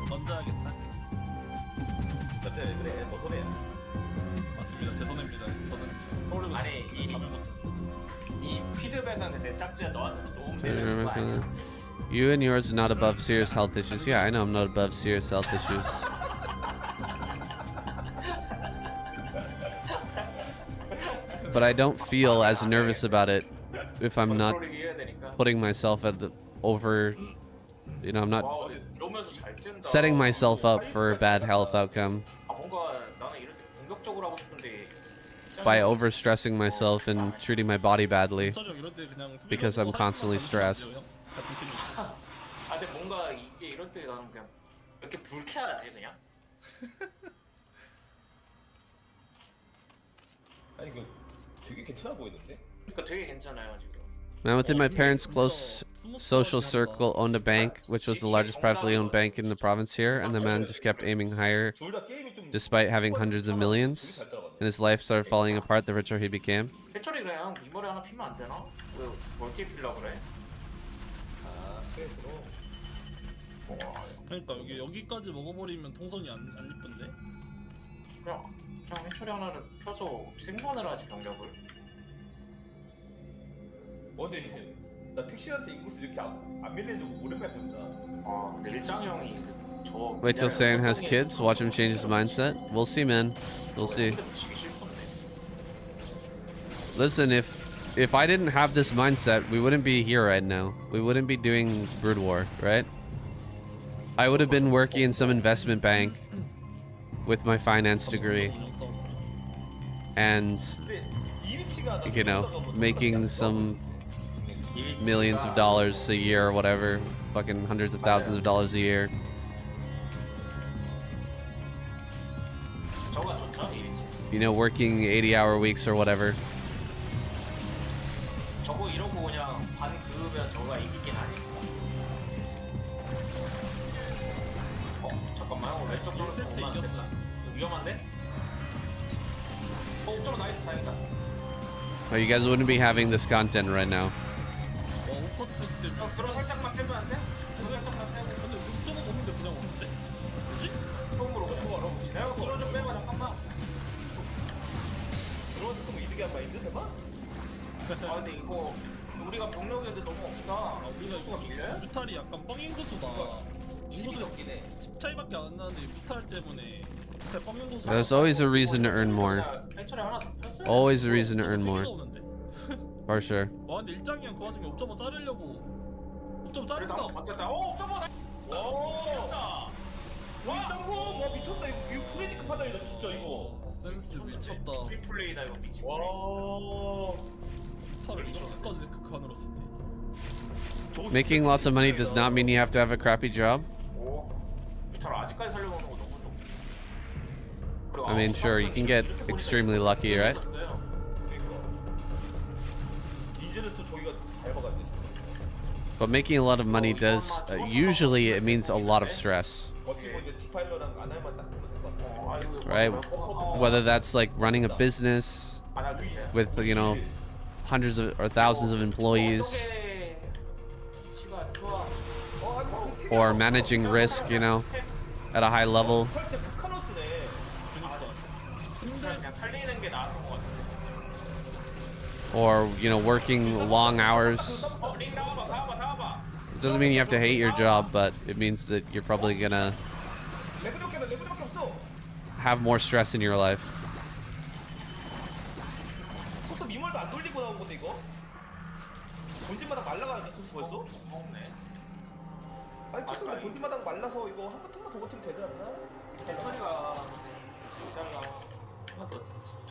먼저 하겠다. 나 때문에 그래 너 손해야. 맞습니다. 제 손해입니다. 저는 서울에서 아니, 잠을 못 잤어요. 이 피드백은 근데 짝지야 너한테도 도움되는 거 아니야? You and yours are not above serious health issues. Yeah, I know I'm not above serious health issues. But I don't feel as nervous about it if I'm not 프로리그 해야 되니까. putting myself at the over, you know, I'm not 와, 근데 이러면서 잘 뛴다. setting myself up for a bad health outcome 아, 뭔가 나는 이럴 때 공격적으로 하고 싶은데 by overstressing myself and treating my body badly. 저리 형 이럴 때 그냥 Because I'm constantly stressed. 같은 팀이 아, 근데 뭔가 이게 이럴 때 나는 그냥 이렇게 불쾌하지 그냥. 아니 이거 되게 괜찮아 보이는데? 그러니까 되게 괜찮아요 지금. Man within my parents' close social circle owned a bank, which was the largest privately owned bank in the province here, and the man just kept aiming higher 둘 다 게임이 좀 despite having hundreds of millions. 잘 따라가네. And his life started falling apart the richer he became. 해철이 그냥 이 머리 하나 피면 안 되나? 왜 멀티 필라 그래? 아 스트레스로. 그러니까 여기까지 먹어버리면 통선이 안 이쁜데. 그냥 해철이 하나를 펴서 생산을 하지 경력을. 근데 나 택시한테 인구수 이렇게 안 밀리는 적 오랜만에 본다. 아 근데 일장 형이 저. Wait till Saiyan has kids, watch him change his mindset. We'll see, man. We'll see. Listen, if I didn't have this mindset, we wouldn't be here right now. We wouldn't be doing Brood War, right? I would have been working in some investment bank with my finance degree and, 근데 이 위치가 나 you know, making some millions of dollars a year or whatever, fucking hundreds of thousands of dollars a year. 저가 좋죠 이 위치. You know, working 80-hour weeks or whatever. 저거 이러고 그냥 반 그으면 저가 이기긴 하니까. 잠깐만 왼쪽 돌로 오면 안 된다. 위험한데? 옥점 나이스 다행이다. Oh, you guys wouldn't be having this content right now. 오퍼트 때문에. 그럼 살짝만 빼면 안 돼? 살짝만 빼고. 근데 6점은 없는데 그냥 오는데? 뭐지? 똥으로 그냥 내가 그거 좀 빼봐 잠깐만. 들어와서 좀 이득이 안 봐. 힘든데 봐? 아 근데 이거 우리가 병력인데 너무 없다. 우리가 수가 길래? 뮤탈이 약간 뻥 인구수다. 인구수 없긴 해. 10 차이밖에 안 나는데 뮤탈 때문에 뮤탈 뻥 인구수. There's always a reason to earn more. 해철이 하나 더 폈어요. Always a reason to earn more. For sure. 와 근데 일장이 형 그 와중에 5.5 자르려고 5.5 그래 나도 자른다. 바뀌었다. 오 옥점 나. 오. 와 미쳤다 이거 프레디크 판단이다 진짜 이거. 센스 미쳤다. 미친 플레이다 이거 미친 와. 플레이. 탈을 이렇게까지 극한으로 쓰니. Making lots of money does not mean you have to have a crappy job. 오. 뮤탈 아직까지 살려놓는 거 너무 좋고. 그리고 I mean, sure, you can get extremely lucky, right? 이제는 또 저기가 잘 박았네. But making a lot of money does, usually it means a lot of stress, 어떻게 보면 이제 디파일러랑 아날만 딱 보면 될것 같아. 아이고, right? Whether that's like running a business 안 해주세요. with, you know, hundreds of or thousands of employees, or managing risk, you know, at a high level, 진짜 극한호스네. 그냥 살리는 게 나은 것 같아. or, you know, working long hours. 링 나와봐. It doesn't mean you have to hate your job, but it means that you're probably gonna 레벨밖에 없어. have more stress in your life. 토스 미멀도 안 돌리고 나온 건데 이거? 본진마당 말라가는데 토스 벌써? 없네. 아니 토스 근데 본진마당 말라서 이거 한 바탕만 더 버티면 되지 않나? 배터리가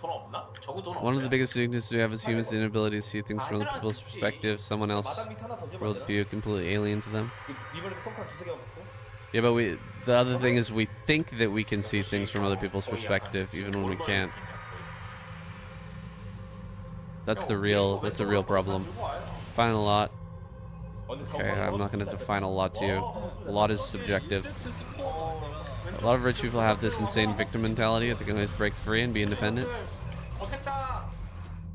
돈 없나? 저거 돈 없어요. One of the biggest weaknesses we have as humans is the inability to see things from other people's perspective. Someone else's 마당 밑 하나 던져봐. worldview completely alien to them. 미멀에도 성칸 두세 개만 먹고. Yeah, but the other thing is we think that we can see things from other people's perspective even when we can't. That's the real problem. Define a lot. Okay, I'm not going to define a lot to you. A lot is subjective. A lot of rich people have this insane victim mentality that they can always break free and be independent. 어택당.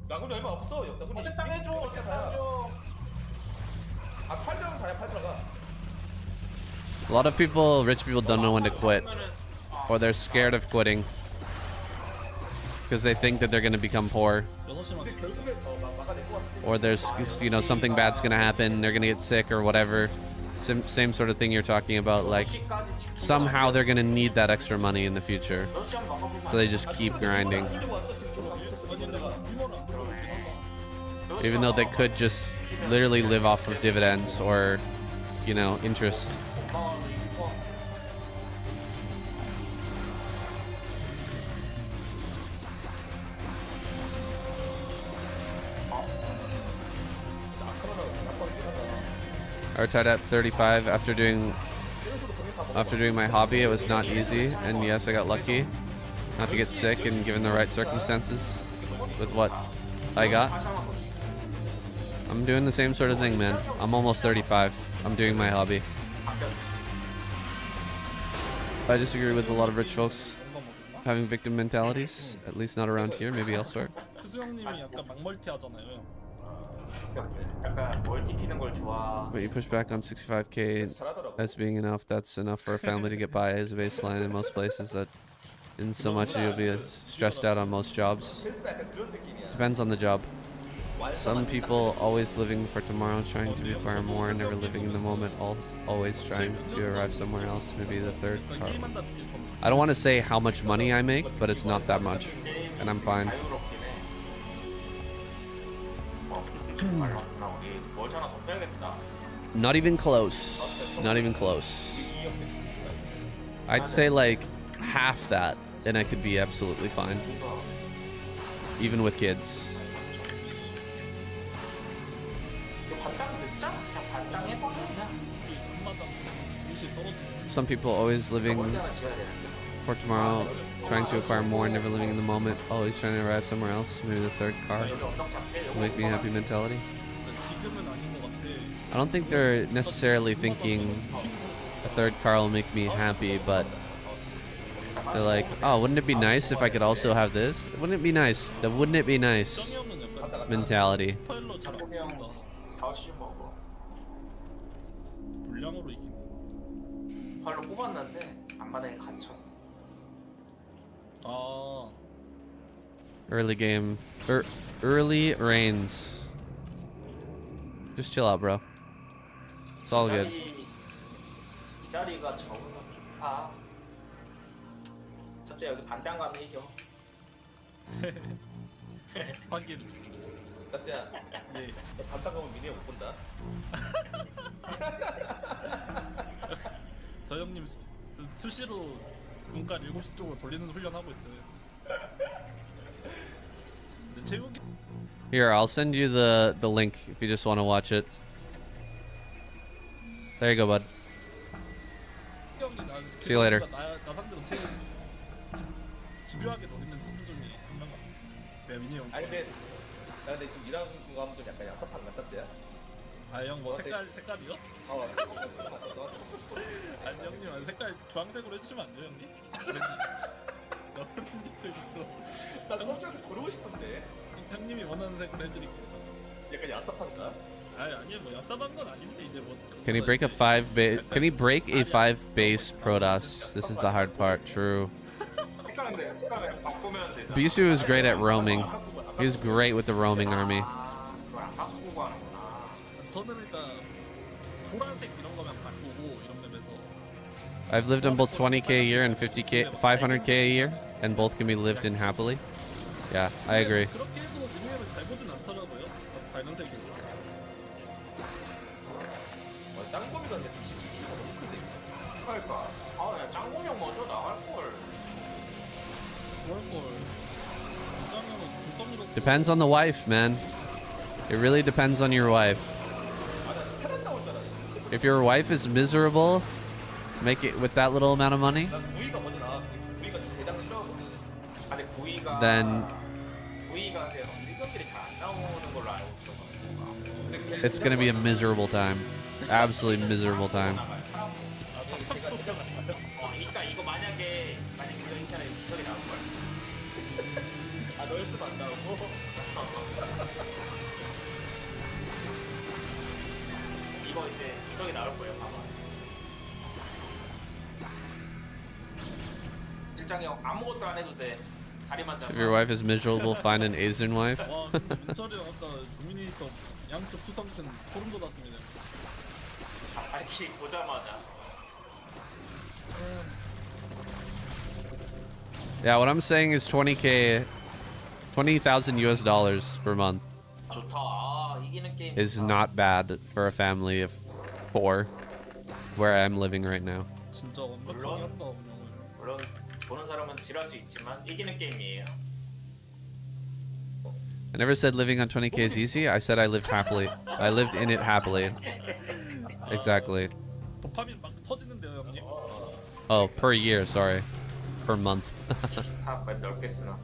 나군이 얼마 없어. 나군이 어택당 해줘. 어택당 해줘. 아 8점 사야 8점가. A lot of people, rich people, don't know when to quit, or they're scared of quitting because they think that they're going to become poor, 6시만 근데 결국에 막아낼 것 같아. or there's, you know, something bad's going to happen, they're going to get sick or whatever. Same sort of thing you're talking about, like somehow they're going to need that extra money in the future, so they just keep grinding, even though they could just literally live off of dividends or, you know, interest. I retired at 35 after doing my hobby. It was not easy, and yes, I got lucky not to get sick and given the right circumstances with what I got. I'm doing the same sort of thing, man. I'm almost 35. I'm doing my hobby. I disagree with a lot of rich folks having victim mentalities, at least not around here, maybe elsewhere. 크수 형님이 약간 막멀티 하잖아요. 약간 멀티 피는 걸 좋아. But you push back on 65k 잘하더라고. as being enough. That's enough for a family to get by as a baseline in most places. That isn't so much you'll be stressed out on most jobs. 헬스가 약간 그런 느낌이야. Depends on the job. Some people always living for tomorrow, trying to acquire more, never living in the moment, always trying to arrive somewhere else. Maybe the third car. 게임한다는 게 좀. I don't want to say how much money I make, but it's not that much, and I'm fine. 자유롭긴 해. 우리 멀티 하나 더 빼야겠다. Not even close. Not even close. I'd say like half that, and I could be absolutely fine, even with kids. 반당 늦자? 그냥 반당 해봐 그냥. 한마당 옷이 떨어지는. Some people always living 멀티 하나 지어야 되는데. for tomorrow, trying to acquire more, never living in the moment, always trying to arrive somewhere else. Maybe the third car 여기 언덕 잡게. will make me happy mentality. 지금은 아닌 것 같아. I don't think they're necessarily thinking a third car will make me happy, but they're like, oh, wouldn't it be nice if I could also have this? Wouldn't it be nice? The wouldn't it be nice 정이 형은 약간 mentality. 파일로 잘안 쓴다. 다시 먹어. 물량으로 이기는. 발로 뽑았는데 앞마당에 갇혔어. 아. Early game, early rains. Just chill out, bro. It's all good. 이 자리가 적으면 좋다. 첫째 여기 반대한 가면 이겨. 확인. 따뜻야, 네. 너 반딱 가면 미니에 못 본다. 저 형님 수시로 눈깔 7시 쪽으로 돌리는 훈련하고 있어요. 근데 체육이 Here, I'll send you the link if you just want to watch it. There you go, bud. 형이 나 See you later. 나 상대로 제일 집요하게 노리는 투수 중에 한 명 같아. 내가 민이 형. 아니 근데 나 근데 좀 이런 거 하면 좀 약간 야섭한 것 같던데요? 아형 뭐 색깔이요? 어. 아니 형님 색깔 주황색으로 해주시면 안 돼요 형님? 나 깜짝에서 고르고 싶은데. 형님이 원하는 색으로 해드릴게요. 약간 야섭한가? 아니요 뭐 얍삽한 건 아닌데 이제 뭐. Can he break a 5 base? Can he break a 5 base Protoss? This is the hard part. True. 색깔을 바꾸면 되잖아. Bisu is great at roaming. He was great with the roaming army. 그걸 안 바꾸고 하는구나. 저는 일단 보라색 이런 거면 바꾸고 이런 맵에서. I've lived on both 20k a year and 50k, 500k a year, and both can be lived in happily. Yeah, I agree. 그렇게 해도 미니맵을 잘 보진 않더라고요. 밝은색이. 짱범이가 근데 시기가 너무 큰데 이거. 그러니까 야 짱구형 먼저 나갈 걸. 그럴 걸. 짱구는 눈덩이로. Depends on the wife, man. It really depends on your wife. 테란 나올 줄 알았어. If your wife is miserable, make it with that little amount of money, 난 구이가 먼저 나왔는데 구이가 대장 싫어하거든. 아니 구이가 then 일격들이 잘 안 나오는 걸로 알고 있어서. it's gonna be a miserable time. Absolutely miserable time. 그러니까 이거 만약에 이거 있잖아요 이석이 나올 걸. 아 너였으면 안 나오고. 이거 이제 이석이 나올 거예요. 봐봐. 일장이 형 아무것도 안 해도 돼. 자리만 잡아. If your wife is miserable, find an Asian wife. 와 근데 민철이 형 아까 도미니터 양쪽 투성튼 소름 돋았습니다. 발키 보자마자. Yeah, what I'm saying is 20k, 20,000 US dollars per month 좋다. 아, 이기는 게임. is 좋다. not bad for a family of 4, where I'm living right now. 진짜 완벽하게 물론. 한다 운영을. 물론 보는 사람은 지랄 수 있지만 이기는 게임이에요. I never said living on 20k is easy. I said I lived happily. I lived in it happily. Exactly. 도파민 막 터지는데요 형님. Oh, per year, sorry. Per month. 다 넓게 쓰나.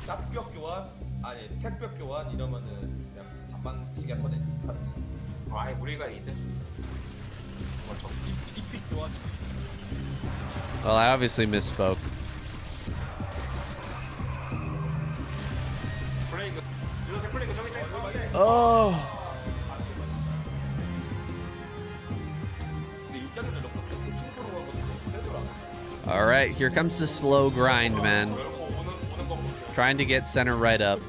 납격 교환 아니 택벽 교환 이러면은 그냥 반반씩 한번에. 아이 우리가 이득. 이픽 교환. Well, I obviously misspoke. 플레이그 지도색 플레이그 저기 가운데. Oh. 근데 일장에는 럭커 대충 서로 가거든. 세더라. All right, here comes the slow grind, man. 오는 거 보세요. Trying to get center right up.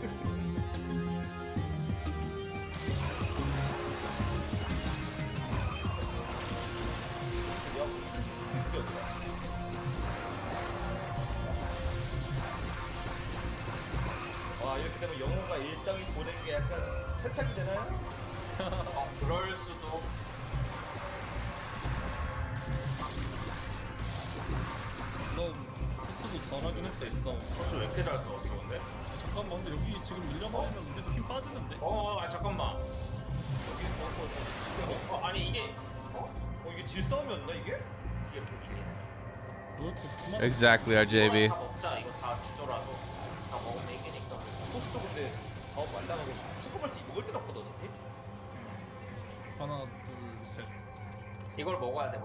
와 이렇게 되면 영호가 일장이 보낸 게 약간 살짝이 되나요? 그럴 수도. 너 코스도 잘하긴 했다 있어. 벌써 왜 이렇게 잘 썼어 근데? 잠깐만 근데 여기 지금 밀려버리면 우리도 힘 빠지는데? 잠깐만. 여기 아니 이게 이게 질싸움이었나 이게? 이게 불길이네. 왜 이렇게 그만. Exactly, RJB. 다 먹자. 이거 다 주더라도 다 먹으면 이기니까. 포스도 근데 말랑하고 수급할지 먹을 때 없거든 어차피. 하나 둘 셋. 이걸 먹어야 돼.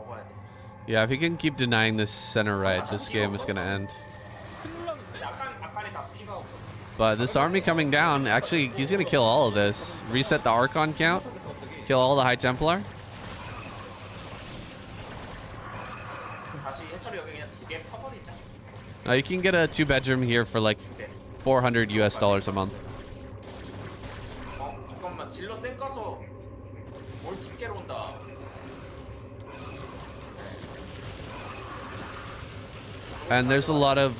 Yeah, if he can keep denying this center right, this game is gonna end. 큰일 나는데? 아까리 다 피가 없어. But this army coming down, actually, he's gonna kill all of this. Reset the Archon count. Kill all the High Templar. 다시 해철이 여기 그냥 2개 파버리자. You can get a 2-bedroom here for like 400 US dollars a month. 잠깐만 질러 쌩 까서 뭘 집게로 온다. And there's a lot of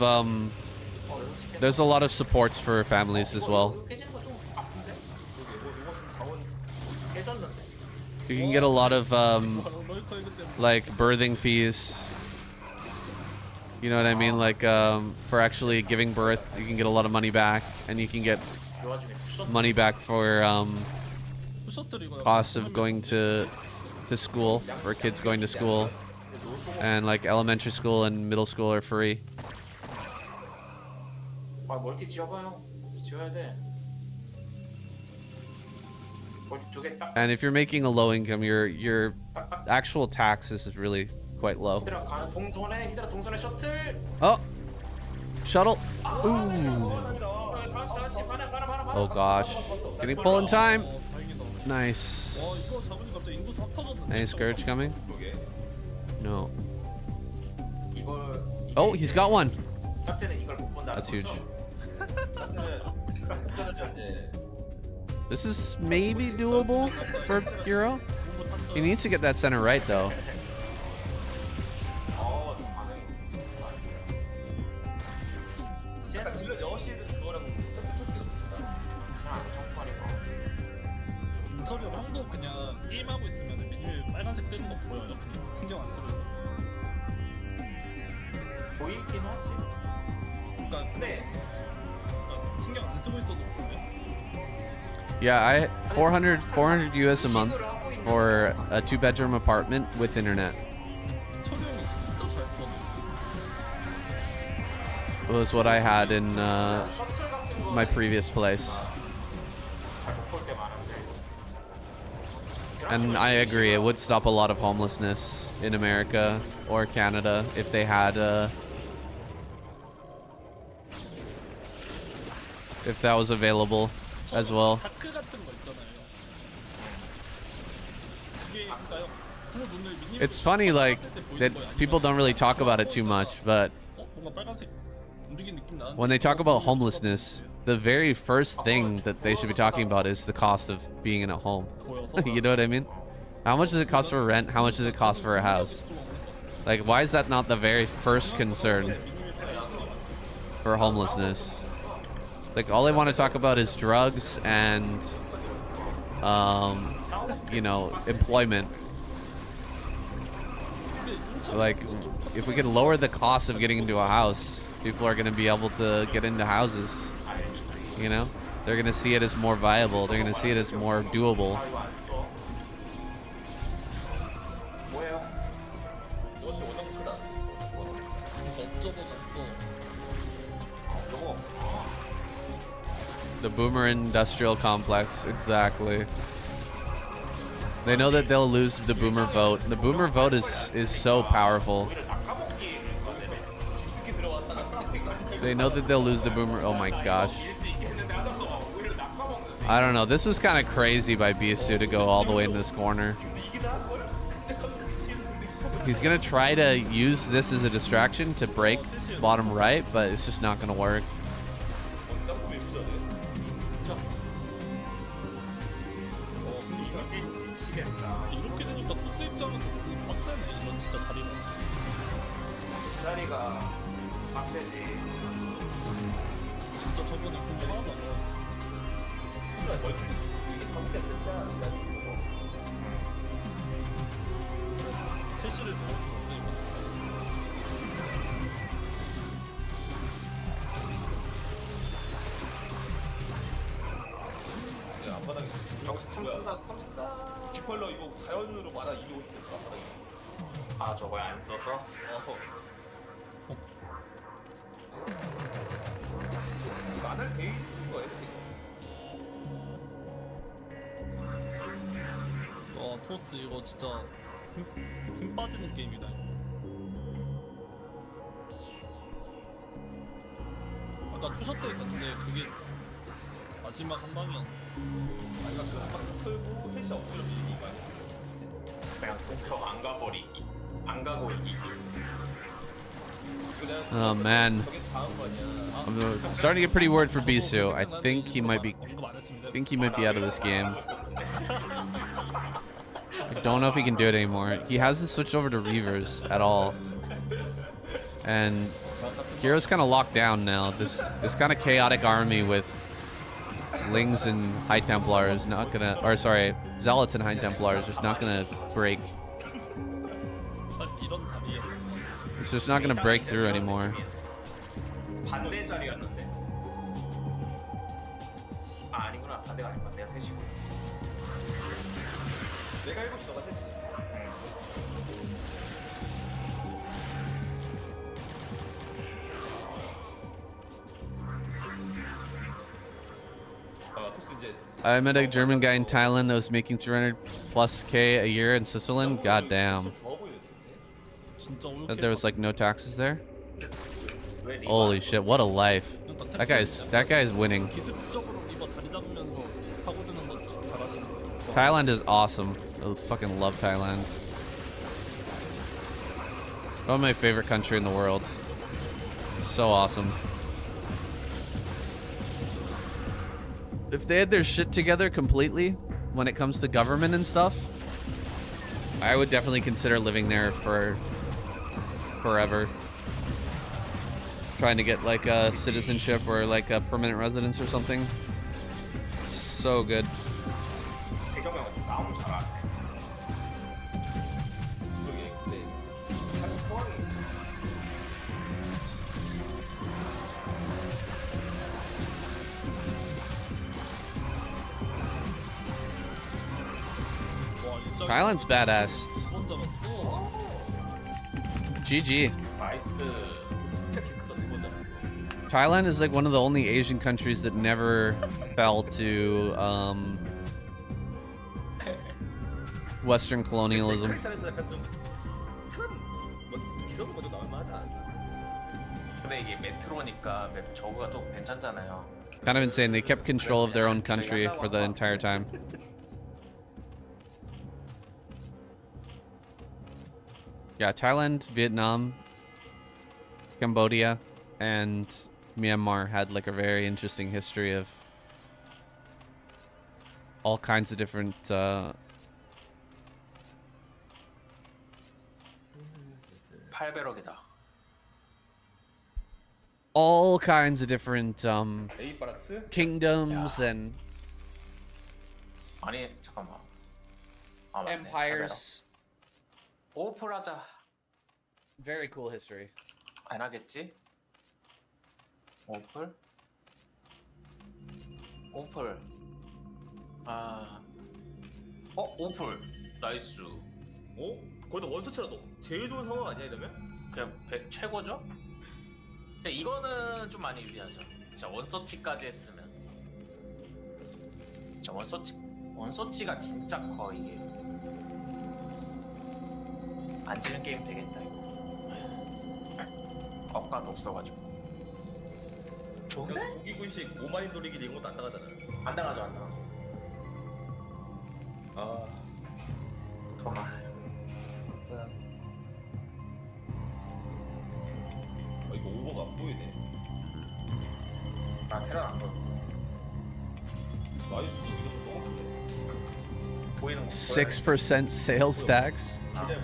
supports for families as well. 깨지는 거좀 아픈데? You can get a lot of like birthing fees. You know what I mean? Like for actually giving birth, you can get a lot of money back, and you can get 그 와중에 투샷 money back for 푸셔들이 costs of going to school, for kids going to school, and like elementary school and middle school are free. 아 멀티 지어봐요. 지어야 돼. 멀티 두개 딱. And if you're making a low income, your actual taxes is really quite low. 히드라 가는 동선에 히드라 동선에 셔틀. Oh, shuttle. Ooh. Oh gosh, getting pulled in time. Nice. 와 이거 잡으니 갑자기 인구수 확 터졌는데. Any scourge coming? No. 이걸. Oh, he's got one. 짝대는 이걸 못 본다. That's huge. 이제 This is maybe doable for Hero. He needs to get that center right though. 약간 질러 6시에는 그거랑 민철이 형도 그냥 게임하고 있으면 비닐 빨간색 뜨는 거 보여요. 그냥 신경 안 쓰고 있어. 보이긴 하지. 그러니까 근데 신경 안 쓰고 있어도 보여. Yeah, I 400 US a month for a 2-bedroom apartment with internet. 민철이 형이 진짜 잘 보네. Was what I had in my previous place. 잘못볼 때 많은데. And I agree, it would stop a lot of homelessness in America or Canada if they had if that was available as well. 다크 같은 거 있잖아요. 그게 그러니까요. 그 눈을 미니맵 It's funny like that people don't really talk about it too much, but 뭔가 빨간색 움직이는 느낌 나는데. when they talk about homelessness, the very first thing that they should be talking about is the cost of being in a home. You know what I mean? How much does it cost for rent? How much does it cost for a house? Like, why is that not the very first concern for homelessness? Like, all they want to talk about is drugs and, you know, employment. Like, if we can lower the cost of getting into a house, people are going to be able to get into houses. You know? They're going to see it as more viable. They're going to see it as more doable. 뭐예요? The Boomer Industrial Complex, exactly. They know that they'll lose the Boomer vote. The Boomer vote is so powerful. They know that they'll lose the Boomer. Oh my gosh. I don't know. This was kind of crazy by Biasu to go all the way in this corner. He's gonna try to use this as a distraction to break bottom right, but it's just not gonna work. 이렇게 되니까 토스 입장에서 너무 빡세네. 이건 진짜 자리가. 자리가 빡세지. 진짜 저번에 궁금하다가 세시를 먹을 수 없으니까. 앞바닥에 여기 스톰 쓴다. 디펄러 이거 자연으로 말아 250 됐어 앞바닥에. 아 저거 안 써서? 이거 안할 베이인 거예요? 와 토스 이거 진짜 힘 빠지는 게임이다. 아까 투샷 때 갔는데 그게 마지막 한 방이었는데. 아니가 그막 털고 셋이 엎드려 이기 많이 그냥 공격 안 가버리기. 안 가고 이기기. Oh man, 저게 다음 거 아니야. I'm starting to get pretty worried for Bisu. I think he might be out of this game. I don't know if he can do it anymore. He hasn't switched over to Reavers at all. And Hero's kind of locked down now. This kind of chaotic army with Lings and High Templar is not gonna, or sorry, Zealots and High Templar is just not gonna break. 딱 이런 자리였어. It's just not gonna break through anymore. 반대 자리였는데. 아 아니구나 반대가 아니구나 내가 셋이고. 내가 7시 너가 3시. 토스 이제 I met a German guy in Thailand that was making 300 plus K a year in Switzerland. God damn. 더워 보이는데. 진짜 올게. That there was like no taxes there. 왜 리바 Holy 안 shit, what a life. That guy's winning. 기습적으로 리버 자리 잡으면서 파고드는 거 잘하시는 거. Thailand is awesome. I fucking love Thailand. One of my favorite country in the world. So awesome. If they had their shit together completely when it comes to government and stuff, I would definitely consider living there for forever. Trying to get like a citizenship or like a permanent residence or something. So good. 태경 형 싸움 잘하네. 저기 근데 한국 상황이 와, 진짜 Thailand's badass. 두번 잡았어. GG. 나이스. 진짜 키 크다 두번 잡았어. Thailand is like one of the only Asian countries that never fell to Western colonialism. 크리스탈에서 약간 좀 사람 뭐 지성은 먼저 나올 만하지 않나? 근데 이게 메트로니까 맵 저거가 좀 괜찮잖아요. Kind of insane. They kept control of their own country for the entire time. Yeah, Thailand, Vietnam, Cambodia, and Myanmar had like a very interesting history of all kinds of different 팔베럭이다. all kinds of different A 바락스? kingdoms and 아니 잠깐만. 아, 맞네. empires. 오프라자 Very cool history. 안 하겠지? 오플? 오플. 아. 오플. 나이스. 어? 거기다 원서치라도 제일 좋은 상황 아니야 이러면? 그냥 최고죠? 근데 이거는 좀 많이 유리하죠. 자 원서치까지 했으면. 자 원서치가 진짜 커 이게. 안 지는 게임 되겠다 이거. 억가도 없어가지고. 좋은데? 고기군식 5만인 돌리기 이런 것도 안 나가잖아. 안 당하죠 안 당하죠. 아 그만. 이거 오버가 안 보이네. 나 테란 안 보여. 나이스 이거 좀 떠오르네. 보이는 거. 6% sales tax. 그냥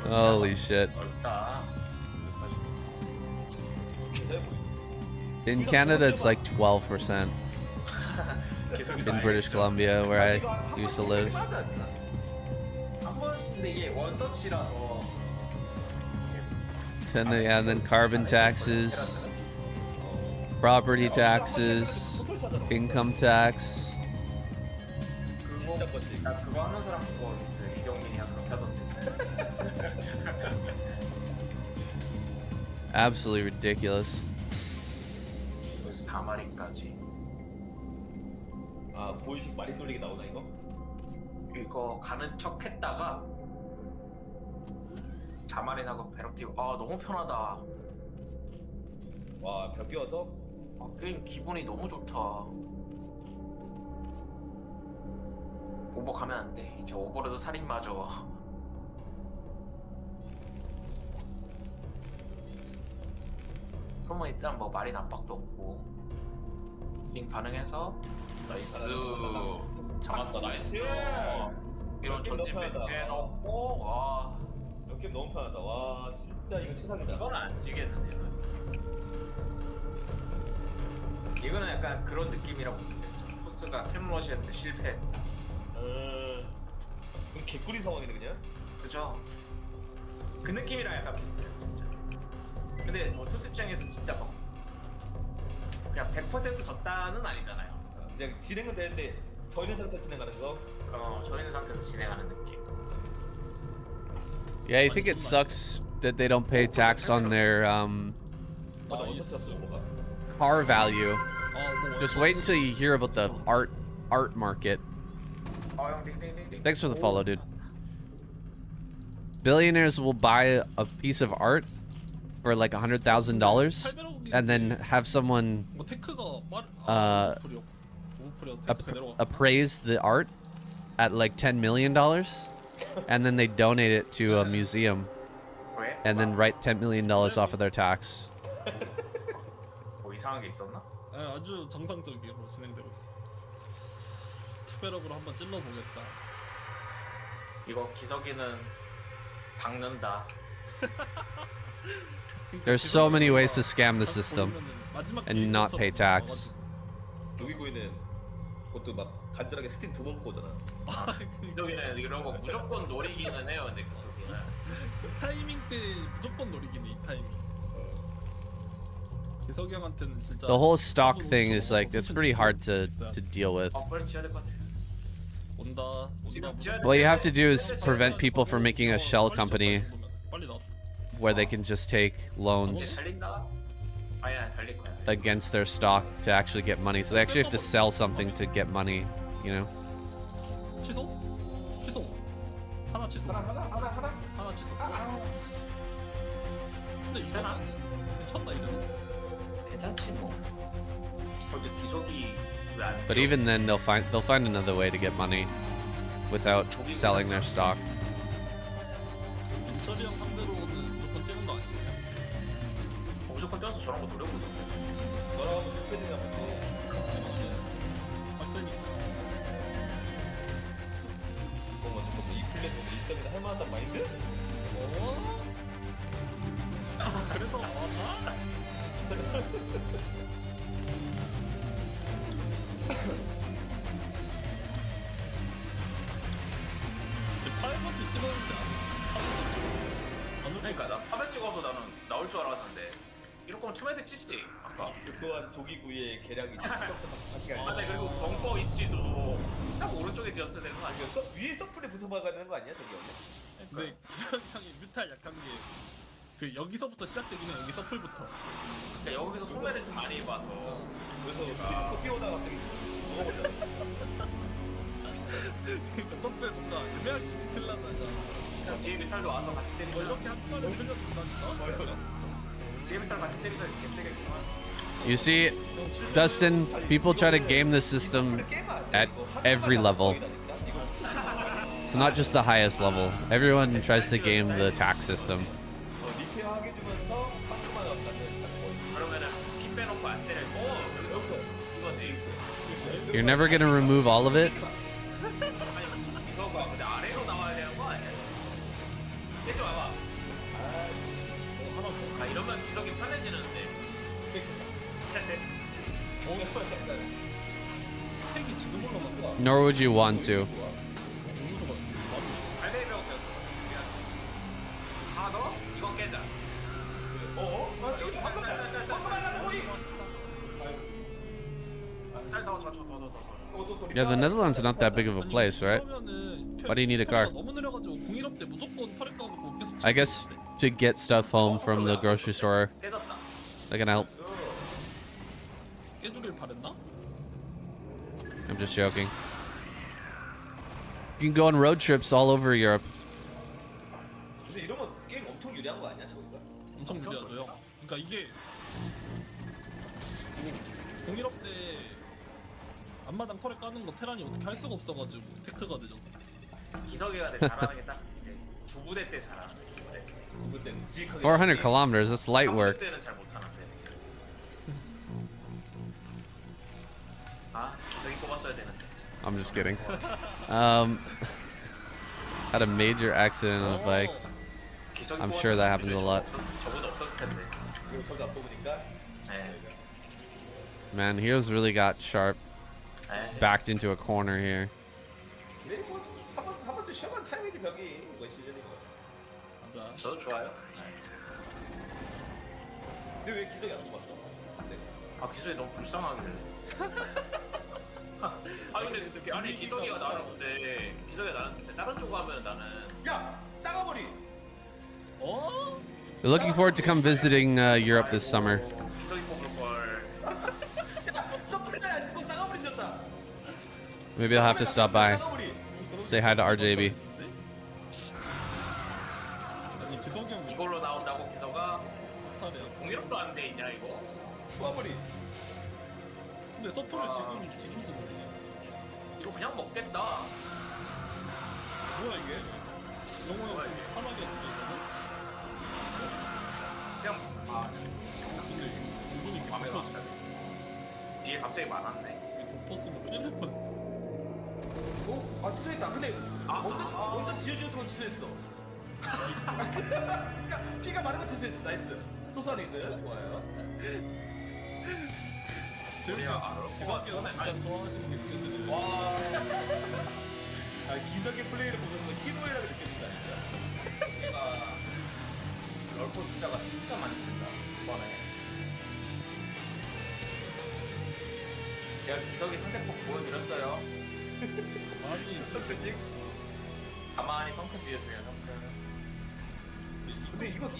Holy shit. 어렵다. 괜찮아 보이네. In Canada, it's like 12%. In British Columbia, where I used to live. 한번 근데 이게 원서치라서. And then carbon taxes, property taxes, income tax. 진짜 뻗지. 나 그거 하는 사람 보고 있어. 이경민이랑 그렇게 하던데. Absolutely ridiculous. 그래서 다마리까지. 아 고의식 마린 돌리기 나오나 이거? 이거 가는 척 했다가 자마린하고 배럭 뛰고 아 너무 편하다. 와 벽 끼워서? 게임 기분이 너무 좋다. 오버 가면 안 돼. 저 오버로도 살인 맞아. 그러면 일단 뭐 마린 압박도 없고 링 반응해서 나이스. 잡았다 나이스. 이런 전진 벤트에 넣고 와. 이 게임 너무 편하다. 와 진짜 이거 최상이다. 이건 안 지겠는데 이거는 약간 그런 느낌이라고 보면 되죠. 토스가 캠러시 했는데 실패. 그럼 개꿀인 상황이네 그냥. 그죠? 그 느낌이랑 약간 비슷해요 진짜. 근데 뭐 토스 입장에서 진짜 막 그냥 100% 졌다는 아니잖아요. 그냥 진행은 되는데 저 있는 상태 진행하는 거. 저 있는 상태에서 진행하는 느낌. Yeah, I think it sucks that they don't pay tax on their 맞아 어디서 샀어요 뭐가? car value. 뭐 Just wait until you hear about the art market. 형 띵띵띵띵. Thanks for the follow, dude. Billionaires will buy a piece of art for like $100,000 and then have someone 뭐 테크가 appraise the art at like $10 million, and then they donate it to a museum 왜? and then write $10 million off of their tax. 뭐 이상한 게 있었나? 아주 정상적으로 진행되고 있어. 투베럭으로 한번 찔러 보겠다. 이거 기석이는 박는다. There's so many ways to scam the system and not pay tax. 여기고에는 그것도 막 간절하게 스팀 두 번 거잖아. 기석이는 이런 거 무조건 노리기는 해요. 근데 기석이는 이 타이밍 때 무조건 노리기는 이 타이밍. 기석이 형한테는 진짜 The whole stock thing is like it's pretty hard to deal with. 빨리 지어야 될 것 같아. 온다. What you have to do is prevent people from making a shell company 빨리 나와. where they can just take loans 달린다? 아니야 달릴 거야. against their stock to actually get money. So they actually have to sell something to get money, you know? 취소? 취소. 하나 취소. 하나 취소. 근데 이거는 괜찮다 이거는. 괜찮지 뭐. 이제 기석이 왜안 But even then they'll find another way to get money without selling their stock. 민철이 형 상대로는 무조건 뛰는 거 아니에요? 무조건 뛰어서 저런 거 노려보자. 너랑 스탠딩 하면 빡세니까. 뭔가 조금 이 플랫폼 있다면 할 만한 마인드? 그래서 왔나? 파이버스 찍었는데 안 그러니까 나 파벨 찍어서 나는 나올 줄 알았는데 이럴 거면 투매틱 찍지 아까. 그 또한 조기구의 계량이 다시 맞아. 그리고 벙커 위치도 딱 오른쪽에 지었어야 되는 거 아니야? 위에 서플에 붙여박아야 되는 거 아니야 저기 원래? 근데 기선 형이 뮤탈 약한 게 그 여기서부터 시작되긴 해. 여기 서플부터. 그러니까 여기서 소매를 좀 많이 봐서 그래서 또 끼워다가 갑자기 먹어보자. 그러니까 서플에 뭔가 애매하게 지킬라다가 뒤에 메탈도 와서 같이 때리자. 뭐 이렇게 한 마리 살려준다니까. 뒤에 메탈 같이 때리자 이렇게 세겠구만. You see, Dustin, people try to game the system at every level. So not just the highest level. Everyone tries to game the tax system. 리페어하게 주면서 상큼한 어떤 그러면은 핀 빼놓고 안 때려. 여기서 이거지. You're never gonna remove all of it. 아니 기서가 근데 아래로 나와야 되는 거 아니야? 깨지 마봐. 아 이러면 기석이 편해지는데. 핵이 지금 올라갔어. Nor would you want to. 발대병 되었어. 아 너? 이건 깨자. Yeah, the Netherlands is not that big of a place, right? Why do you need a car? 너무 느려가지고 공일업 때 무조건 털에 까고 계속. I guess to get stuff home from the grocery store. 깨졌다. They're gonna help. 깨주길 바랬나? I'm just joking. You can go on road trips all over Europe. 근데 이러면 게임 엄청 유리한 거 아니야 저기가? 엄청 유리하죠 형. 그러니까 이게 공일업 때 앞마당 털에 까는 거 테란이 어떻게 할 수가 없어가지고 테크가 늦어서. 기석이가 내 잘하는 게 딱 이제 주부대 때 잘하는 거. 주부대. 그때 묵직하게 400 kilometers, that's light work. 때는 잘 못하는데. 아 기석이 뽑았어야 되는데. I'm just kidding. Had a major accident on a bike. 기석이 I'm sure that happens a lot. 저보다 없었을 텐데. 이거 저도 안 뽑으니까 네. Man, heroes really got sharp. 네. backed into a corner here. 근데 뭐한 번쯤 쉬어간 타이밍이지 벽이 이거 시즌이고. 맞아. 저도 좋아요. 근데 왜 기석이 안 죽었어? 안 돼. 아 기석이 너무 불쌍하길래. 아 근데 아니 기석이가 나는 근데 기석이가 나는 근데 다른 쪽 가면 나는 야 싸가버리. 어? We're looking forward to come visiting Europe this summer. 기석이 뽑을 걸. 서프레다야 이거 싸가버리 졌다. Maybe I'll have to stop by. Say hi to RJB. 아니 기성이 형 이걸로 나온다고 기석아 못하네요. 공유력도 안 돼 있냐 이거? 쏘아버리. 근데 서프를 아. 지금도 못해. 이거 그냥 먹겠다. 뭐야 이게? 영호 형 뭐야, 좀 이게? 편하게 했는데 이거는? 그냥 아 근데 은근히 마음에 이렇게 왔다. 뒤에 갑자기 많았네. 덮었으면 큰일 날 뻔했다. 어? 아 취소했다. 근데 먼저 지어주는 건 취소했어. 피가 많은 건 취소했어. 나이스. 소소한 인들 좋아요. 우리가 알아. 기성이 형 진짜 좋아하시는 게 느껴지네. 와. 아 기석의 플레이를 보면서 희노애락이 느껴진다 진짜. 얘가 럴코 숫자가 진짜 많이 든다 이번에. 제가 기석이 상대폭 보여드렸어요. 많이 있어. 그지? 가만히 성큰 지었어요 성큰. 근데 이거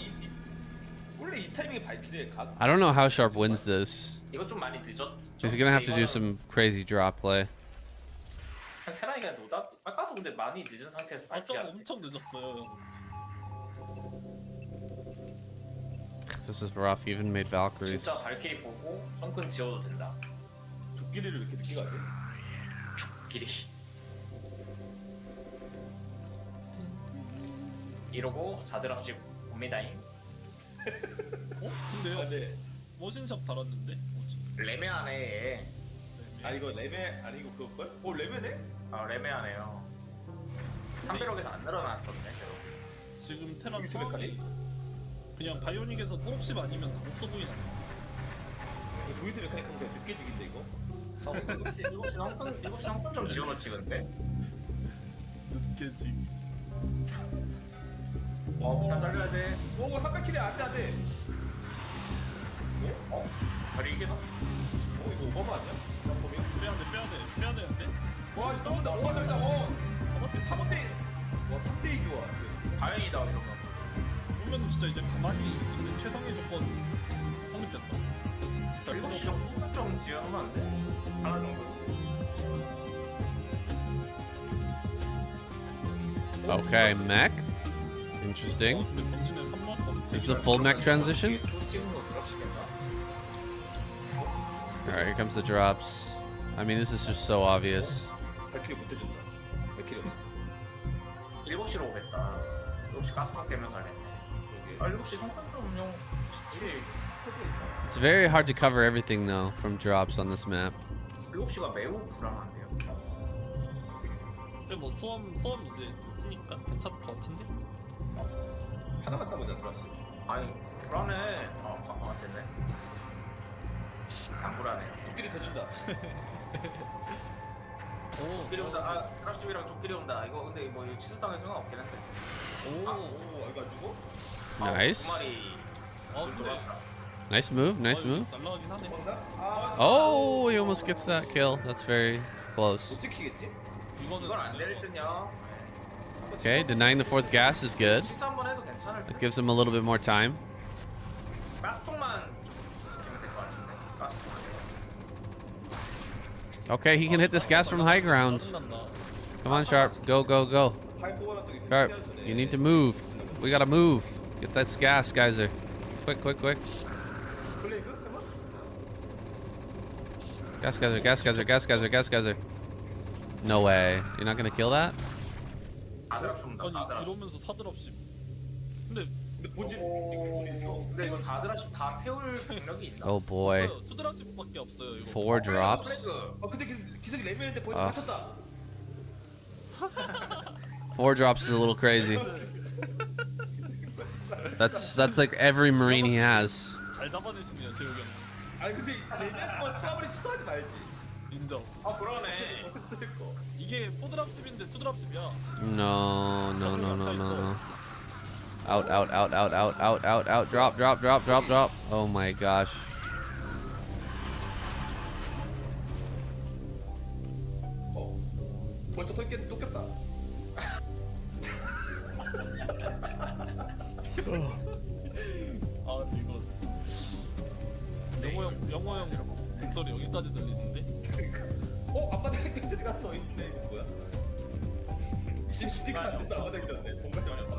원래 이 타이밍에 밟히네 각. I don't know how Sharp wins this. 이거 좀 많이 늦었죠? He's gonna have to do 이거는 some crazy drop play. 그냥 테라이가 노답 아까도 근데 많이 늦은 상태에서 아까 발키야. 엄청 늦었어요. This is rough. Even made Valkyries. 진짜 발키리 보고 성큰 지어도 된다. 조끼리를 왜 이렇게 늦게 가지? 길이. 이러고 4드랍씩 옵니다잉. 어? 근데요? 아, 네. 머신샵 달았는데? 뭐지? 레메하네 얘. 아 이거 레메 아니고 그걸? 오 레메네? 아 레메하네요. 300억에서 안 늘어났었네. 지금 테란 유튜브 상황이 그냥 바이오닉에서 뽀록십 아니면 다 없어 보이나? 이거 조이드 메카닉 하면 그냥 늦게 지긴데 이거? 7시 한건 좀 지워놓지 근데. 늦게 지금. 와 부타 잘려야 돼. 오 300킬이 안돼 안돼. 어? 다리 이게 나? 오 이거 오버마 아니야? 빼야 되는데? 와 이거 싸운다 오버다 와. 잡았을 때 3대 와 3대 2와. 다행이다 이러면. 그러면 진짜 이제 가만히 있는 최상의 조건 성립됐다. 자, 7시 좀 지어놓으면 안 돼? 하나 정도. Okay, mech. Interesting. 근데 본진에 3만 This is a full mech transition. 찍은 거 드랍시겠다. Alright, here comes the drops. I mean, this is just so obvious. 발키리 못 해준다. 발키리 없어. 7시로 오겠다. 7시 가스방 때문에 살겠네. 아 7시 성탄 운영 지지. It's very hard to cover everything though from drops on this map. 7시가 매우 불안한데요. 근데 뭐 수험 이제 됐으니까 괜찮을 것 같은데? 하나만 따보자 들어왔어. 아니 불안해. 됐네. 안 불안해. 조끼리 대준다. 조끼리 온다. 아 드랍십이랑 조끼리 온다. 이거 근데 뭐 이거 취소당할 생각 없긴 한데. 오 이거 안 주고? Nice. 두 마리. 근데 Nice move. Nice move. 날라가긴 하네. 아 Oh, he almost gets that kill. That's very close. 못 지키겠지? 이건 안 될 듯요. Okay, denying the fourth gas is good. 실수 한번 해도 괜찮을 듯. That gives him a little bit more time. 가스통만 좀 지키면 될 것 같은데. 가스통만. Okay, he can hit this gas from high ground. 짜증난다. Come on, Sharp. Go, go, go. 파이프 하나 또 Sharp, you need to move. We gotta move. Get that gas, geyser. Quick, quick, quick. 플레이그? 설마? Gas geyser, gas geyser, gas geyser, gas geyser. No way. You're not gonna kill that? 4드랍 쏜다. 아니 4드랍. 이러면서 4드랍십. 근데 근데 본진 이거 근데 이거 4드랍 다 태울 능력이 있나? Oh boy. 없어요. 2드랍십밖에 없어요. 이거. 4 drops. 근데 기석이 레벨인데 본진 아. 맞췄다. 4 drops is a little crazy. That's like every marine he has. 잘 잡아내시네요, 재욱이 형. 아니 근데 레벨 한번 트러블이 취소하지 말지. 인정. 아 그러네. 어떻게 쓸 거? 이게 포드랍십인데 투드랍십이야. No, no, no, no, no, no. Out, out, out, out, out, out, out, out. Drop, drop, drop, drop, drop. Oh my gosh. 벌써 설계도 똑같다. 아 근데 이거 영호 형 목소리 여기까지 들리는데? 앞바닥에 팩트리가 더 있네. 이거 뭐야? CCTV가 안 돼서 앞바닥에 있었네. 공간이 없어.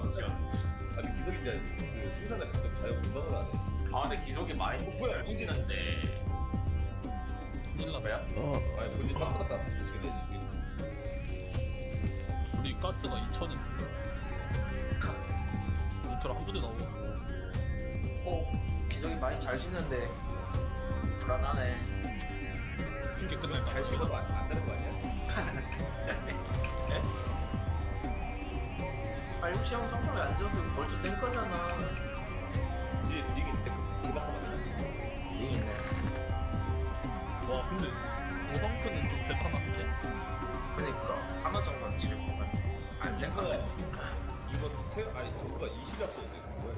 아니 기석이 이제 그 생산을 가끔 자유 분방을 하네. 아 근데 기속이 많이 뭐야? 생기는데. 일라야? 아니 본인 딱 똑같다. 지금 우리 가스가 2,000인데 울트라 한 부대 나오고. 기속이 많이 잘 씹는데 불안하네. 핑계 끝날 잘 식어도 안 되는 거 아니야? 알무시 형 성공에 앉아서 벌써 센 거잖아. 뒤에 닉이 있는데 그만 하면 이 있네. 와 근데 오성크는 좀 대단한데? 그니까 하나 정도는 칠 거면 안 생각해. 이거 아니 저거가 20합쳤는데 그거야.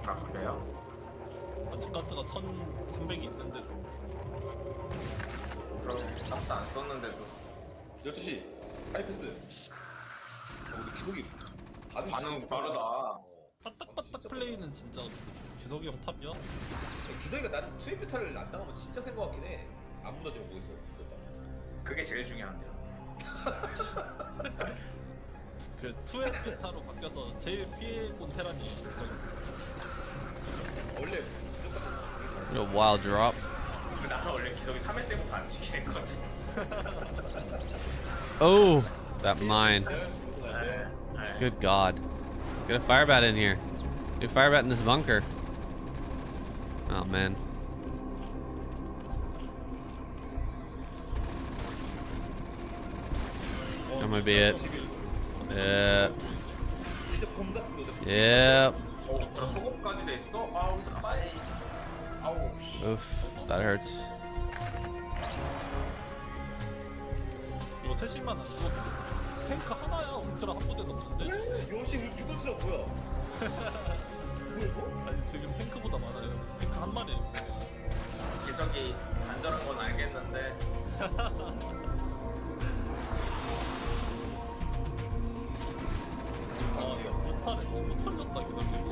아 그래요? 아직 가스가 1,300이 있는데도. 그럼 가스 안 썼는데도 12시 하이패스. 우리 기속이 반응 빠르다. 빠딱빠딱 플레이는 진짜 기석이 형 탑이야? 기석이가 나는 트윈비타를 안 당하면 진짜 센 거 같긴 해. 안 무너지고 보고 있어. 그게 제일 중요한데요. 그 2F 베타로 바뀌어서 제일 피해본 테란이 원래 A wild drop. 나는 원래 기석이 3회 때부터 안 지키는 거거든. Oh, that mine. 네. Good God. Get a firebat in here. Get a firebat in this bunker. Oh man. That might be it. Yep. 진짜 곰 같은 거. Yep. 울트라 소금까지 돼 있어? 아 울트라 빨리. 아우. Oof, that hurts. 이거 3시만 안 죽어도 탱크 하나야 울트라 한 부대 넘는데? 요시 우리 피곤스라 뭐야? 아니 지금 탱크보다 많아요. 탱크 한 마리. 기석이 안전한 건 알겠는데. 아 이거 못하네. 너무 털렸다 기다리고.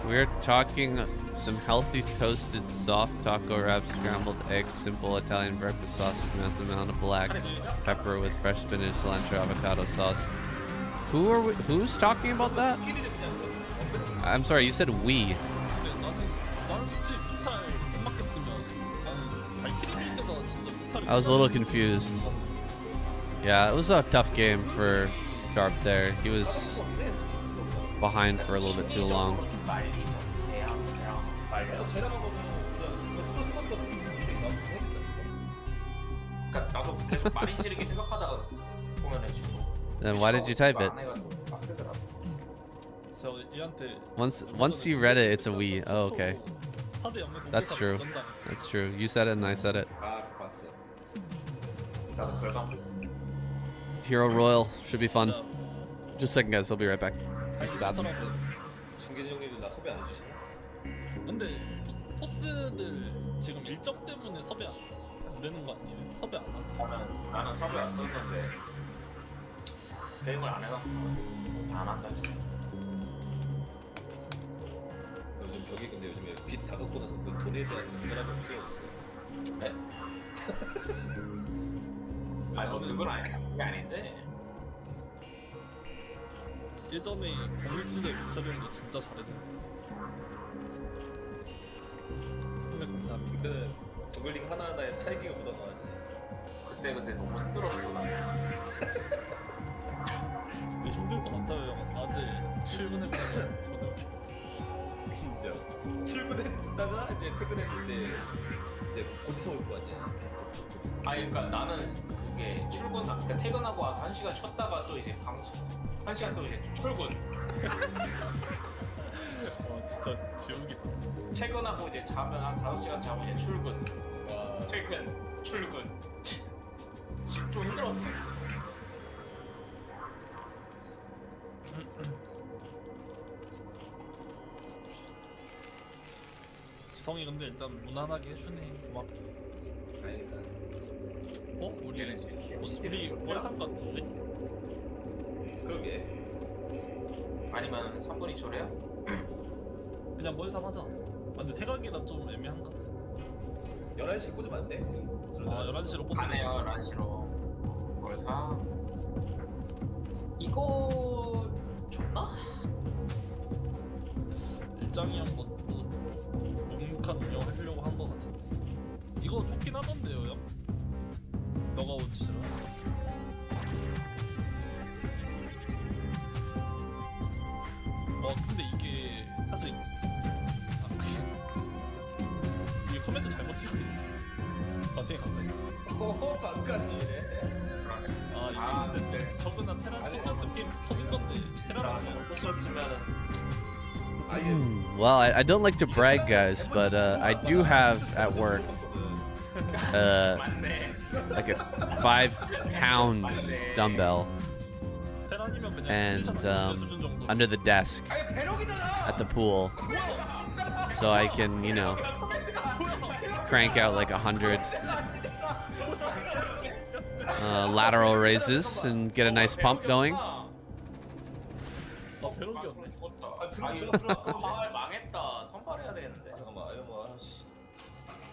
We're talking some healthy toasted soft taco wraps, scrambled eggs, simple Italian breakfast sausage, massive amount of black pepper with fresh spinach, cilantro, avocado sauce. Who's talking about that? I'm sorry, you said we. 근데 나는 솔직히 무탈 못 맞겠으면 나는 발키리 빌드가 진짜 무탈이 I was a little confused. Yeah, it was a tough game for Sharp there. He was behind for a little bit too long. 빨리. 빨리. 그러니까 나도 계속 많이 찌르게 생각하다가 보면은 지금. Then why did you type it? 저 얘한테 Once you read it, it's a we. Oh, okay. 4대 0에서 That's true. That's true. You said it and I said it. 아, 그거 봤어. 나도 결과만. Hero Royal should be fun. Just a second, guys. I'll be right back. Use the bathroom. 중계진 형님도 나 섭외 안 해주시나? 근데 토스들 지금 일정 때문에 섭외 안 되는 거 아니에요? 섭외 안 왔어. 나는 섭외 안 썼는데 계획을 안 해갖고 안 한다 했어. 요즘 벽이 근데 요즘에 빚 다 걷고 나서 그 돈에 대한 연결하면 필요 없어. 네? 아니 뭐 그건 그게 아닌데. 예전에 공익시대 민철이 형도 진짜 잘했는데. 근데 감사합니다. 그때는 저글링 하나하나에 살기가 묻어나왔지. 그때 근데 너무 힘들었어 나는. 근데 힘들 것 같아요 형. 낮에 출근했다가 저도 진짜. 출근했다가 이제 퇴근했는데 이제 어디서 올 거 아니야? 아니 그러니까 나는 그게 출근 그러니까 퇴근하고 와서 1시간 쉬었다가 또 이제 방송 1시간 또 이제 출근. 와 진짜 지옥이다. 퇴근하고 이제 자면 한 5시간 자고 이제 출근. 와. 퇴근, 출근. 좀 힘들었어. 지성이 근데 일단 무난하게 해주네. 고맙게. 다행이다. 우리 월삼 같은데? 그러게. 아니면 3분이 초래요? 그냥 월삼 하자. 근데 태각이라 좀 애매한가? 11시 꽂으면 안 돼? 지금. 아 11시로 뽑는 가네요, 란시로. 뭘 사? 이거 좋나? 일장이 형 것도 묵묵한 운영하려고 한 거 같은데. 이거 좋긴 하던데요, 형? 너가 오지라. 근데 이게 사실 이게 코멘트 잘못 찍었네. 마세이 간다. 반까지네. 이게 근데 저거나 테란 토스였으면 게임 터진 건데 테란은 없었으면은 Well, I don't like to brag, guys, but I do have at work 맞네. like a 5-pound dumbbell 테란이면 그냥 and 수준 정도. under the desk at the pool, so I can, you know, crank out like 100 lateral raises and get a nice pump going. 벼룩이었네. 아, 망했다. 선발해야 되는데. 잠깐만, 이거 뭐, 씨.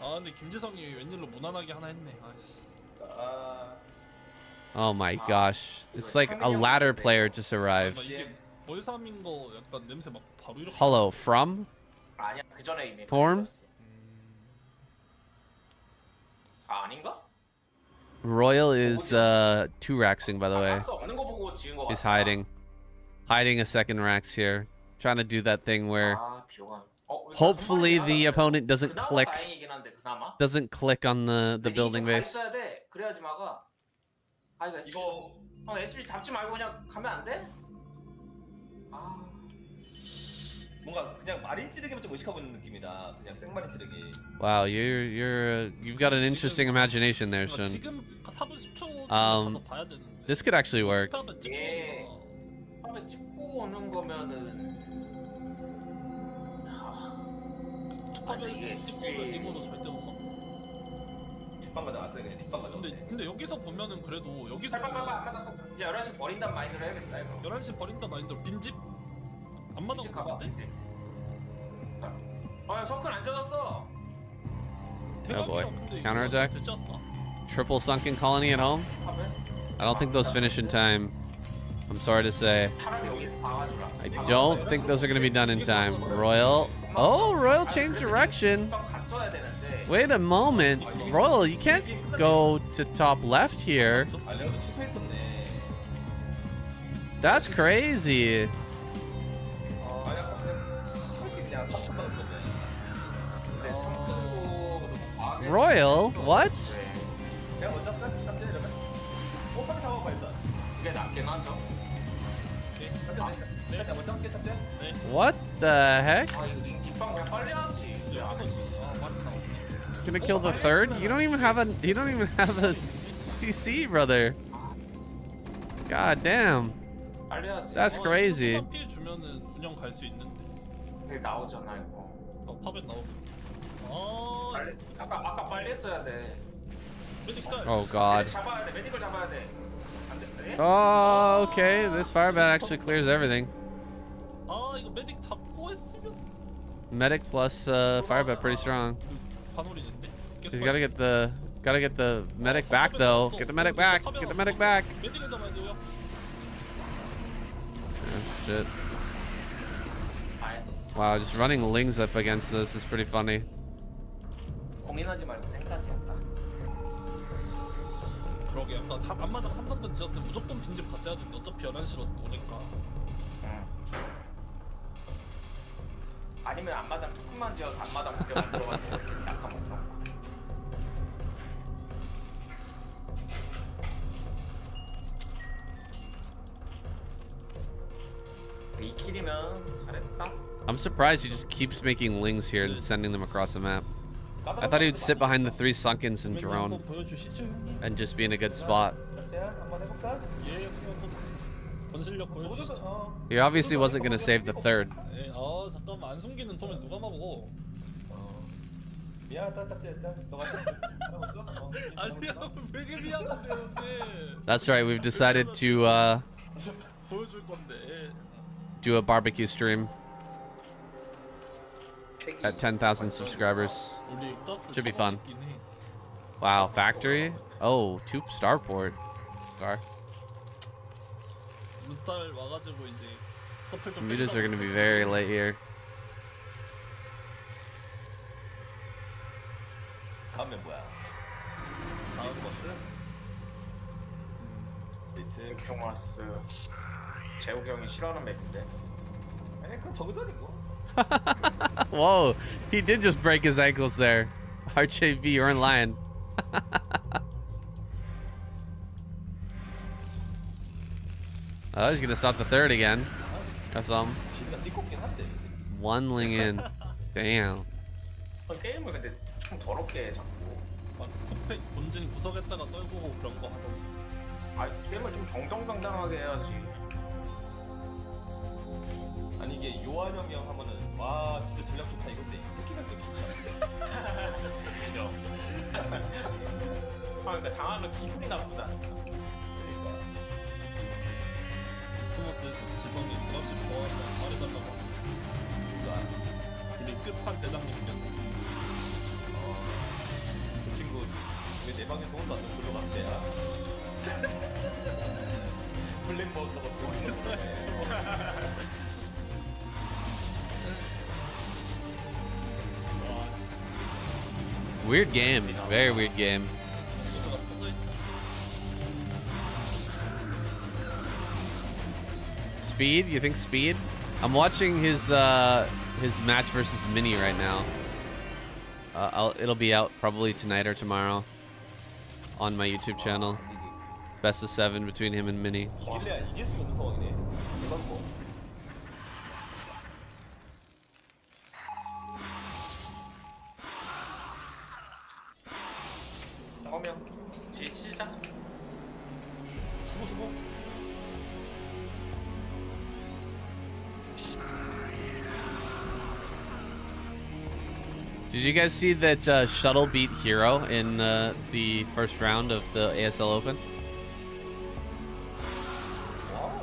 근데 김지성이 웬일로 무난하게 하나 했네. 아이씨. 아, Oh my gosh, it's like a ladder player just arrived. 이게 월삼인 거 약간 냄새 막 바로 이렇게. Hello, from? 아니야, 그 전에 이미. Form? 아닌가? Royal is 2-raxing, by the way. 박스 없는 거 보고 지은 거 He's 같아. hiding a second rax here, trying to do that thing where 아, 비호감. hopefully the opponent doesn't 그나마 click 다행이긴 한데, 그나마. on the building 가 base. 있어야 돼. 그래야지 막아. 아, 이거 SB 잡지 말고 그냥 가면 안 돼? 아, 뭔가 그냥 마린 찌르기만 좀 의식하고 있는 느낌이다. 그냥 생마린 찌르기. Wow, you've got an interesting imagination there, 그러니까 Shun. 지금 4분 10초 Um, 가서 봐야 되는데. This could actually work. 투표하면 찍고 예. 처음에 찍고 오는 거면은 투표하면 이게 찍고 오면 리모도 절대 못 막. 뒷방 가자, 왔어요. 그냥 뒷방 가자. 근데 여기서 보면은 그래도 여기서 빨빨빨빨 안 맞았어. 이제 11시 버린단 마인드로 해야겠다 이거. 11시 버린다 마인드로 빈집 안 맞아 빈집 가봐. 보는데? 야, 성큰 안 젖었어. Oh boy. 대각이랑 근데 이거 Counterattack? 되지 않나? Triple sunken colony at home? 탑을? I don't think those finish in time. I'm sorry to say. 차라리 여기 박아주라. I don't think those are going to be done in time. Royal. Oh, Royal changed direction. 갔어야 되는데. Wait a moment. Royal, you can't go to top left here. 아, 내가 실패했었네. That's crazy. 아니, 아까 그냥 3천 받았었네. Royal? What? 그냥 먼저 쌈 이러면? 빨리 잡아봐, 일단. 이게 낫긴 하죠. 자, 먼저 함께 탑재. What the heck? 아, 이거 뒷방 그냥 빨리 하지. 왜안 하지? Gonna kill the third? You don't even have a CC, brother. God damn. 빨리 해야지. That's crazy. 피해 주면은 운영 갈 수 있는데. 근데 나오잖아 이거. 팝에 나오고. 빨리. 아까 빨리 했어야 돼. 메딕 Oh god. 잡아야 돼. 메딕을 잡아야 돼. 안 돼. Oh, okay. This firebat actually clears everything. 이거 메딕 잡고 했으면 Medic plus firebat pretty strong. 반올인인데. He's gotta get the medic back though. Get the medic back. Get the medic back. 메딕을 잡아야 돼요. Oh shit. Wow, just running Lings up against this is pretty funny. 고민하지 말고 생각하지 않다. 그러게 아까 앞마당 3선분 지었으면 무조건 빈집 갔어야 되는데 어차피 11시로 오니까. 아니면 앞마당 조금만 지어서 앞마당 무게 만들어가지고 이렇게 약간 뭐 그런 거. 이 킬이면 잘했다. I'm surprised he just keeps making Lings here and sending them across the map. I thought he would sit behind the 3 sunkens and 그러면 drone 한번 보여주시죠 형님. and just be in a good spot. 자체야 한번 해볼까? 예 형님 한번 건실력 보여주시죠. He obviously wasn't gonna save the 3rd. 예, 잠깐만 안 숨기는 톰은 누가 막어? 미안하다 짝지야 너가 하고 있어? 아니야 되게 미안한데 형님. That's right. We've decided to 보여줄 건데. do a barbecue stream at 10,000 subscribers. 우리 가스 Should be fun. 있긴 해. Wow, factory? Oh, 2 starport. Car. 루탈 와가지고 이제 서플 좀 Commuters are 뺀다고. gonna be very late here. 다음엔 뭐야? 다음 버스? 데이트 엑스마스 재욱이 형이 싫어하는 맵인데. 아니 그건 저그전이고 Whoa, he did just break his ankles there. RJV, you're in line. Oh, he's gonna stop the 3rd again. That's 진짜 띠껍긴 한데 1ling in. Damn. 게임을 근데 좀 더럽게 해 자꾸. 막 컴팩 본진 구석에다가 떨구고 그런 거 하고. 아 게임을 좀 정정당당하게 해야지. 아니 이게 요한 형이 형 하면은 와 진짜 전략 좋다 이건데 이 새끼가 또 그죠? 그러니까 당하면 기분이 나쁘다. 그러니까 토마스에서 지성이 드랍십 좋아하면 말해달라고 하고. 우리 끝판 대장님이었어. 그 친구 왜 내 방에서 혼자 안 놀러 갔대야? 블랙 먹었다고 놀러 갔대 Weird game. Very weird game. 소스가 터져있다. Speed? You think speed? I'm watching his match versus Mini right now. It'll be out probably tonight or tomorrow on my YouTube channel. Best of 7 between him and Mini. 이길래야 이길 수 없는 상황이네 대박고 그러면 시작. 수고 Did you guys see that Shuttle beat Hero in the first round of the ASL Open? 와우.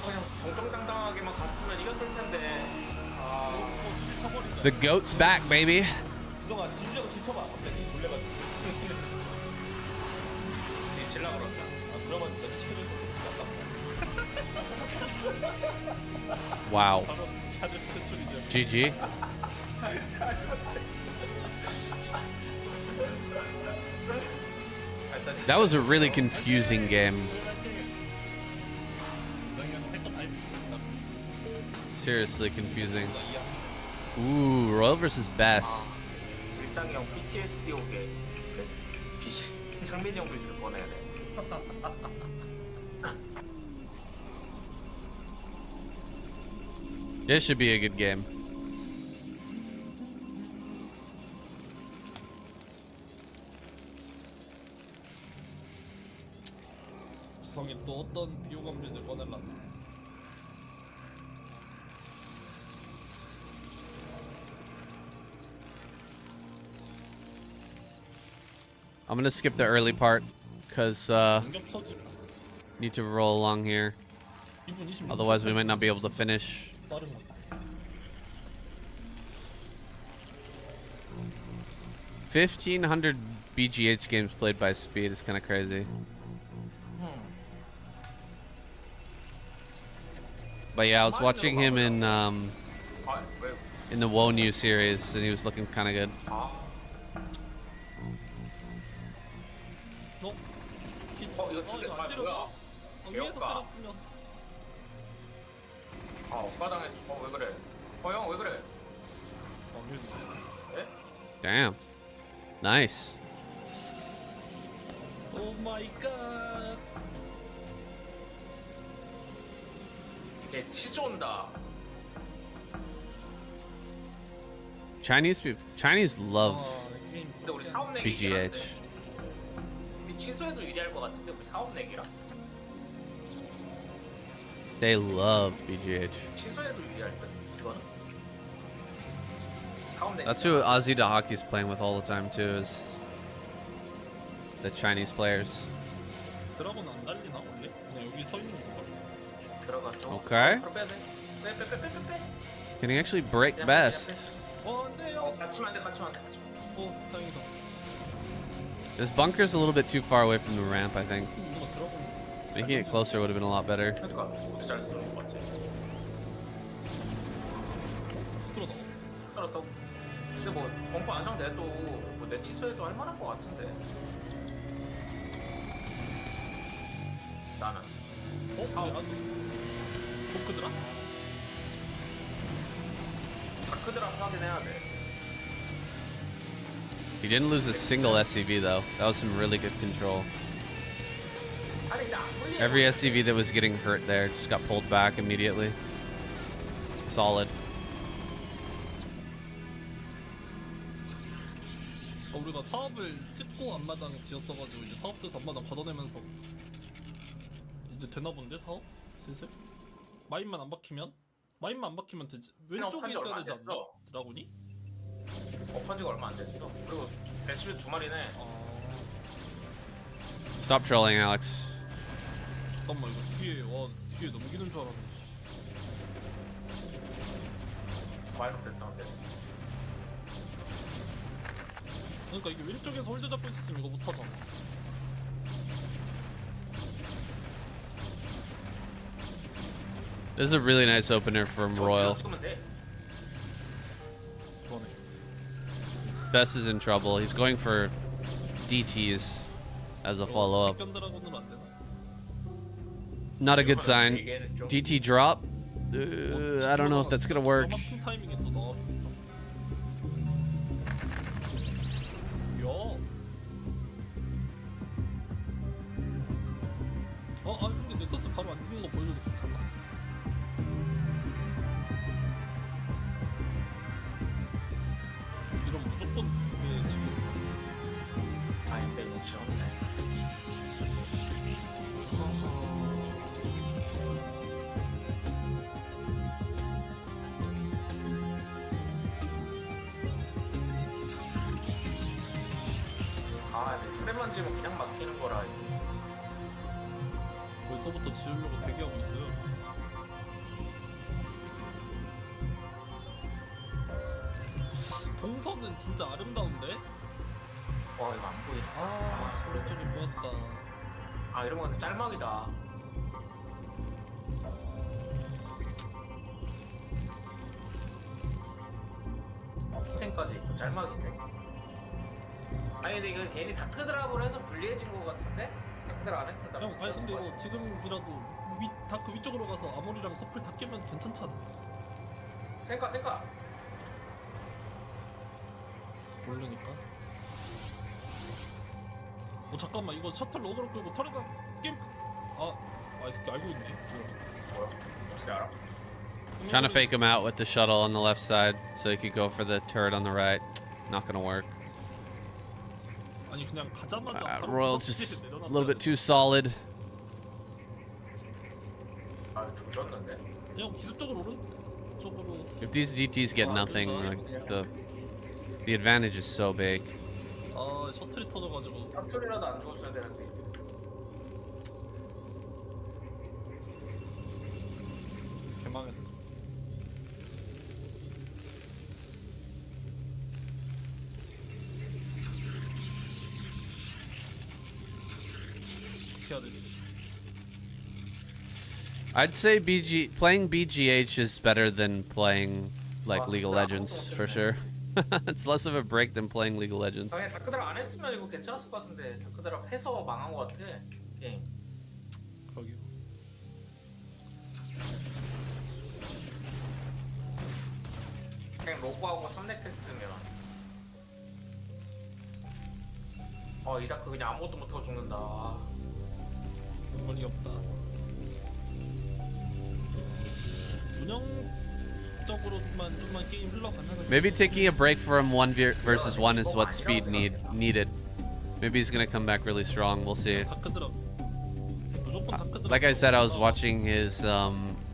그냥 정정당당하게만 갔으면 이겼을 텐데. 수지 쳐버린다. The GOAT's back, baby. 수성아 진짜로 지쳐봐 갑자기 놀래가지고 지금 질라 그런다. 아 그러면 진짜 시켜줄 수 없다 Wow. 바로 차들 퇴출이죠. GG. That was a really confusing game. Seriously confusing. Ooh, Royal versus Best. 일장이 형 PTSD 오게 창민이 형 빌드를 꺼내야 돼. This should be a good game. 지성이 또 어떤 비호감 빌드 꺼낼라. I'm gonna skip the early part because 공격 쳐지. need to roll along here. 2분 26초. Otherwise, we might not be able to finish. 빠른 거. 1,500 BGH games played by Speed is kind of crazy. But yeah, I was watching him in 아 왜? the Woe New series, and he was looking kind of good. 아. 어? 이거 진짜 안 아 때렸어? 뭐야? 위에서 개업가. 때렸으면. 아 엇가당해. 왜 그래? 형 왜 그래? 에? Damn. Nice. 오 마이 갓. 이게 치존다. Chinese love 게임 근데 우리 사업 내기 BGH. 우리 취소해도 유리할 것 같은데 우리 사업 내기라. They love BGH. 취소해도 유리할 듯. 이거는. 사업 내기. That's who Ozzy Dahaki's playing with all the time too. Is the Chinese players. 드라곤 안 달리나 원래? 그냥 여기 서 있는 건가? 들어갔죠. Okay. 앞으로 빼야 돼. 빼. Can he actually break best? 안돼요. 같이만 안 돼. 같이만 안 돼. 다행이다. This bunker's a little bit too far away from the ramp, I think. 누가 드라곤 Making it closer would have been a lot better. 그러니까 어떻게 잘 쓰는 거 같지? 들어다. 그렇다고. 근데 뭐 벙커 안정돼도 뭐내 취소해도 할 만한 거 같은데. 나는. 사업. 도크드라? 다크드랍 확인해야 돼. He didn't lose a single SCV though. That was some really good control. 아니 나 물리. Every SCV that was getting hurt there just got pulled back immediately. Solid. 우리가 사업을 찍고 앞마당에 지었어가지고 이제 사업돼서 앞마당 걷어내면서 이제 되나 본데 사업? 슬슬? 마인만 안 박히면? 마인만 안 박히면 되지. 왼쪽에 판지 얼마 있어야 안 되지 않나? 됐어. 드라군이? 엎어지가 얼마 안 됐어. 그리고 대시비 두 마리네. Stop trolling, Alex. 잠깐만 이거 뒤에 넘기는 줄 알았네. 마이너 됐다는데. 그러니까 이게 왼쪽에서 홀드 잡고 있으면 이거 못하잖아. This is a really nice opener from Royal. 찍으면 돼. 그러네. Best is in trouble. He's going for DTs as a follow-up. 백견 드라군으로 안 되나? Not a good sign. 얘기해는 좀. DT drop? I don't know if that's gonna work. 막힌 타이밍에 또 나와. 야. 아니 근데 넥서스 바로 안 찍는 거 보여줘도 괜찮나? 이런 무조건 네, 지금 아닌데 이거 지웠네. 아, 근데 프레만 지으면 그냥 막히는 거라. 벌써부터 지으려고 대기하고 있어요. 동선은 진짜 아름다운데? 와 이거 안 보이네. 오른쪽이 보였다. 아 이런 건 짤막이다. 포텐까지 있고 짤막인데. 아니 근데 이거 괜히 다크드랍을 해서 불리해진 거 같은데? 다크드랍 안 했으면 나 형, 아니 근데 이거 지금이라도 다크 위쪽으로 가서 아머리랑 서플 다 깨면 괜찮잖아. 생까 모르니까. 잠깐만 이거 셔틀 로그로 끌고 털에다 게임. 이 새끼 알고 있네. 뭐야? 어떻게 알아? Trying to fake him out with the shuttle on the left side so he could go for the turret on the right. Not gonna work. 아니 그냥 가자마자 바로 Royal 무섭게 just a 내려놨어야 little bit 돼. too solid. 아 조졌는데? 그냥 기습적으로 오른쪽으로. If these DTs get nothing, like the advantage is so big. 셔틀이 터져가지고. 셔틀이라도 안 죽었어야 되는데. 개망했네. 어떻게 해야 되지? I'd say playing BGH is better than playing like League of Legends for sure. It's less of a break than playing League of Legends. 당연히 다크드랍 안 했으면 이거 괜찮았을 것 같은데 다크드랍 해서 망한 것 같아 게임. 그러게요. 그냥 로그하고 3렉 했으면 이 다크 그냥 아무것도 못하고 죽는다. 어이없다. 운영 전략적으로만 좀만 게임 흘러가면. Maybe taking a break from versus one is what speed needed. Maybe he's gonna come back really strong. We'll see. 다크드랍. 무조건 다크드랍. Like I said, I was watching his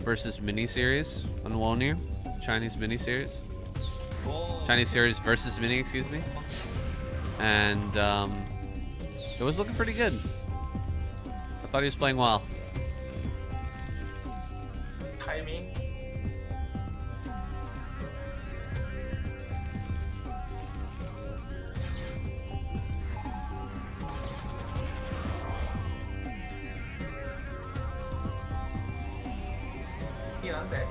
versus mini series on Wonyu, Chinese mini series, Chinese series versus mini, excuse me, and it was looking pretty good. I thought he was playing well. 타이밍. 이긴 한데.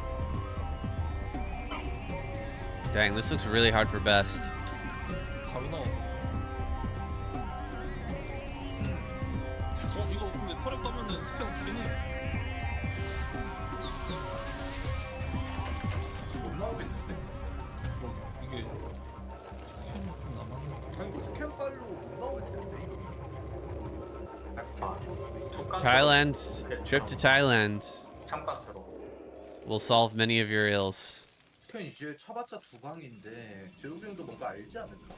Dang, this looks really hard for best. 바로 나와. 이거 근데 털에 까면은 스캔 없긴 해. 못 나오겠는데? 이게 스캔이 좀 남았는데. 아니 이거 스캔 빨로 못 나올 텐데 이거. Thailand, trip to Thailand 참가스로. will solve many of your ills. 스캔 이제 차봤자 두 방인데 재욱이 형도 뭔가 알지 않을까?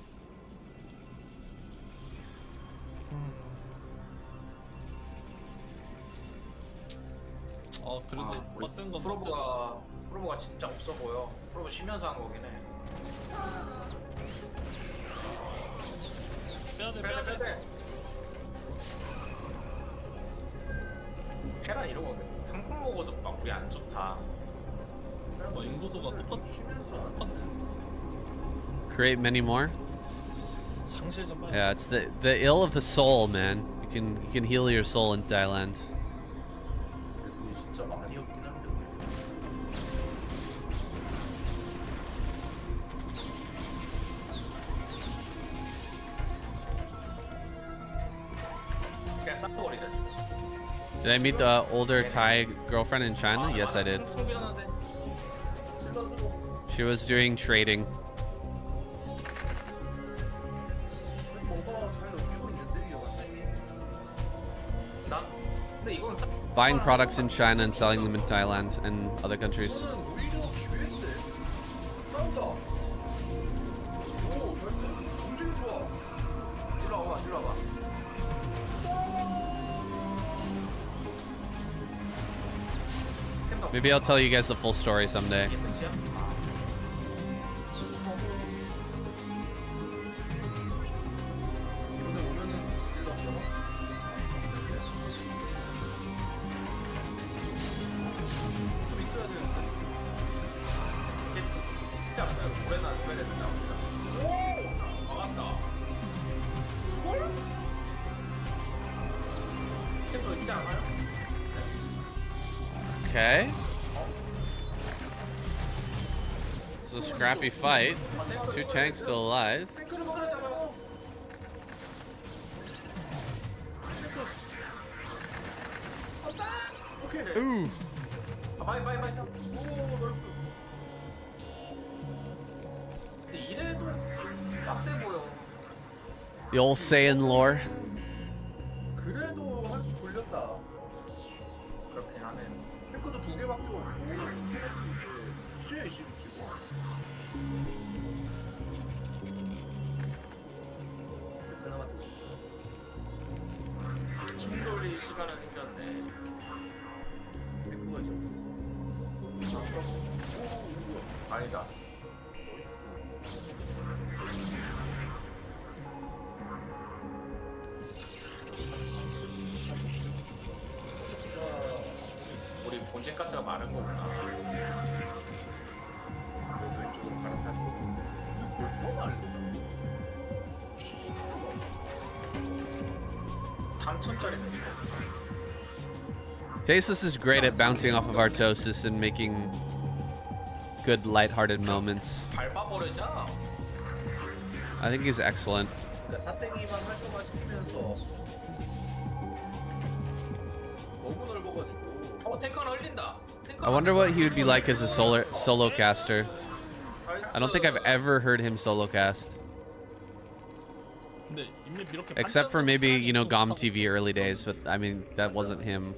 그래도 우리 빡센 건 프로브가 진짜 없어 보여. 프로브 쉬면서 한 거긴 해. 빼야돼. 테란 이러고 상품 먹어도 막 우리 안 좋다. 인구수가 똑같아. Create many more. 상실 좀 Yeah, it's the ill of the soul, man. You can heal your soul in Thailand. 그래도 진짜 많이 없긴 한데. 그냥 싹버리자. Did I meet the older Thai girlfriend in China? Yes, I did. She was doing trading. 뭐가 잘 넘기고 있는데 이게 완전히. 근데 이건 Buying products in China and selling them in Thailand and other countries. 이거는 오히려 기회인데. 싸운다. 오, 나이스. 움직임 좋아. 일로 와봐. Maybe I'll tell you guys the full story someday. 이게 끝이야? 이번에 오면은 일로 왔잖아. 좀 있어야 되는데. 이게 진짜 않아요? 올해나 주변에 나옵니다. 오! 막았다. 스캔도 있지 않아요? Okay. It's a scrappy fight. Two tanks still alive. 탱크를 먹으라잖아요. 오케이. Ooh. 바이. 오, 나이스. 근데 이래도 빡세 보여. The old Saiyan lore. 그래도 한 수 돌렸다. 그렇긴 하네. 탱크도 두 개밖에 없고 이제 시고. 충돌이 시간은 생겼네. 탱크가 이제 없어. 아니다. 우리 본진 가스가 많은 거구나. 왼쪽으로 갈아타고. 벌써 말로. 3천짜리인데. Tasteless is great at bouncing off of Artosis and making good lighthearted moments. 밟아버리자. I think he's excellent. 그러니까 사땡이만 활성화시키면서 너무 넓어가지고. 탱크 하나 흘린다. I wonder what he would be like as a solo caster. I don't think I've ever heard him solo cast. 근데 이미 이렇게 Except for maybe, you know, GOM TV early days, but I mean, that wasn't him,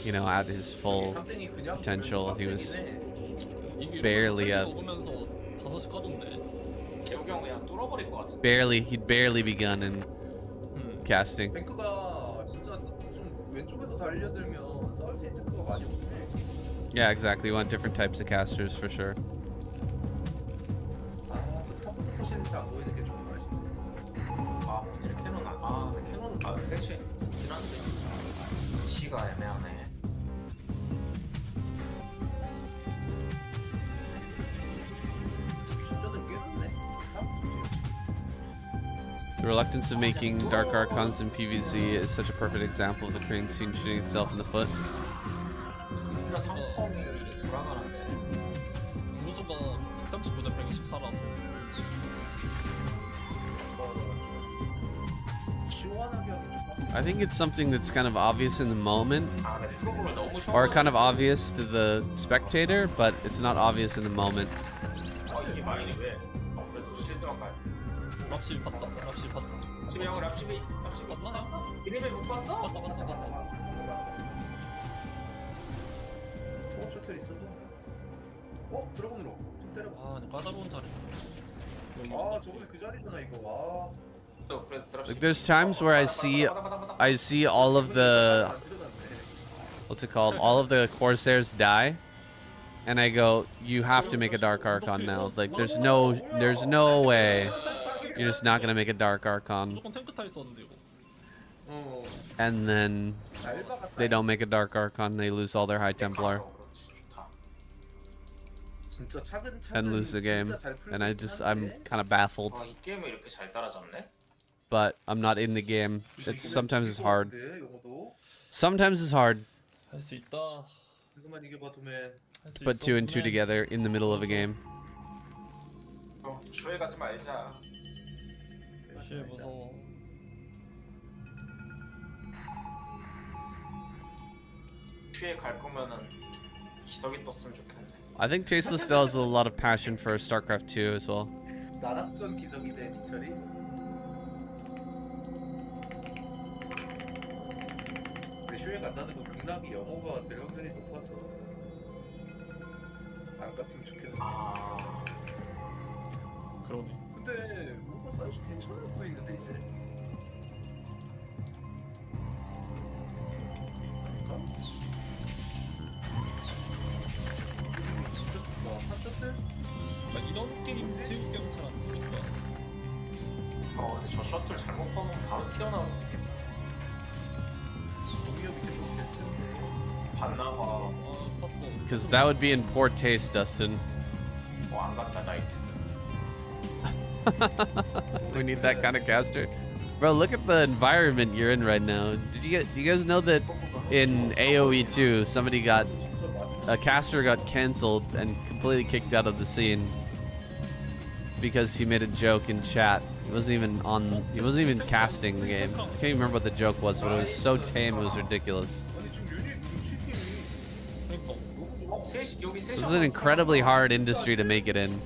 you know, at his full 사땡이 그냥 potential. He was 이게 barely 3시 up. 먹으면서 5시 까던데. 재욱이 형 그냥 뚫어버릴 것 같은데. He'd barely begun in casting. 탱크가 진짜 좀 왼쪽에서 달려들면 싸울 수 있는 탱크가 많이 없네. Yeah, exactly. We want different types of casters for sure. 아, 탑부터 포시는지 안 보이는 게 좀 아쉽네. 아, 제 캐논 캐논 3시 있긴 한데 위치가 애매하네. 숫자는 꽤 높네. The reluctance of making Dark Archons in PvZ is such a perfect example of the Korean scene shooting itself in the foot. 우리나라 상품이 돌아가는데. 무수가 139대 124라서. 시원하게 하면 좀 I think it's something that's kind of obvious in the moment, 아, 근데 프로그램 너무 or kind of obvious to the spectator, but it's not obvious in the moment. 이게 마인이 왜? 그래도 실드만 가요. 랍시 봤다. 랍시 봤다. 지금 형 랍시비 봤나? 이름을 못 봤어? 봤다 봤다 봤다. 셔틀 있어도. 드래곤으로 좀 때려봐. 아, 근데 까다로운 자리. 여기. 아, 저번에 그 자리잖아 이거. Like there's times where I see all of the what's it called? All of the Corsairs die, and I go, you have to make a Dark Archon now. Like there's no way you're just not gonna make a Dark Archon. 무조건 탱크 타 있었는데 이거. And then they don't make a Dark Archon. They lose all their High Templar 진짜 차근차근 and lose the game. And I'm kind of baffled, 이 게임을 이렇게 잘 따라잡네? but I'm not in the game. Sometimes it's hard. 요거도 Sometimes it's hard. 할 수 있다. 그만 이겨봐 도맨. 할수 Put 있어, two and two 도맨. together in the middle of a game. 주에 가지 말자. 쉐 무서워. 주에 갈 거면은 기석이 떴으면 좋겠네. I think Tasteless still has a lot of passion for StarCraft 2 as well. 나락전 기석이 돼 니철이. 근데 쇼에 간다는 거 극락이 영어가 될 확률이 높았어. 안 갔으면 좋겠는데. 아, 그러네. 근데 뭔가 사이즈 괜찮아 보이는데 이제. 아닌가? 한셔틀? 그러니까 이런 게임 체육 경잘안 쓰니까. 근데 저 셔틀 잘못 보면 바로 튀어나올 수 있겠다. 동력이 좀 괜찮네. 봤나봐. 탔어. Because that would be in poor taste, Dustin. 안 갔다, 나이스. We need that kind of caster. Bro, look at the environment you're in right now. You guys know that in AoE 2, a caster got cancelled and completely kicked out of the scene because he made a joke in chat. He wasn't even casting the game. I can't even remember what the joke was, but it was so tame, it was ridiculous. 아니 지금 유닛 치킨이 그러니까. 여기 This is an incredibly hard industry to make it in.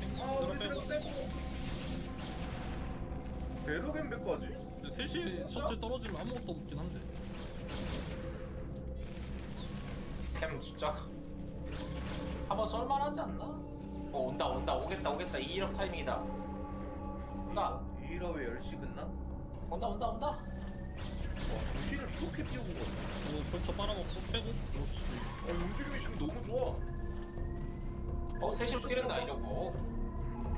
베로겐베까지? 근데 3시 셔틀 떨어지면 아무것도 없긴 한데. 템 숫자 한번 썰만하지 않나? 온다 오겠다 2일업 타이밍이다. 온다 이라 왜 10시 끝나? 온다 와 2시를 이렇게 띄우고 갔네. 벌써 빨아먹고 빼고. 그렇지. 움직임이 지금 너무 좋아. 3시로 찌른다 이러고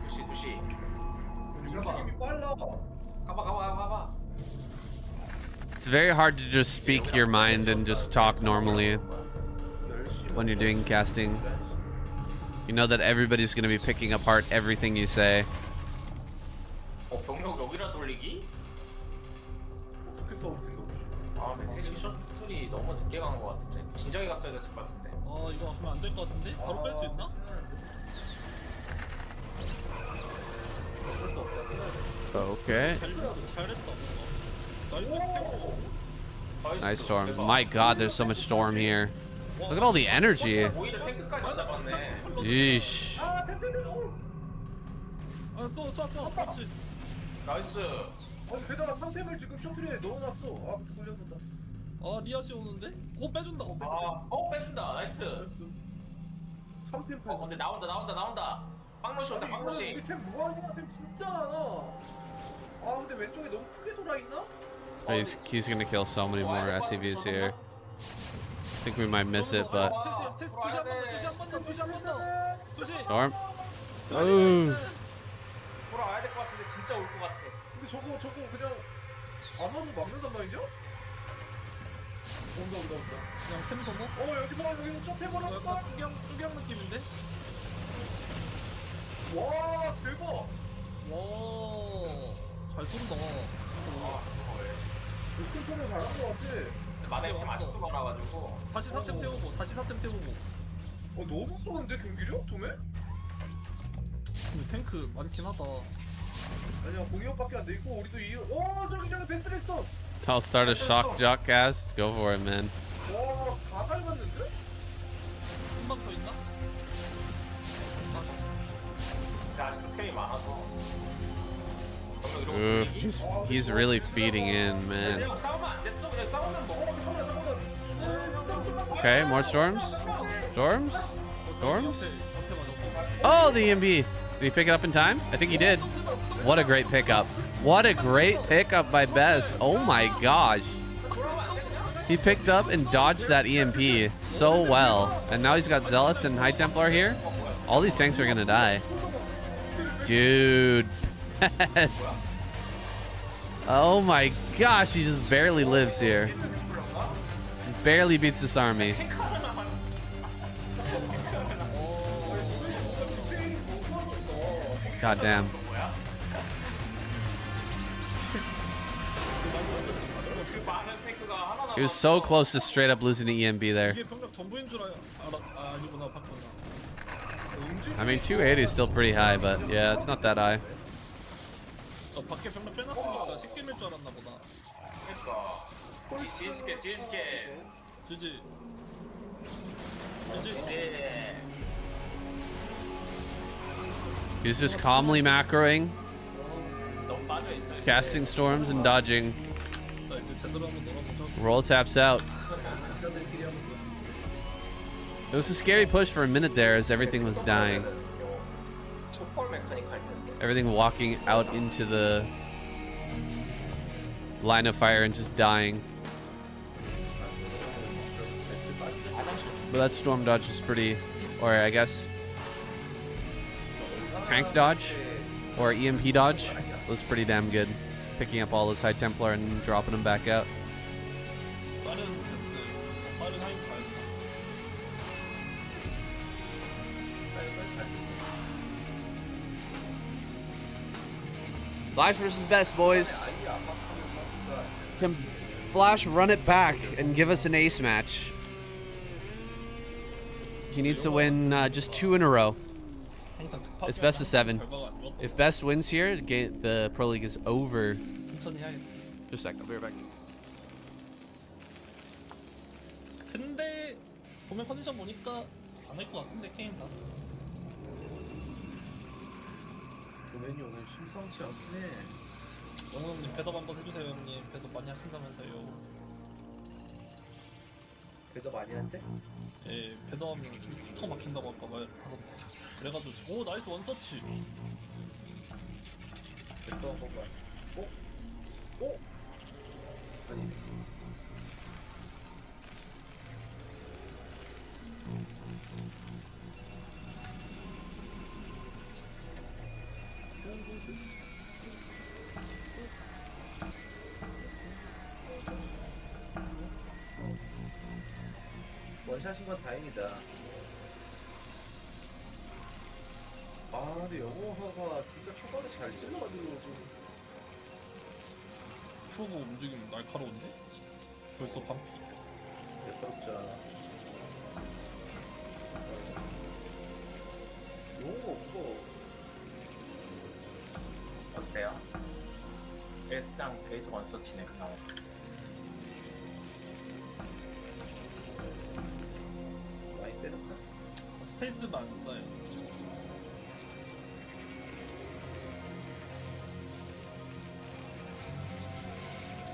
2시 움직임이 빨라. 가봐. It's very hard to just speak your mind and just talk normally 10시 when you're doing casting. You know that everybody's going to be picking apart everything you say. 병력 여기라 돌리기? 어떻게 싸울 생각이지? 근데 3시 셔틀이 너무 늦게 가는 것 같은데 진작에 갔어야 됐을 것 같은데. 이거 하면 안 될 것 같은데? 바로 뺄 수 있나? Okay. 잘했다 뭔가. 나이스. Nice storm. My god, there's so much storm here. Look at all the energy. 오히려 탱크까지 잡았네. Yeesh. 쏴. 그렇지. 나이스. 게다가 상템을 지금 셔틀에 넣어놨어. 돌려본다. 리아시 오는데? 빼준다. 빼준다. 나이스. 3템 근데 나온다. 빵러시 온다, 빵러시. 우리 템 뭐하냐? 템 진짜 많아. 아 근데 왼쪽에 너무 크게 돌아 있나? He's gonna kill so many more SCVs here. I think we might miss it, but 투시 한 번 더. Storm. Ooh. 돌아와야 될 것 같은데 진짜 올 것 같아. 근데 저거 그냥 안 와도 막는단 말이죠? 온다. 그냥 템 소모? 여기서 저 템을 약간 한다. 쭈경 느낌인데? 와 대박. 와, 잘 쏜다. 스톤을 잘한 것 같아. 마음에 이렇게 아직도 많아가지고. 다시 4템 태우고. 너무 좋은데 경기력 도매? 근데 탱크 많긴 하다. 아니야 공이업밖에 안 돼 있고 우리도 저기 벤트레스톤. I'll start a shock jock cast. Go for it, man. 와다 닮았는데? 한 방 더 있나? 아직도 템이 많아서. Oof, he's really feeding in, man. 싸우면 안 됐어. 그냥 싸우면 먹어. Okay, more storms. Storms. Oh, the EMB. Did he pick it up in time? I think he did. What a great pickup. What a great pickup by Best. Oh my gosh. He picked up and dodged that EMP so well. And now he's got Zealots and High Templar here. All these tanks are gonna die. Dude. Best. Oh my gosh, he just barely lives here. Barely beats this army. God damn. He was so close to straight up losing the EMB there. 이게 병력 전부인 줄 아니구나, 봤구나. I mean, 280 is still pretty high, but yeah, it's not that high. 밖에 병력 빼놨으니까 쉽게 밀 줄 알았나 보다. 그러니까. 지지게. 지지. 네. He's just calmly macroing, 너무 빠져 있어. casting storms and dodging. 나 이제 제대로 한번 놀아보자. Roll taps out. It was a scary push for a minute there as everything was dying. 촛불 메카닉 할 텐데. Everything walking out into the line of fire and just dying. But that storm dodge was pretty, or I guess crank dodge or EMP dodge was pretty damn good. Picking up all those High Templar and dropping them back out. 빠른 데스, 빠른 하인 가야 돼. Flash versus Best, boys. Can Flash run it back and give us an ace match? He needs to win just 2 in a row. 항상 급하게 It's best of 7. 결과가 안 좋았던 If Best wins here, the Pro League is over. 천천히 해야겠다. Just a sec, I'll be right back. 근데 보면 컨디션 보니까 안 할 것 같은데 게임 다. 도맨이 오늘 심상치 않긴 해. 영호 형님 배덥 한번 해주세요 형님. 배덥 많이 하신다면서요. 그래도 많이 한데? 예, 배덥하면 턱 막힌다고 아까 말하던데. 그래가지고 오 나이스 원서치. 그래도 한 번만. 아니. 원샷인 건 다행이다. 아 근데 영호가 진짜 초반에 잘 찔러가지고 좀 프로보 움직임 날카로운데? 벌써 반피. 예사롭지 않아. 영호가 없어. 어때요? 일단 게이트 원서치네 그나마. 많이 때렸다. 스페이스만 안 써요.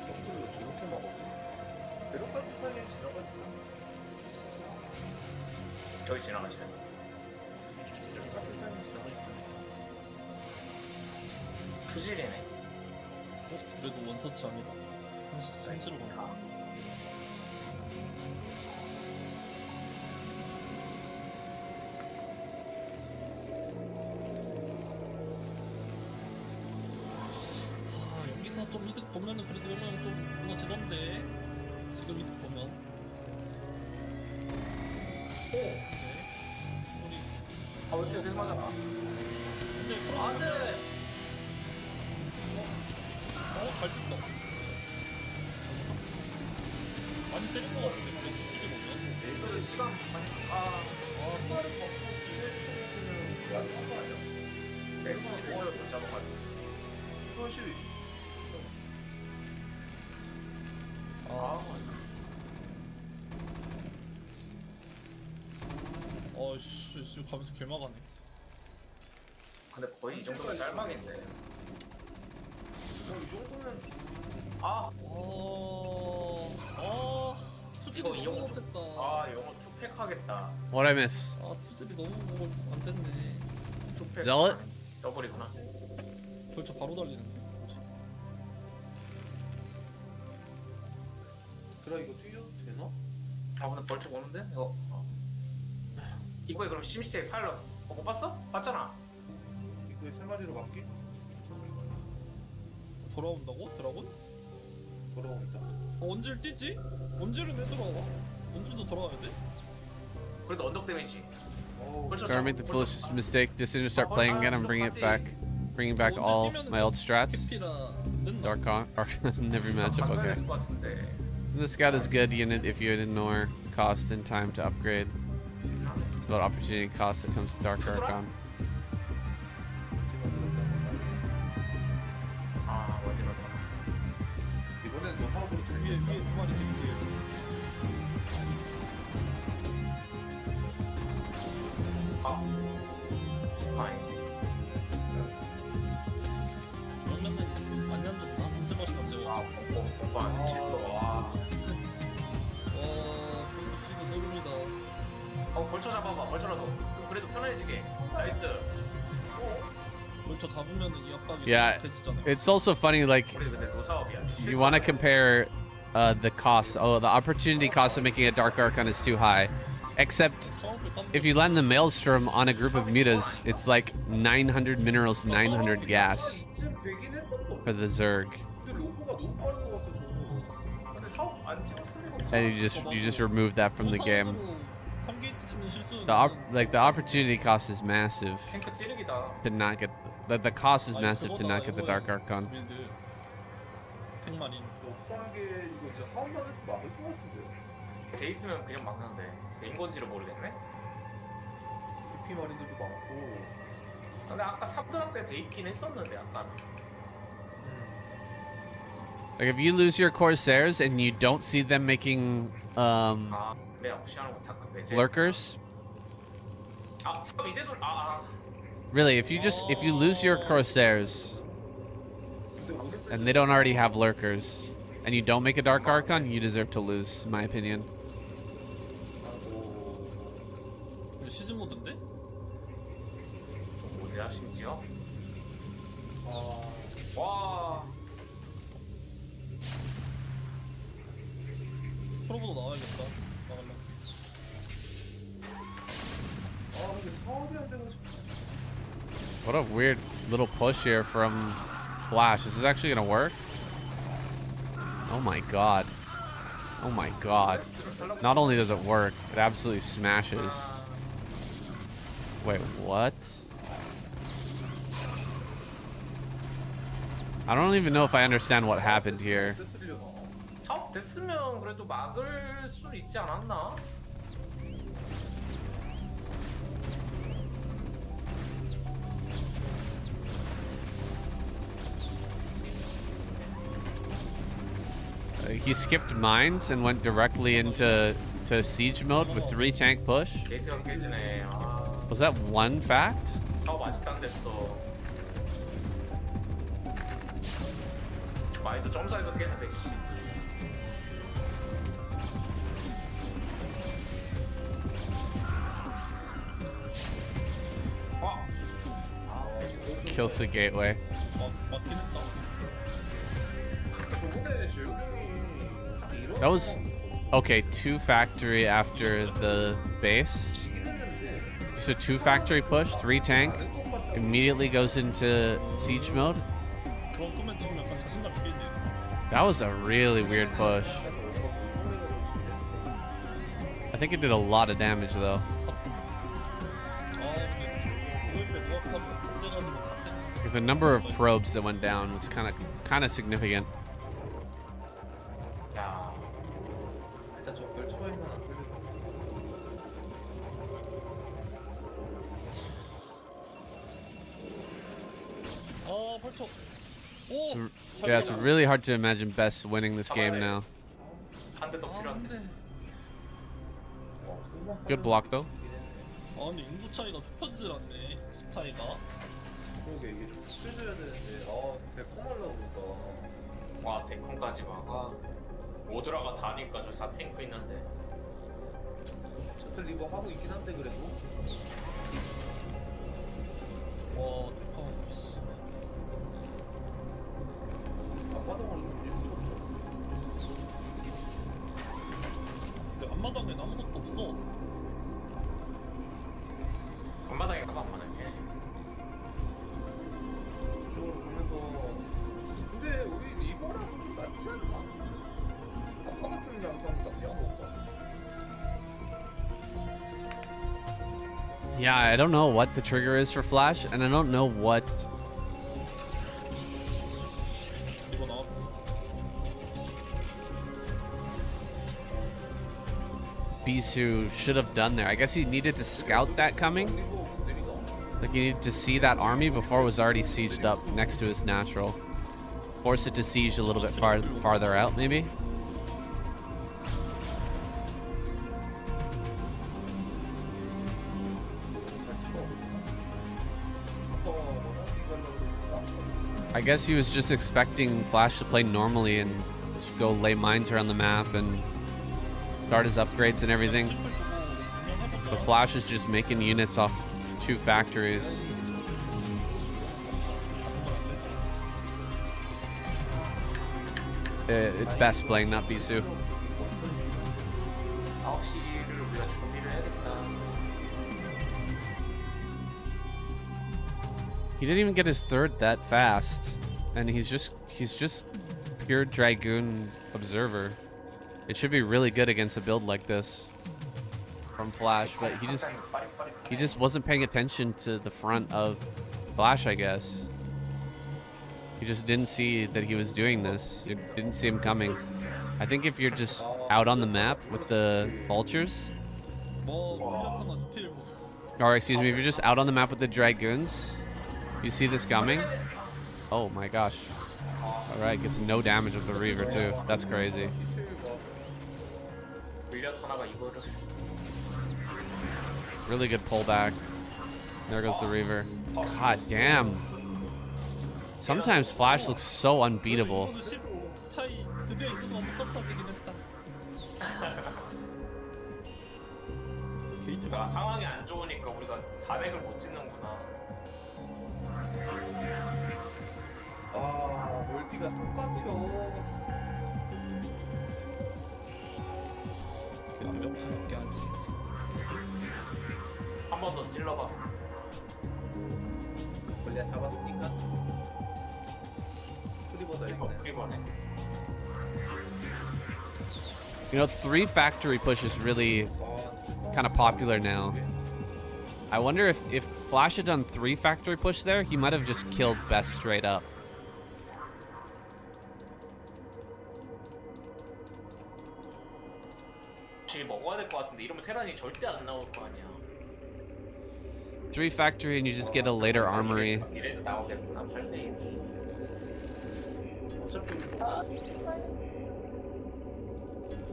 저걸로 저렇게 막어. 베로카 세상에 지나가지. 저기 지나가시네. 투질이네. 그래도 원서치 아니다. 한시로 가. 여기서 좀 이득 보면은 그래도 오면 좀 무너지던데. 지금 이득 보면. 우리 왜 이렇게 계속 맞아? 근데 안 돼! 잘 뛴다. 많이 때린 것 같은데 그래도 튀게 보면. 이거 시간 많이 한마리 잡고 기회치는 게 아주 한거 아니야? 이거를 못 잡아가지고. 이거 12. 씨, 지금 가면서 개막하네. 근데 거의 이 정도면 짤막인데. 이 정도면 투질이 이거 너무 이용- 못했다. 영어 투팩 하겠다. What I miss? 투질이 너무 안 됐네. 투팩. Zealot? 더블이구나. 벌써 바로 달리는데. 그래 이거 뛰어도 되나? 근데 벌써 오는데? 이거에 그럼 심시티의 파일럿 못 봤어? 봤잖아. 이거에 3마리로 바뀌? 돌아온다고? 드라곤? 돌아온다. 언질 뛰지? 언질은 왜 돌아와? 언질도 돌아와야 돼? 그래도 언덕 데미지. 벌써 Don't make the foolish mistake. Decision to start playing again. I'm bringing back all my old strats. 캐피라 늦나? Dark in every matchup. Okay. 것 같은데. This scout is good unit if you ignore cost and time to upgrade. It's about opportunity cost that comes with Dark Archon. 어디로 이번엔 너 하우로 위에 재밌겠다. 두 마리 캐피. 아니. 그러면은 많이 안 줬나? 언제 맛있나 제가. 공부한 실도. 와. 진짜 노릅니다. 벌쳐 잡아봐. 벌쳐라도. 그래도 편해지게. 나이스. 벌써 잡으면은 이 압박이 Yeah. 돼지잖아. It's also funny, like, 우리 근데 노사업이야. you want to compare the cost. Oh, the opportunity cost of making a Dark Archon is too high. Except if you land the Maelstrom on a group of mutas, it's like 900 minerals, 900 gas 지금 100인 했던 for the Zerg, 근데 로보가 너무 빠른 것 같아서. 근데 사업 안 찍었을 리가 없어. and you just remove that from the game. 3게이트 찍는 실수는 The opportunity cost is massive 탱크 찌르기다. to not get the cost is massive to not get the Dark Archon. 탱마린. 없다는 게 이거 진짜 사업만 해서 막을 것 같은데. 돼 있으면 그냥 막는데. 된 건지를 모르겠네. EP 마린들도 많고. 근데 아까 삽드랍 때돼 있긴 했었는데 약간. Like if you lose your Corsairs and you don't see them making 내 없이하는 거 다크 매제. lurkers, 삽 이제도 really, if you lose your Corsairs and they don't already have lurkers, and you don't make a Dark Archon, you deserve to lose, in my opinion. 시즌 모드인데? 뭐지야 심지어? 와. 프로보도 나와야겠다. 나갈라. 근데 사업이 안 돼가지고. What a weird little push here from Flash. Is this actually gonna work? Oh my god. Oh my god. Not only does it work, it absolutely smashes. Wait, what? I don't even know if I understand what happened here. 사업 됐으면 그래도 막을 수 있지 않았나? He skipped mines and went directly into siege mode with 3 tank push. 게이트가 깨지네. Was that one fact? 사업 아직도 안 됐어. 마이도 점사에서 깨는데 씨. Kills the gateway. 막 That was okay. 2 factory after the base. Just a 2 factory push, 3 tank. Immediately goes into siege mode. 그런 코멘 지금 약간 자신감 있게 있네. That was a really weird push. I think it did a lot of damage though. The number of probes that went down was kind of significant. 야, 일단 저별 처에는 안 뚫리고. 벌써. 오. Yeah, it's really hard to imagine Best winning this game now. 한 대 더 필요한데. Good block though. 근데 인구 차이가 좁혀지질 않네. 집 차이가. 그러게 이게 좀 뚫려야 되는데 데콤하려고 보니까. 와, 데콘까지 막아. 오드라가 다니까 저 4탱크 있는데. 셔틀 리버 하고 있긴 한데 그래도. 와, 대파. 앞바닥으로 좀 밀고 근데 앞마당에 아무것도 없어. 앞마당에 가방 많은게. 이쪽으로 보면서. 근데 우리 리버라도 좀 낫지 않나? 아빠 같은 양상 같냐 뭐. Yeah, I don't know what the trigger is for Flash, and I don't know what 이거 나왔고. Bisu should have done there. I guess he needed to scout that coming. Like he needed to see that army before it was already sieged up next to his natural. Force it to siege a little bit farther out, maybe. I guess he was just expecting Flash to play normally and go lay mines around the map and start his upgrades and everything. But Flash is just making units off 2 factories. It's Best playing, not Bisu. 9시를 우리가 준비를 해야겠다. He didn't even get his 3rd that fast, and he's just pure Dragoon Observer. It should be really good against a build like this from Flash, but he just wasn't paying attention to the front of Flash, I guess. He just didn't see that he was doing this. You didn't see him coming. I think if you're just out on the map with the vultures, or excuse me, if you're just out on the map with the Dragoons, you see this coming? Oh my gosh. Alright, gets no damage with the Reaver too. That's crazy. Really good pullback. There goes the Reaver. God damn. Sometimes Flash looks so unbeatable. 게이트가 상황이 안 좋으니까 우리가 400을 못 찍는구나. 멀티가 똑같아. 몇 판밖에 하지. 한 번 더 찔러봐. 원래 잡았으니까. 프리버다 이거. 프리버네. You know, 3 factory push is really kind of popular now. I wonder if Flash had done 3 factory push there, he might have just killed Best straight up. 먹어야 될 것 같은데 이러면 테란이 절대 안 나올 거 아니야. 3 factory and you just get a later armory. 이래도 나오겠구나 8대1. 어차피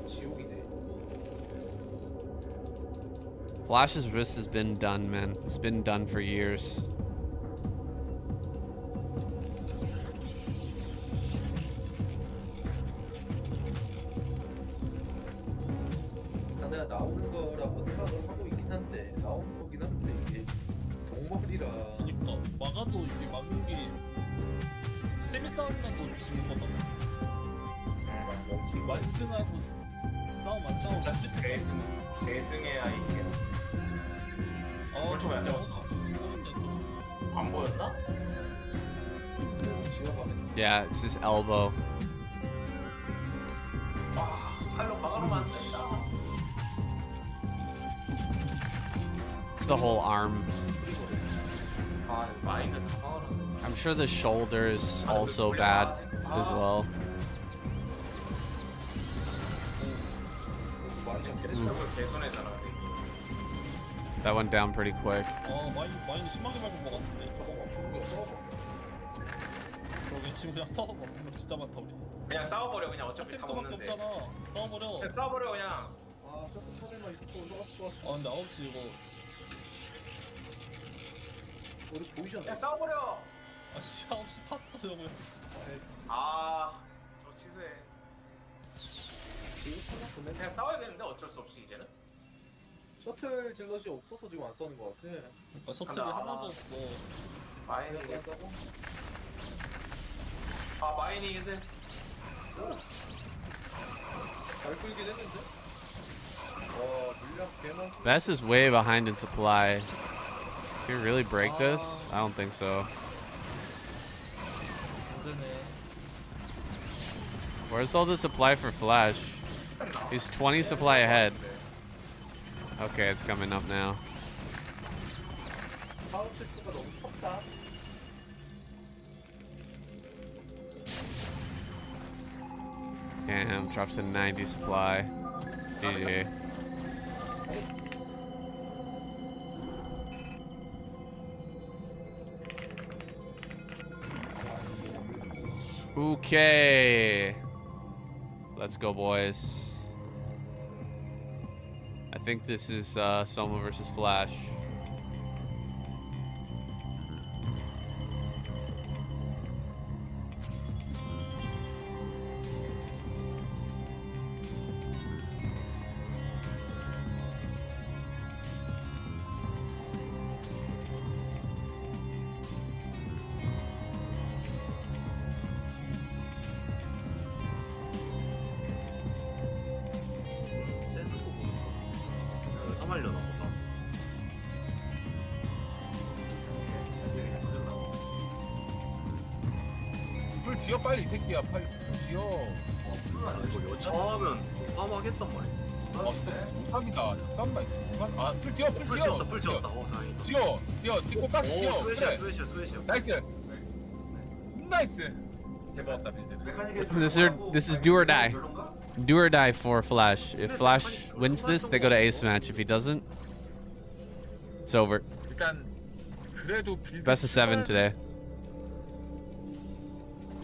지옥이네. Flash's wrist has been done, man. It's been done for years. 내가 나오는 거라고 생각을 하고 있긴 한데 나오는 거긴 한데 이게 동물이라. 그러니까 막아도 이게 막는 게 세미 싸움이라도 지는 거잖아. 완승하고 싸움 안 싸우고 진짜 대승해야 이게. 그렇죠, 왜안 잡았어? 안 보였나? Yeah, it's his elbow. 팔로 막아놓으면 안 된다. It's the whole arm. 아, 마인은 다 막아놨네. I'm sure the shoulder is also bad as well. 결국 개손해잖아. That went down pretty quick. 마인이 심하게 밟은 것 같은데. 그러게 지금 그냥 싸워봐. 물론 진짜 많다 우리. 그냥 싸워버려. 그냥 어차피 다 탱크밖에 먹는데. 없잖아. 싸워버려. 그냥 싸워버려 그냥. 아 저거 차들만 있어 좋았어. 근데 9시 이거. 우리 보이잖아. 그냥 싸워버려. 아씨 9시 팠어 저거. 저 취소해. 그냥 싸워야겠는데 어쩔 수 없이 이제는. 셔틀 질럿이 없어서 지금 안 싸우는 것 같아. 그러니까 셔틀이 간다. 하나도 없어. 마인이 한다고? 마인이 근데 잘 끌긴 했는데. 와 물량 개만. Bess is way behind in supply. Can we really break this? I don't think so. 안 되네. Where's all the supply for Flash? He's 20 supply ahead. Okay, it's coming up now. 사업 실수가 너무 컸다. Damn, drops to 90 supply. GG. Okay. Let's go, boys. I think this is Soma versus Flash. 사말려나 보다. 불 지어 빨리 이 새끼야. 빨리 불 지어. 이거 여차하면 사막했단 말이야. 못합니다. 잠깐만. 불 지어 불 불 지어. 지었다, 불 지었다. 다행이다. 지어. 뒷고 가스 지어. 오, 그래. 투에시야. 나이스. 나이스. 대박다 빌드. This is do or die. Do or die for Flash. If Flash wins this, they go to ace match. If he doesn't, it's over. 일단 그래도 빌드. Best of 7 today.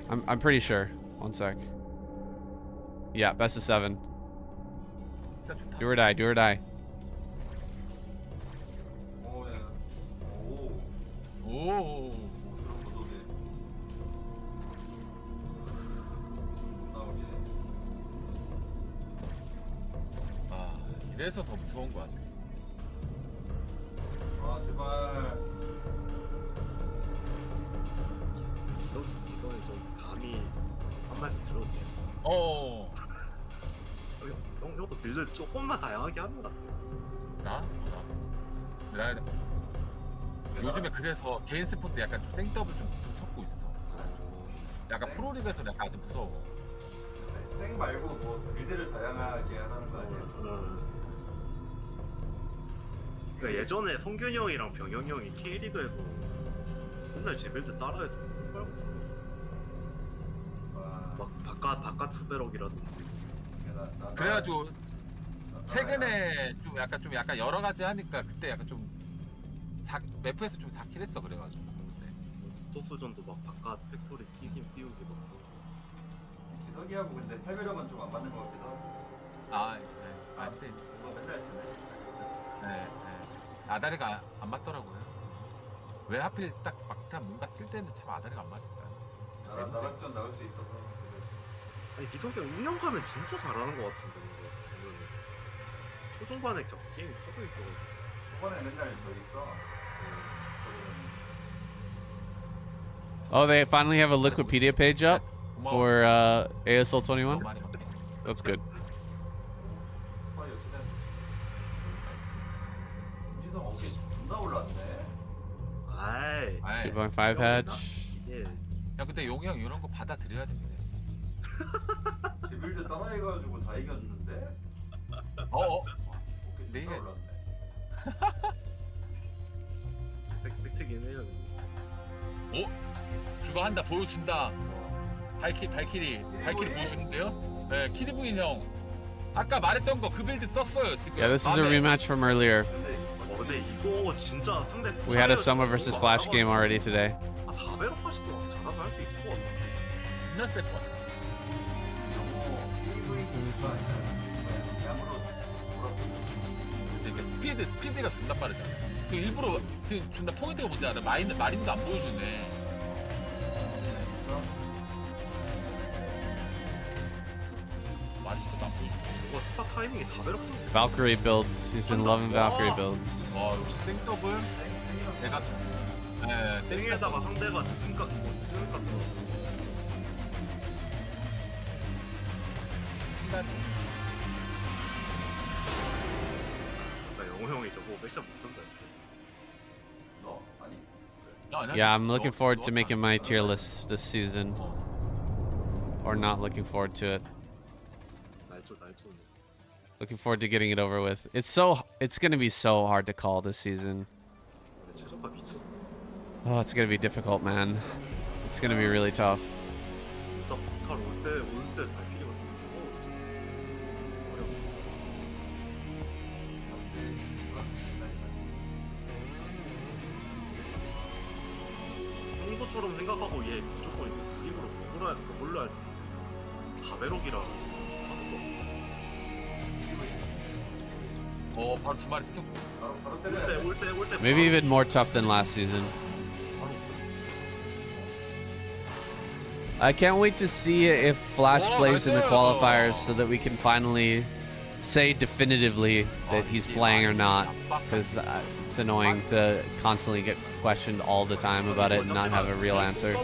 I'm pretty sure. One sec. Yeah, best of 7. Do or die. Do or die. 오. 아, 이래서 더 무서운 것 같아. 제발. 이거는 좀 감이 한 말씀 들어도 돼요? 어. 형도 빌드 조금만 다양하게 하는 것 같아요. 나 요즘에 그래서 개인 스포츠 약간 좀 생더블 좀 섞고 있어. 약간 프로리그에서 약간 아주 무서워. 생 말고 뭐 빌드를 다양하게 하는 거 아니야? 그러니까 예전에 성균이 형이랑 병영이 형이 K리그에서 맨날 제 빌드 따라해서 막 바깥 투베럭이라든지. 그래가지고 최근에 좀 약간 여러 가지 하니까 그때 약간 좀 맵에서 좀 사킬했어 그래가지고. 토스전도 막 바깥 팩토리 띄우기 막. 기석이하고 근데 8배력은 좀 안 맞는 것 같기도 하고. 근데 그거 맨날 쓰네. 네. 아다리가 안 맞더라고요. 왜 하필 딱 막판 뭔가 쓸 때는 참 아다리가 안 맞을까? 나락전 나올 수 있어서. 아니 기석이 형 운영하면 진짜 잘하는 것 같은데 이거 보면 초중반에 자꾸 게임이 터져 있어가지고. 초반에 맨날 저기 있어. Oh, they finally have a Wikipedia page up for ASL 21. That's good. 아 역시는 김지성 어깨 존나 올랐네. 아이. 아이, 2.5 hatch. 예. 야 근데 용이 형 이런 거 받아들여야 됩니다. 제 빌드 따라해가지고 다 이겼는데 어어. 어깨 네. 존나 올랐네. 팩트긴 해요. 그거 한다 보여준다. 발키리 보여주는데요? 네, 키리부인 형. 아까 말했던 거 그 빌드 썼어요 지금. Yeah, this is a 마음에. rematch from earlier. 근데 이거 진짜 상대. We had a summer versus flash game already today. 아 4배로 파시도 잘하면 할 수 있을 것 같아. 존나 셀것 같아. 근데 스피드가 존나 빠르잖아. 그 일부러 지금 존나 포인트가 뭔지 알아? 마린도 안 보여주네. 마린도 안 보여주네. 이거 스타 타이밍이 4배로 파는 Valkyrie builds. He's been loving Valkyrie builds. 와 역시 생더블. 내가 땡에다가 상대가 늦은 값 영호 형이 저거 백샷 못한다. 너 아니 Yeah, I'm looking forward to making my tier list this season. Or not looking forward to it. 날조. Looking forward to getting it over with. It's gonna be so hard to call this season. 최저가 미쳐. Oh, it's gonna be difficult, man. It's gonna be really tough. 딱 부탈 올때 발키리가 어려워. 평소처럼 생각하고 얘 무조건 입으로 뭘로 할지 4배럭이라 바로 두 마리 시켰고. 바로 때려. 올때 Maybe even more tough than last season. I can't wait to see if Flash plays in the qualifiers so that we can finally say definitively that he's playing or not. Because it's annoying to constantly get questioned all the time about it and not have a real answer.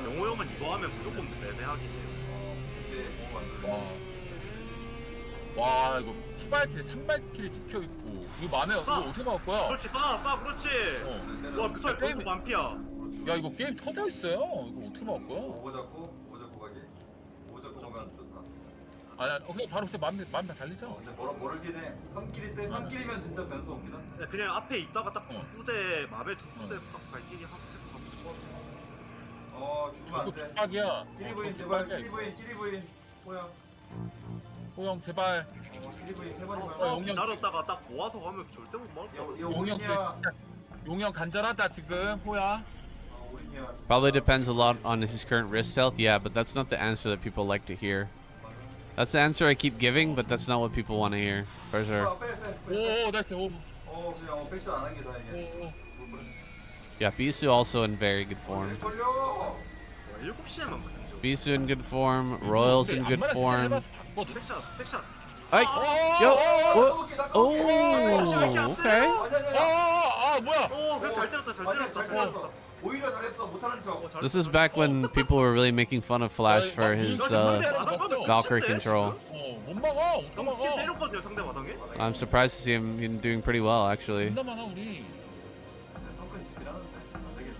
영호 형은 이거 하면 무조건 매매하긴 해요. 와 이거 후발길에 3발길에 찍혀있고 이거 맘에 이거 어떻게 막을 거야? 그렇지 싸 그렇지. 와 부탈 벌써 만피야. 야 이거 게임 터져있어요. 이거 어떻게 막을 거야? 오버 잡고 가게. 오버 잡고 가면 좋다. 아니 그냥 바로 그때 맘 달리죠. 근데 모르긴 해. 3kil이면 진짜 변수 없긴 한데. 그냥 앞에 있다가 딱 두 부대 맘에 두 부대 딱 발길이 하고 죽으면 안 저거 돼. 뒷박이야. 끼리부인 제발. 끼리부인. 호영. 호영 제발. 끼리부인 세 번이면. 용영 기다렸다가 딱 모아서 가면 절대 못 막을 것 같아. 용영 용영 간절하다 지금 호야. Probably depends a lot on his current wrist health, yeah, but that's not the answer that people like to hear. That's the answer I keep giving, but that's not what people want to hear, for sure. 오 나이스 오. 그냥 백샷 안 한 게 다행이야. Yeah, Bisu also in very good form. 걸려. 7시에만 그죠. Bisu in good form, Royals in good form. 백샷. Ay! Yo! Oh! Okay. 아 뭐야? 그래서 잘 때렸다. 오히려 잘했어. 못하는 척. This is back when people were really making fun of Flash for his Valkyrie control. 못 막아. 못 너무 스킬 막아. 때렸거든요 상대 마당에. I'm surprised to see him doing pretty well, actually. 존나 많아 우리. 성근 지긴 하는데 안 되겠네.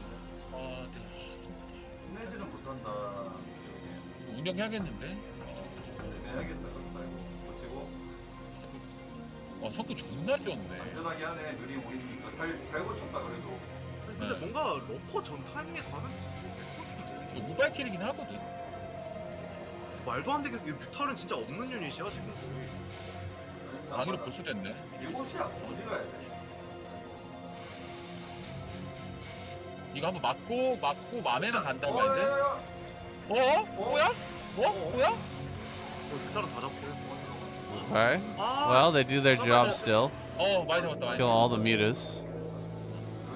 아 힘내지는 못한다. 운영해야겠는데. 해야겠다. 스타일. 고치고 성도 존나 좋네. 안전하게 하네. 느림 오리니까 잘 고쳤다 그래도. 근데 뭔가 러퍼 전 타이밍에 가면 이거 무발킬이긴 하거든. 말도 안 되게 뮤탈은 진짜 없는 유닛이야 지금. 방위로 볼 수도 있네. 7시야 어디 가야 돼? 이거 한번 맞고 맘에만 간다고 말인데. 야. 뭐야? 뭐야? 뮤탈은 다 잡고. Okay. Well, they do their job still. 많이 잡았다. 많이 Kill all the mutas.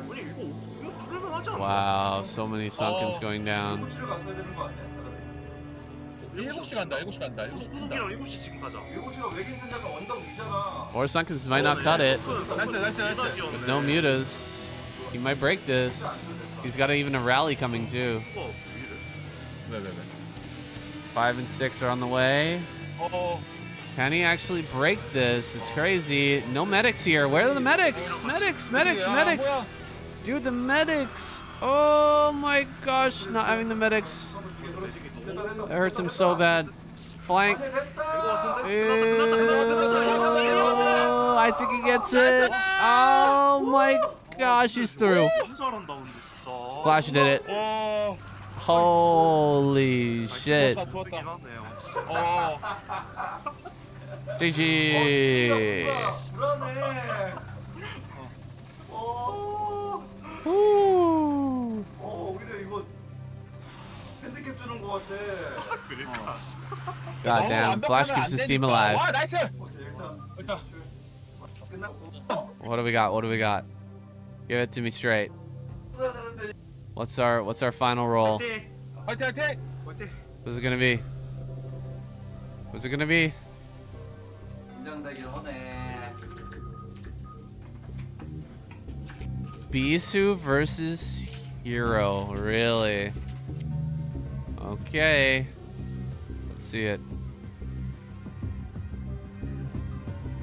아니 이거 그러면 하지 않나? Wow, so many Sunkens going down. 7시를 갔어야 되는 거 아니야? 7시 간다. 7시 간다. 7시 간다. 후속이랑 7시 지금 가자. 7시가 외긴 전자가 언덕 위잖아. Or Sunkens might not cut it. 나이스. With no mutas. He might break this. He's got even a rally coming too. 어, 왜 이래? 네네네. 5 and 6 are on the way. 어. Can he actually break this? It's crazy. No medics here. Where are the medics? Medics, medics, Yeah, medics. Dude, the medics. Oh my gosh, not having the medics. That hurts him so bad. Flank. Oh, I think he gets it. Oh my gosh, he's through. 너무 잘한다 근데 진짜. Flash did it. 어. Holy shit. 좋았다. 그긴 하네요. 어. GG. 불안해. Woo. 오히려 이거 핸디캡 주는 거 같아. 그러니까. Goddamn, Flash keeps the steam alive. 와 나이스. 오케이, 일단 일단. 끝났고. What do we got? What do we got? Give it to me straight. 써야 되는데. What's our final roll? 화이팅 화이팅. 화이팅. What's it gonna be? What's it gonna be? 긴장되긴 하네. Bisu versus Hero. Really? Okay. Let's see it.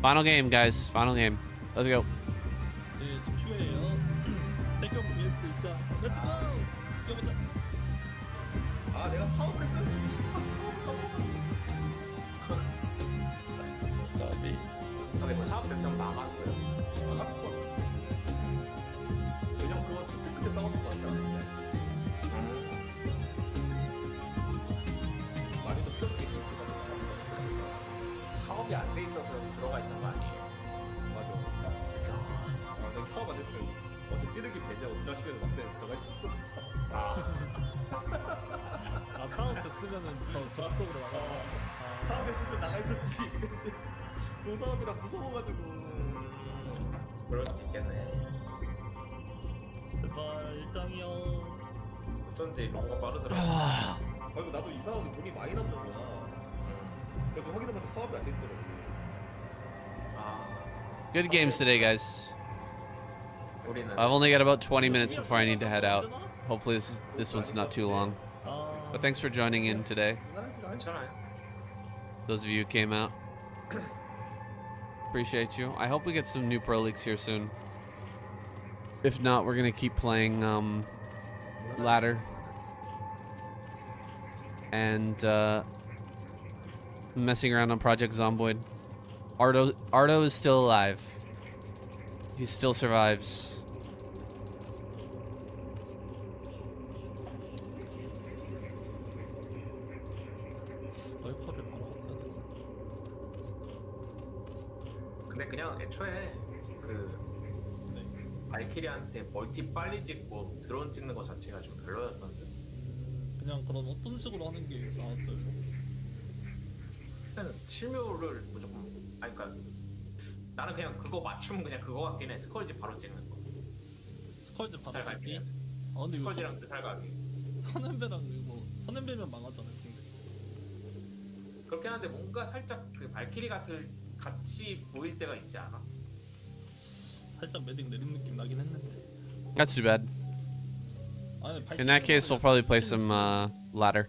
Final game, guys. Final game. Let's go. 네, 지금 휴게예요. 태경 vs 입장. 렛츠고! 이겨보자. 아, 내가 사업을 했어. 짜비. 근데 그 사업 결정 나갔어요. 나갔을 것 같아. 그냥 그거 그때 싸웠을 것 같아. 많이 더 펴게 사업이 안 돼 있어서 들어가 있는 거 아니에요? 맞아. 아, 내가 사업 안 했으면 어제 찌르기 배제하고 지라시면서 막대에서 들어가 있었어. 아, 사업 됐으면은 더 적극적으로 나가. 사업 했으면 나가 있었지. 그 사업이랑 무서워가지고. 그럴 수 있겠네. 제발 일장이요. 어쩐지 뭔가 빠르더라고. 아이고 나도 이 사업이 돈이 많이 남는구나. 그래도 확인해봤는데 사업이 안 됐더라고. Good games today, guys. 우리는 I've only got about 20 minutes before I need to head out. Hopefully this one's not too long. 아, But thanks for joining in today. 괜찮아요. Those of you who came out. Appreciate you. I hope we get some new Pro Leagues here soon. If not, we're gonna keep playing ladder. And messing around on Project Zomboid. Ardo is still alive. He still survives. 얼커를 바로 갔어야 돼. 근데 그냥 애초에 그 네. 발키리한테 멀티 빨리 찍고 드론 찍는 거 자체가 좀 별로였던데. 그냥 그런 어떤 식으로 하는 게 나왔어요. 그냥 실묘를 무조건 아니 그니까 나는 그냥 그거 맞추면 그냥 그거 같긴 해. 스컬지 바로 찍는 거. 스컬즈 바로 살갈기 찍기. 해야지. 아 근데 이거 스컬지랑 살갈기. 선앤배랑 이거 선앤배면 망하잖아요. 근데 그렇긴 한데 뭔가 살짝 그 발키리 같이 보일 때가 있지 않아? 살짝 매딩 내린 느낌 나긴 했는데. That's too bad. 아니, In that case, we'll probably play some ladder.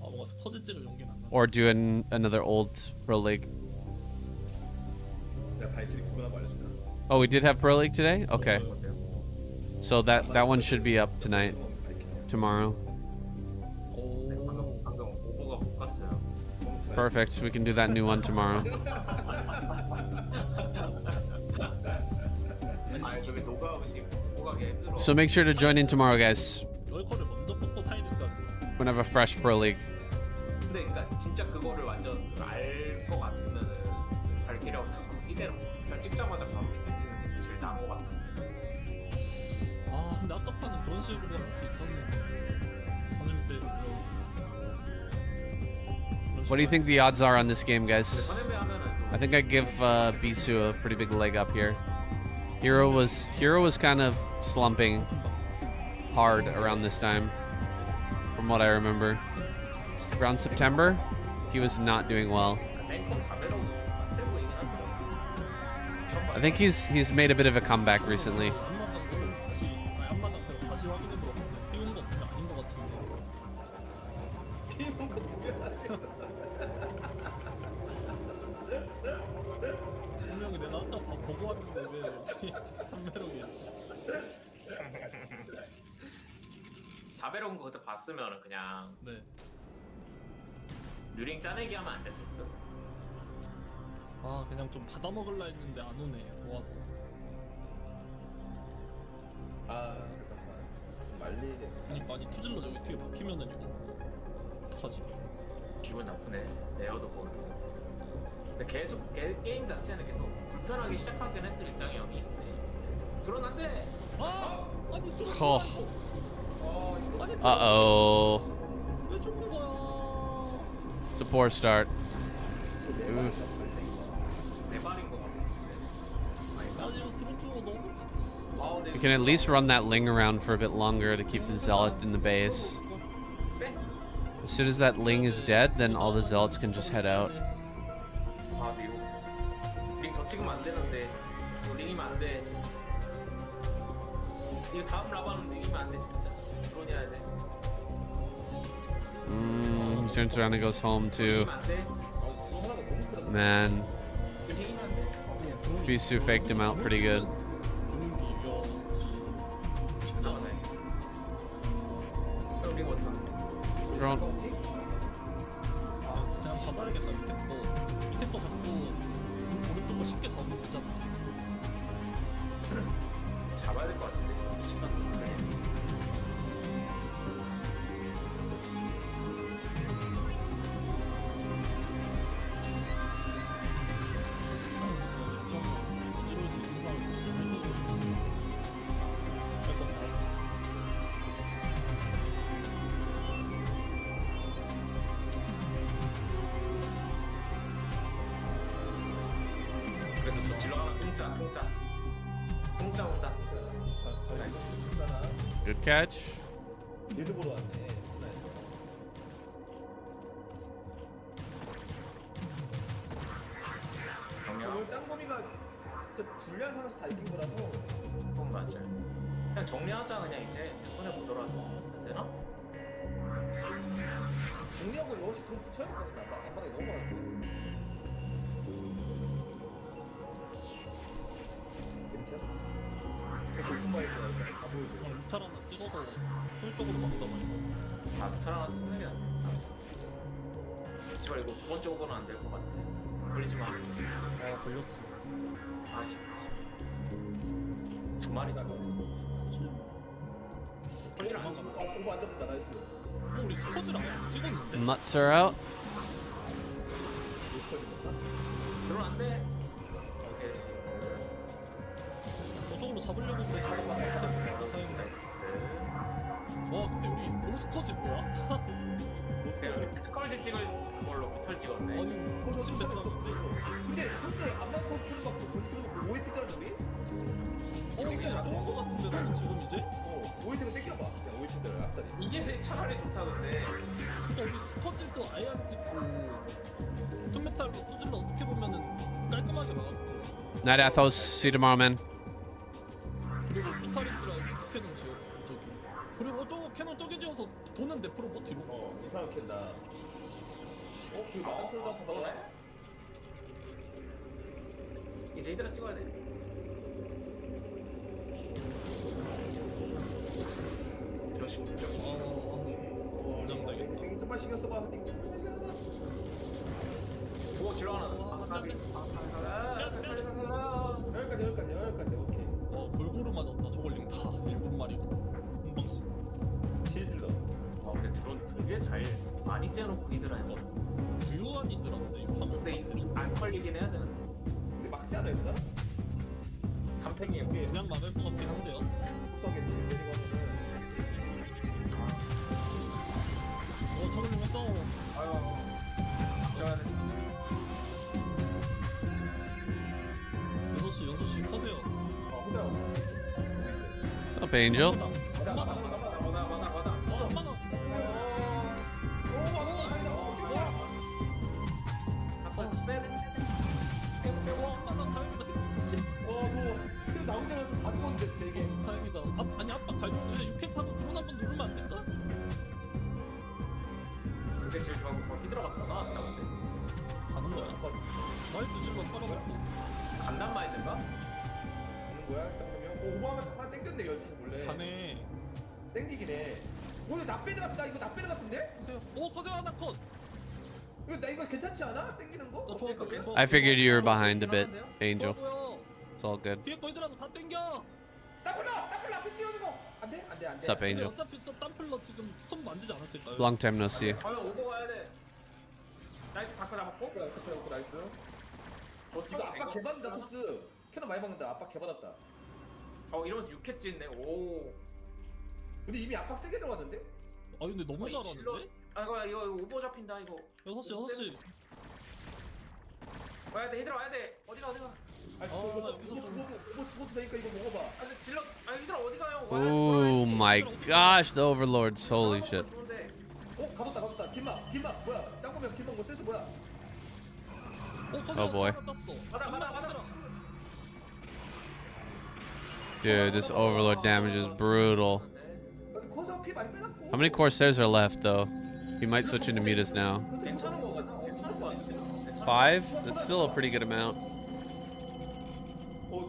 아 뭔가 스퍼즈 찍을 용기는 안 나. Or do another old Pro League. 내가 발키리 구분하고 알려줄까? Oh, we did have Pro League today? Okay. 어때요? So that one should be up tonight. Tomorrow. 오. 방금 오버가 못 갔어요. Perfect. We can do that new one tomorrow. 아니 저기 노가웃이 오버가 힘들어. So make sure to join in tomorrow, guys. 럴커를 먼저 뽑고 사이드까지. When I have a fresh Pro League. 근데 그러니까 진짜 그거를 완전 알 것 같으면은 발키리하고 이대로 그냥 찍자마자 바로 찍는 게 제일 나은 것 같아. 아 근데 아까파는 그런 식으로 할 수 있었는데. 선앤배 What do you think the odds are on this game, 근데 guys? 선앤배 하면은 I think I'd give Bisu a pretty big leg up here. Hero was kind of slumping hard around this time, from what I remember. Around September, he was not doing well. 랭커 자배로 안 되고 있긴 하더라고. I think he's made a bit of a comeback recently. 안 나가고 다시 다시 확인해 보았어요. 띄운 거 보면 아닌 것 같은데. 띄운 거 보면 분명히 내가 아까 보고 왔는데 왜 3매력이었지? 4배로 온 거 그때 봤으면 그냥 네. 뉴링 짜내기 하면 안 됐을 듯. 아 그냥 좀 받아 먹을라 했는데 안 오네 모아서. 아 잠깐만 말리겠네. 그러니까 아니 투질러 여기 뒤에 박히면은 이거 어떡하지? 기분 나쁘네. 에어도 보는데. 근데 계속 게임 자체는 계속 불편하게 시작하긴 했을 입장이 형이. 그러는데 아 아니 좀 허. 아니 Uh-oh. 왜 죽는 거야? It's a poor start. Oof. 내 발인 거 같은데. 아니 이거 드론 좀 너무. We can at least run that Ling around for a bit longer to keep the Zealot in the base. As soon as that Ling is dead, then all the Zealots can just head out. 아 미국. 링 더 찍으면 안 되는데. 이거 링이면 안 돼. 이거 다음 라바는 링이면 안 돼 진짜. 드론이 해야 돼. He turns around and goes home too. 링이면 안 돼. Man, 링이면 안 돼. Bisu faked him out pretty good. 나가네. 링 원타. Drone. 그냥 잡아야겠다 밑에 거 잡고 오른쪽 거 쉽게 잡으면 되잖아. 잡아야 될 것 같은데. 시간 좀 걸리네. 그래도 저 질러 하나 공짜. Good catch. 일도 보러 왔네. 오늘 짱구미가 진짜 불리한 상황에서 다 이긴 거라서. 그건 맞아. 그냥 정리하자 그냥 이제 손해 보더라도 안 되나? 중요하고 여시 돈 붙여야 될 것 같아. 안방에 너무 많은데. 괜찮아? 골프 마이크 다 보여줘. 그냥 유탈 하나 찍어서 홀쪽으로 막다 말고. 아 사람 쓰는 게 낫겠다. 제발 이거 두 번째 오버는 안 될 것 같아. 걸리지 마. 아 걸렸어. 아 진짜. 두 마리잖아. 걸리를 안 잡아. 오버 안 잡는다. 나이스. 우리 스쿼드랑 안 찍었는데? Mutts are out. 들어 안 돼. 오케이. 저쪽으로 잡으려고 했는데 나이스. 와 근데 우리 로스커즈 뭐야? 그냥 스컬지 찍을 그걸로 피털 찍었네. 아니 훨씬 뺐었는데 근데 코스 안만 코스트를 받고 본트를 받고 OET 따라 우리? 이게 좋은 거 같은데 나는 지금 이제? OET가 땡겨봐. 그냥 OET 따라 아싸리. 이게 차라리 좋다 근데. 근데 우리 스쿼즈도 아예 안 찍고 톱메탈로 수질러 어떻게 보면은 깔끔하게 막았고 Night Athos. See you tomorrow, man. 그리고 피탈인드랑 캐논 지어 저기 그리고 저거 캐논 저기 지어서 도는 데프로 뭐 뒤로 이상한 캔다. 그 마당 털도 한번 받아라. 이제 이대로 찍어야 돼. 들어시고 긴장되겠다. 땡 좀만 신경 써봐. 오 질러 하나. 여기까지. 오케이. 골고루 맞았다 저걸링 다 7마리가 금방씩 질질러. 아 근데 드론 되게 잘 많이 째놓고 이들은 유효한이 들었는데 이거 하면 근데 안 걸리긴 해야 되는데 근데 막지 않아 있나? 잠탱이 그냥 막을 것 같긴 한데요. 속에 질 때리고 하면은. 저걸링 했어. 아유 잡아야 돼. 6시 하세요. 혼자. Up, Angel. 받아. 한만원. 아빠 빼야 돼. 한만원 다행이다. 씨. 나 혼자 가서 다 죽었는데 되게. 다행이다. 아니 압박 잘 줬네. 6캔 땡기기네. 오늘 나빼드 같다. 이거 나빼드 같은데? 거세요. 오 거세요 하나 컷. 이거 괜찮지 않아? 땡기는 거? 나 좋아 좋아. I figured you were behind a bit, Angel. 좋아요. It's all good. 뒤에 거 얘들아 다 땡겨. 나플러 앞에 띄우는 거. 안 돼? What's up, 근데 Angel? 어차피 저 땀플러 지금 스톰 만들지 않았을까요? Long time no see. 과연 오고 가야 돼. 나이스 다크 잡았고. 그래, 나이스. 이거 아빠 개받는다 보스. 캐논 많이 먹는다. 아빠 개받았다. 이러면서 6회 찢네. 오. 우리 이미 압박 세게 들어갔는데? 아 근데 너무 잘하는데? 이거 오버 잡힌다 이거. 6시 와야 돼. 얘들아 와야 돼. 어디가. 아니 나 이거 여기서 좀- 죽어도 되니까 이거 먹어봐. 근데 질러. 얘들아 어디 가요? Oh my gosh, the overlords! Holy shit. 가뒀다. 김마 뭐야? 짱구면 김마 뭐 센스 뭐야? Oh boy. 받아. Dude, this overlord damage is brutal. 커서 피 많이 빼놨고. How many Corsairs are left, though? He might switch into mutas now. 괜찮은 거 같아. 괜찮은 거 같은데. 5? That's still a pretty good amount.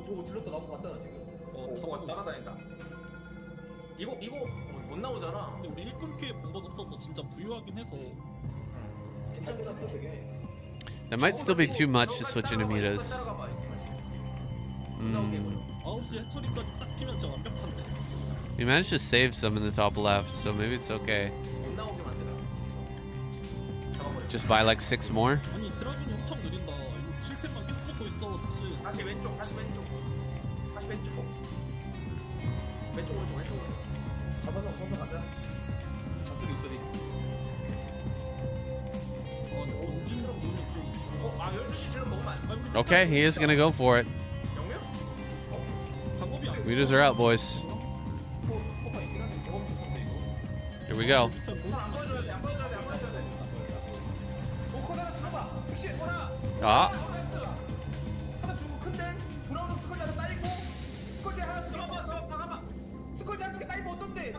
저거 질렀다 나온 거 같잖아 지금. 날아다닌다. 이거 못 나오잖아. 근데 우리 일꾼 피해 본 건 없었어. 진짜 부유하긴 해서. 잘 빼놨어 되게. That might still be too much to switch into mutas. 따라가봐. 9시 해처리까지 딱 키면 진짜 완벽한데. We managed to save some in the top left, so maybe it's okay. 못 나오게 만들어. Just buy like 6 more. 아니 드라군이 엄청 느린다. 이거 7템만 계속 먹고 있어. 다시. 다시 왼쪽. 왼쪽. 잡아서 가자. 잡들이 있더니. 본진으로 보면 좀. 12시 지금 먹으면 안 돼. Okay, he is gonna go for it. 영우야? 방법이 안 돼. Mutas are out, boys. 포가 있긴 한데 경험 좋던데 이거. Here we go. 안 보여줘야 돼. 코나 들어봐. 혹시 코나. Ah, 하나 주고 큰데 브라운은 스컬지 하나 따이고 스컬지 하나 잠깐만. 스컬지 한 개 따이고 어떤데?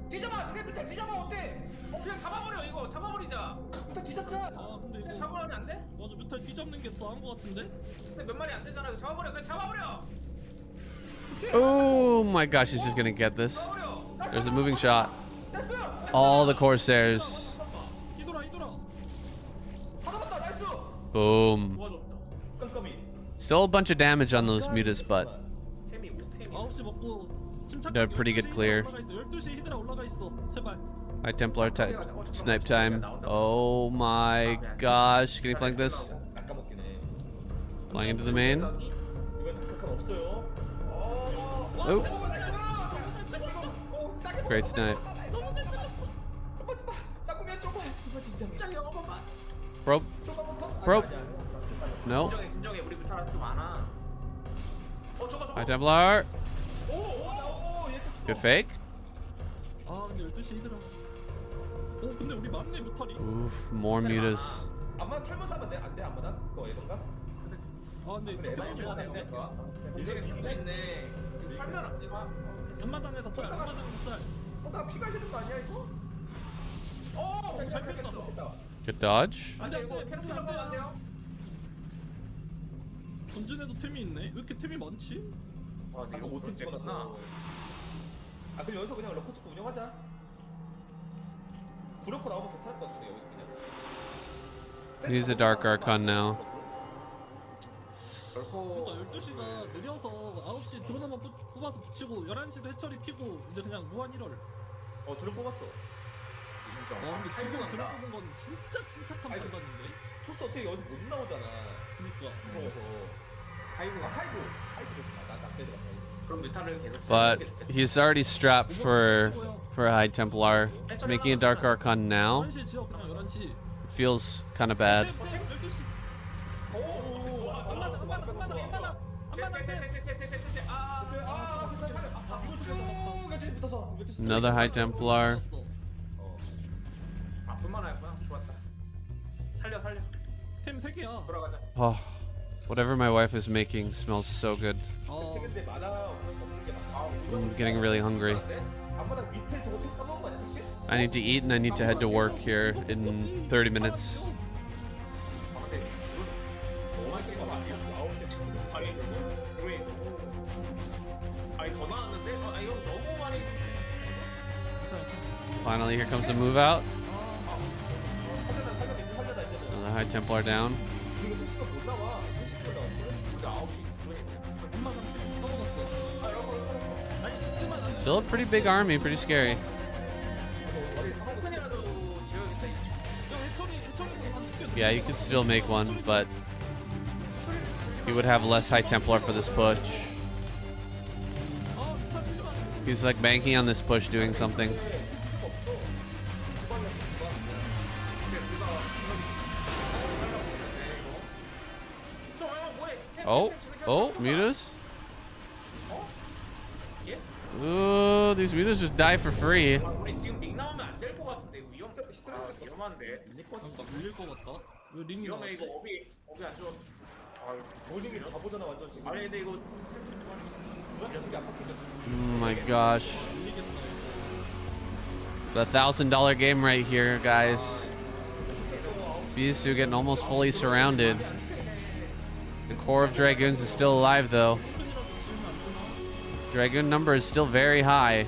뒤져봐. 그게 밑에 뒤져봐 어때? 그냥 잡아버려 이거. 잡아버리자. 일단 뒤잡자. 아 근데 이거 잡아버리면 안 돼? 맞아 뮤탈 뒤잡는 게 더 나은 거 같은데? 근데 몇 마리 안 되잖아. 이거 잡아버려. 그냥 잡아버려. oh my gosh, he's just gonna get this. There's a moving shot. All the Corsairs. 이돌아. 받아봤다. 나이스. Boom. 도와줬다. 깜깜이. Still a bunch of damage on those mutas, but 템이 5템이. 9시 먹고 침착하게. They're pretty good clear. 12시에 히드라 올라가 있어. 제발. High Templar snipe time. Oh my gosh, can he flank this? 안 까먹긴 해. Flying into the main. 이번 다크칸 없어요. Oh, great snipe. 짱구면 진짜. Probe. Probe. No. 진정해. 우리 무탈 좀 많아. 저거. High Templar. 오, 얘 Good fake. 아 근데 12시 히드라. 오 근데 우리 맞네 뮤탈이. Oof, more mutas. 안만 털면서 하면 안 돼? 안마다? 그거 이건가? 아 근데 그래, 포켓몬이 에바이 많아. 해야 돼. 인정해. 비비고 있네. 팔면 안 돼. 앞마당에서 짤. 나 피가 되는 거 아니야 이거? 잘 뺐다. Good dodge. 안 돼. 이거 캐논 잡으면 안 돼요. 전진에도 템이 있네. 왜 이렇게 템이 많지? 근데 이거 못찍었나 아 그럼 여기서 그냥 러커 찍고 운영하자. 구러커 나오면 괜찮을 것 같은데 여기서 그냥. He's a Dark Archon now. 그러니까 12시가 느려서 9시 드론 한번 뽑아서 붙이고 11시도 해처리 피고 이제 그냥 무한 1월. 드론 뽑았어. 근데 지금 드론 뽑은 건 진짜 침착한 아이고. 판단인데? 토스 어떻게 여기서 못 나오잖아. 그니까. 무서워서. 하이브 좋다. 나안 빼도 그럼 뮤탈을 계속. But he's already strapped for a High Templar. Making a Dark Archon now 11시 지어 그냥 11시. feels kind of bad. 12시. Another High Templar. 분만 하였구나. 좋았다. 살려. 템 3개야. 돌아가자. Oh, whatever my wife is making smells so good. 근데 만화 없는 게 많아. I'm getting really hungry. 앞마당 밑에 저거 좀 까먹은 거 아니야 사실? I need to eat and I need to head to work here in 30 minutes. 아니 더 나왔는데? 이거 너무 많이. Finally, here comes the move out. And the High Templar down. Still a pretty big army, pretty scary. Yeah, you could still make one, but you would have less High Templar for this push. He's like banking on this push doing something. Oh, mutas. Ooh, these mutas just die for free. 우리 지금 링 나오면 안 될 것 같은데 위험한데. 그러니까 밀릴 것 같다. 왜 링이 위험해 나왔지? 이거 업이 안 좋아. 아, 모닝이 다 보잖아 완전 지금. 아니 근데 이거 Oh my gosh. The $1,000 game right here, guys. Bisu getting almost fully surrounded. The core of Dragoons is still alive, though. Dragoon number is still very high.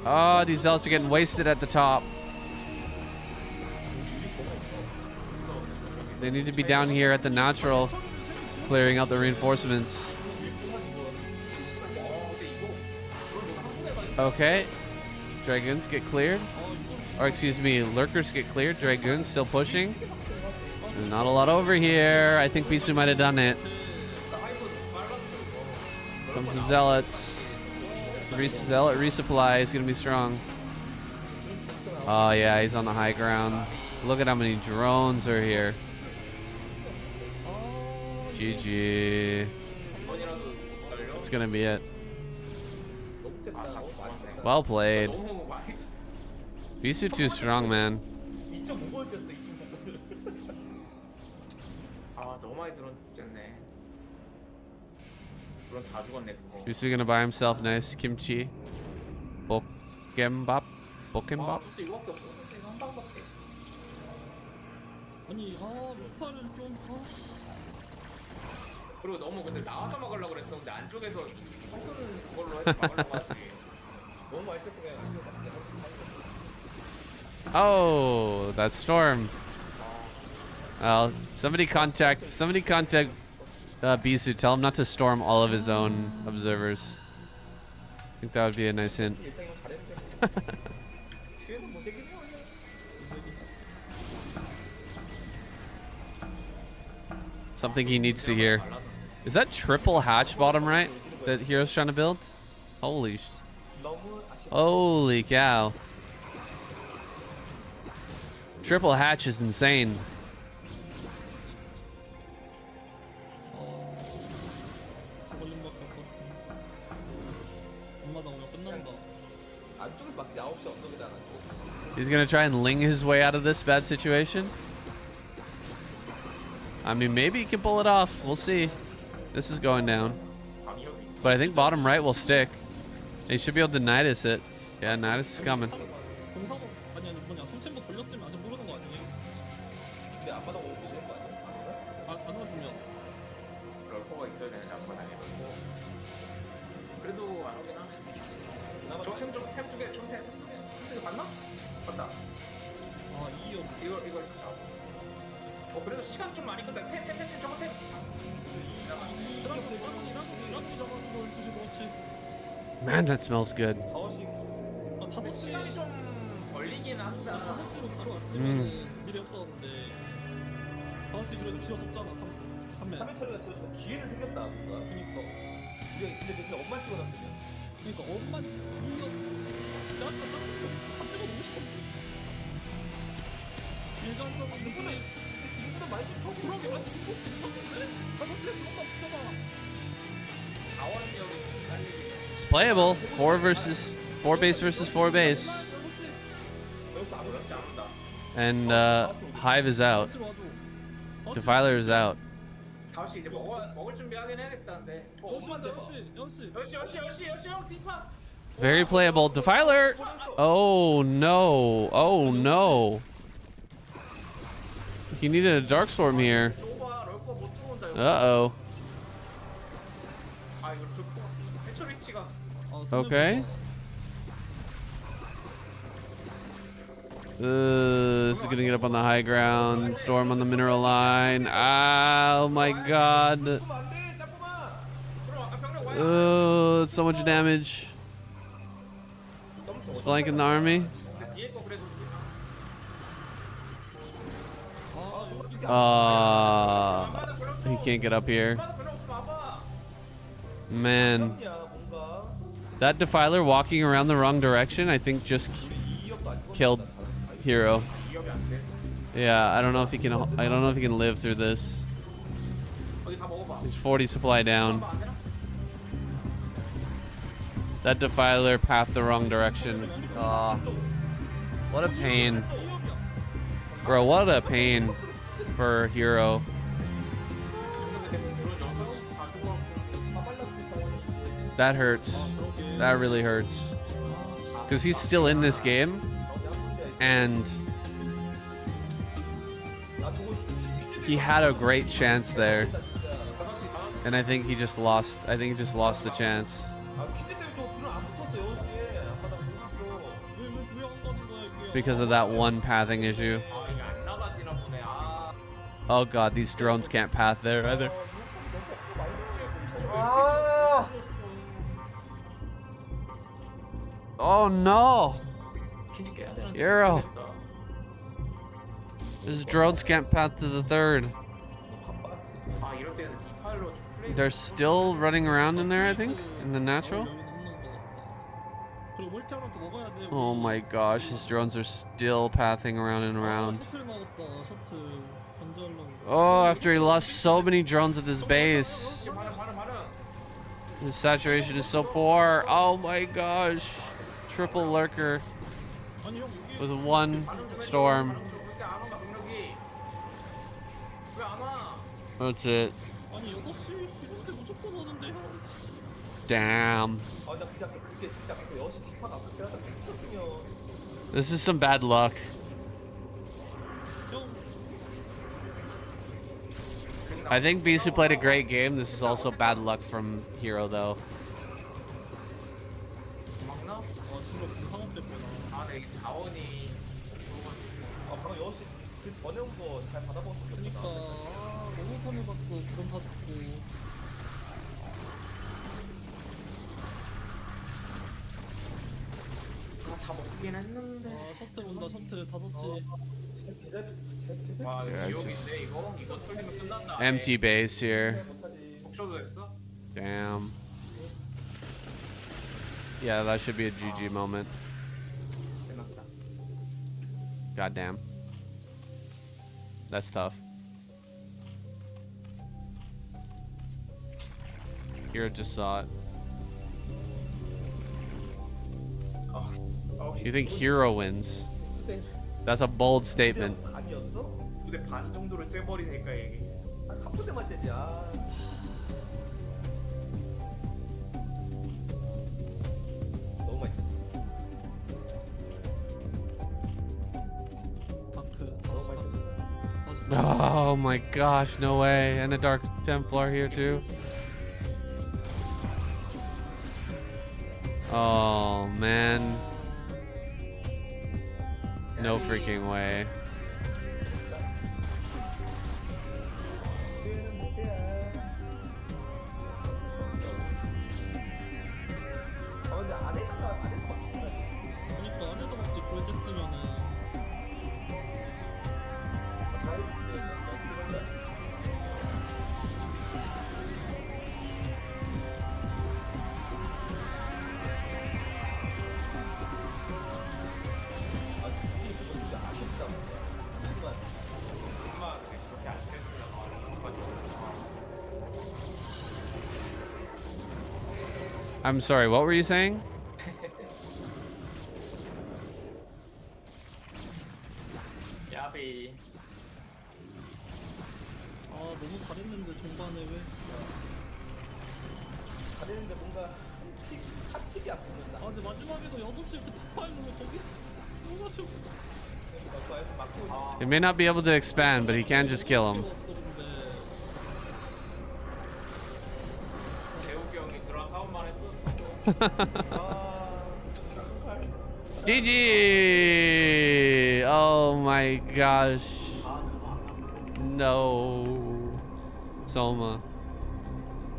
Oh, these Zealots are getting wasted at the top. They need to be down here at the natural, clearing out the reinforcements. Okay. Dragoons get cleared. Or excuse me, Lurkers get cleared. Dragoons still pushing. There's not a lot over here. I think Bisu might have done it. Comes the Zealots. Zealot resupply is going to be strong. Oh yeah, he's on the high ground. Look at how many drones are here. GG. That's going to be it. Well played. Bisu too strong, man. 2.5번이었어. 아 너무 많이 들었겠네. 드론 다 죽었네 그거. Bisu gonna buy himself nice kimchi. Bokembap. Bokembap. 투수 이거밖에 없어. 이거 한 방밖에. 아니 루타를 좀 그리고 너무 근데 나와서 막으려고 그랬어. 근데 안쪽에서 성큰 그걸로 해서 막으려고 하지. 너무 많이 쳤어 그냥. Oh, that storm. Somebody contact Bisu. Tell him not to storm all of his own observers. I think that would be a nice hint. 뒤에는 못 되긴 해 원래. Something he needs to hear. Is that triple hatch bottom right that Hero's trying to build? Holy cow. Triple hatch is insane. 저걸림밖에 없거든. 엄마다 오면 끝난다. 안쪽에서 막지 9시 언덕이잖아. He's gonna try and ling his way out of this bad situation. I mean, maybe he can pull it off. We'll see. This is going down. But I think bottom right will stick. He should be able to Nidus it. Yeah, Nidus is coming. 공사고 아니 뭐냐 손챔버 돌렸으면 아직 모르는 거 아니에요? 근데 앞마당 오고 있는 거 아니야? 안 와주면 럴커가 있어야 되는데 앞바닥에. 그래도 안 오긴 하네. 저템 쪽에 템 봤나? 봤다. 이걸 그래도 시간 좀 많이 끈다. 템 저거 템. 이라고 잡아주고 12시 그렇지. Man, that smells good. 5시 시간이 좀 걸리긴 한다. 5시로 바로 왔으면 미래 없었는데 5시 그래도 지어줬잖아 3매 3회 처리가 지금 기회는 생겼다 뭔가. 그니까 근데 그냥 엄만 찍어놨으면. 그니까 엄마 이거 나 아까 한 찍어 보고 싶었는데 일관성 있는 플레이 이거보다 많이 좀 쳐. 그러게 아니 이거 괜찮은데? 5시에 엄마 붙잡아 자원력이 달리기. It's playable. 4 base versus 4 base. 여기서 안 오라. 그렇지 않는다. And Hive is out. 5시로 와줘 Defiler is out. 5시 이제 먹을 준비하긴 해야겠다는데. 10시 형 뒷판. Very playable. Defiler! Oh no. Oh no. He needed a Darkstorm here. 좁아 럴커 못 들어온다. 여기. Uh-oh. 아 이거 좋고. 해처 위치가. Okay. This is gonna get up on the high ground. Storm on the mineral line. Oh my god. 그러면 안 돼, 짬뽕아. So much damage. He's flanking the army. He can't get up here. Man. That Defiler walking around the wrong direction, I think just killed Hero. Yeah, I don't know if he can live through this. He's 40 supply down. That Defiler pathed the wrong direction. What a pain. Bro, what a pain for Hero. That hurts. That really hurts. Because he's still in this game. And he had a great chance there. And I think he just lost. I think he just lost the chance. Because of that one pathing issue. Oh god, these drones can't path there either. Oh no! Hero! His drones can't path to the third. They're still running around in there, I think, in the natural. Oh my gosh, his drones are still pathing around and around. Oh, after he lost so many drones at this base. His saturation is so poor. Oh my gosh. Triple lurker with one storm. That's it. Damn. This is some bad luck. I think Bisu played a great game. This is also bad luck from Hero, though. 셔틀 온다. 셔틀 5시. Yeah, it's just empty base here. Damn. Yeah, that should be a GG moment. Goddamn. That's tough. Hero just saw it. You think Hero wins? That's a bold statement. 부대 반 정도를 째버리니까 이게 한 부대만 째지. 너무 많이 Oh my gosh, no way. And a Dark Templar here too. Oh man. No freaking way. I'm sorry, what were you saying? 야비. 너무 잘했는데 중반에 왜? 잘했는데 뭔가 한 킥이 안 붙는다. 근데 마지막에도 6시 그 뒷파일로 거기 쏘가지고. He may not be able to expand, but he can just kill him. GG! my gosh. No. Soma.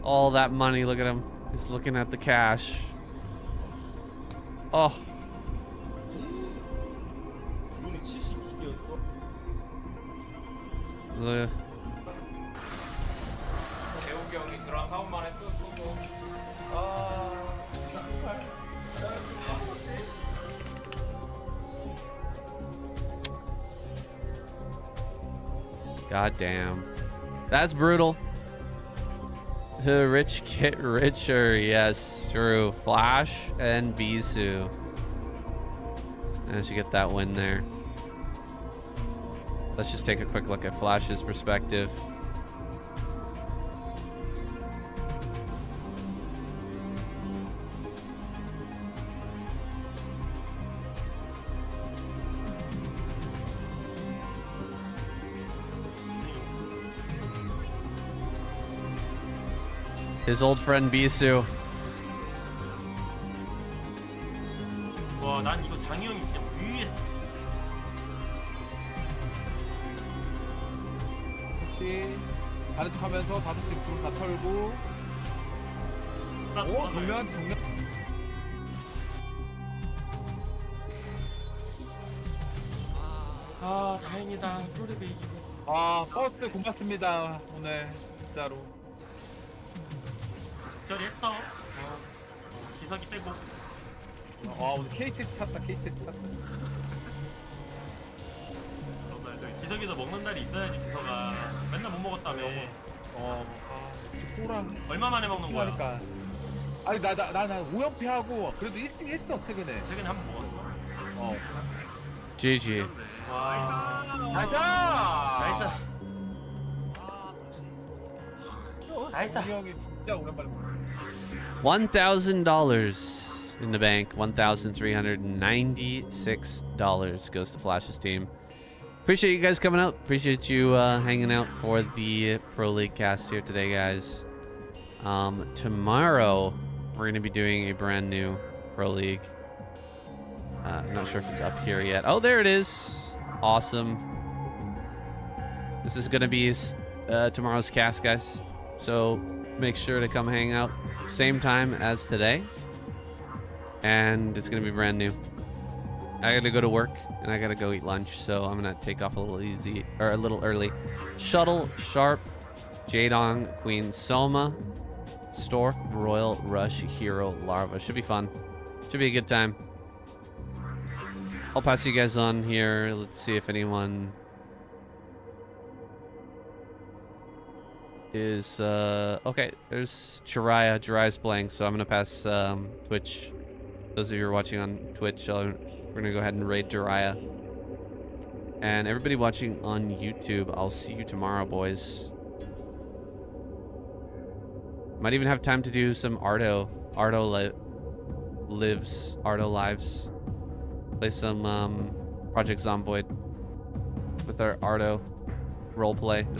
All that money, look at him. He's looking at the cash. Oh. 이분이 72개였어? Look. 재욱이 형이 그런 사업만 했었어도 아, 정말. God damn. That's brutal. The rich get richer. Yes, true. Flash and Bisu. And she get that win there. Let's just take a quick look at Flash's perspective. His old friend Bisu. 와, 난 이거 장희영이 그냥 위에 혹시 다른 척 하면서 5시 구름 다 털고 오 정면 아, 다행이다. 프로리그 이기고. 아 버스 고맙습니다 오늘 진짜로 적절히 했어. 기석이 떼고. 아 오늘 KTX 탔다 KTX 탔다 정말 기석이도 먹는 날이 있어야지. 기석아 맨날 못 먹었다며. 역시 꼬랑 얼마 만에 먹는 거야? 하니까 아니 나 5연패하고 그래도 1승 했어 최근에 최근에 한 번 먹었어. GG. 와. 가자 나이스. 나이스. 이 형이 진짜 오랜만에 먹네 $1,000 in the bank. $1,396 goes to Flash's team. Appreciate you guys coming out. Appreciate you hanging out for the Pro League cast here today, guys. Tomorrow, we're going to be doing a brand new Pro League. I'm not sure if it's up here yet. Oh, there it is. Awesome. This is going to be tomorrow's cast, guys. So make sure to come hang out same time as today. And it's going to be brand new. I got to go to work and I got to go eat lunch. So I'm going to take off a little early. Shuttle, Sharp, Jadong, Queen, Soma, Stork, Royal, Rush, Hero, Larva. Should be fun. Should be a good time. I'll pass you guys on here. Let's see if anyone is okay. There's Jiraiya. Jiraiya's playing, so I'm gonna pass Twitch. Those of you who are watching on Twitch, we're gonna go ahead and raid Jiraiya. And everybody watching on YouTube, I'll see you tomorrow, boys. Might even have time to do some Ardo lives. Play some Project Zomboid with our Ardo roleplay.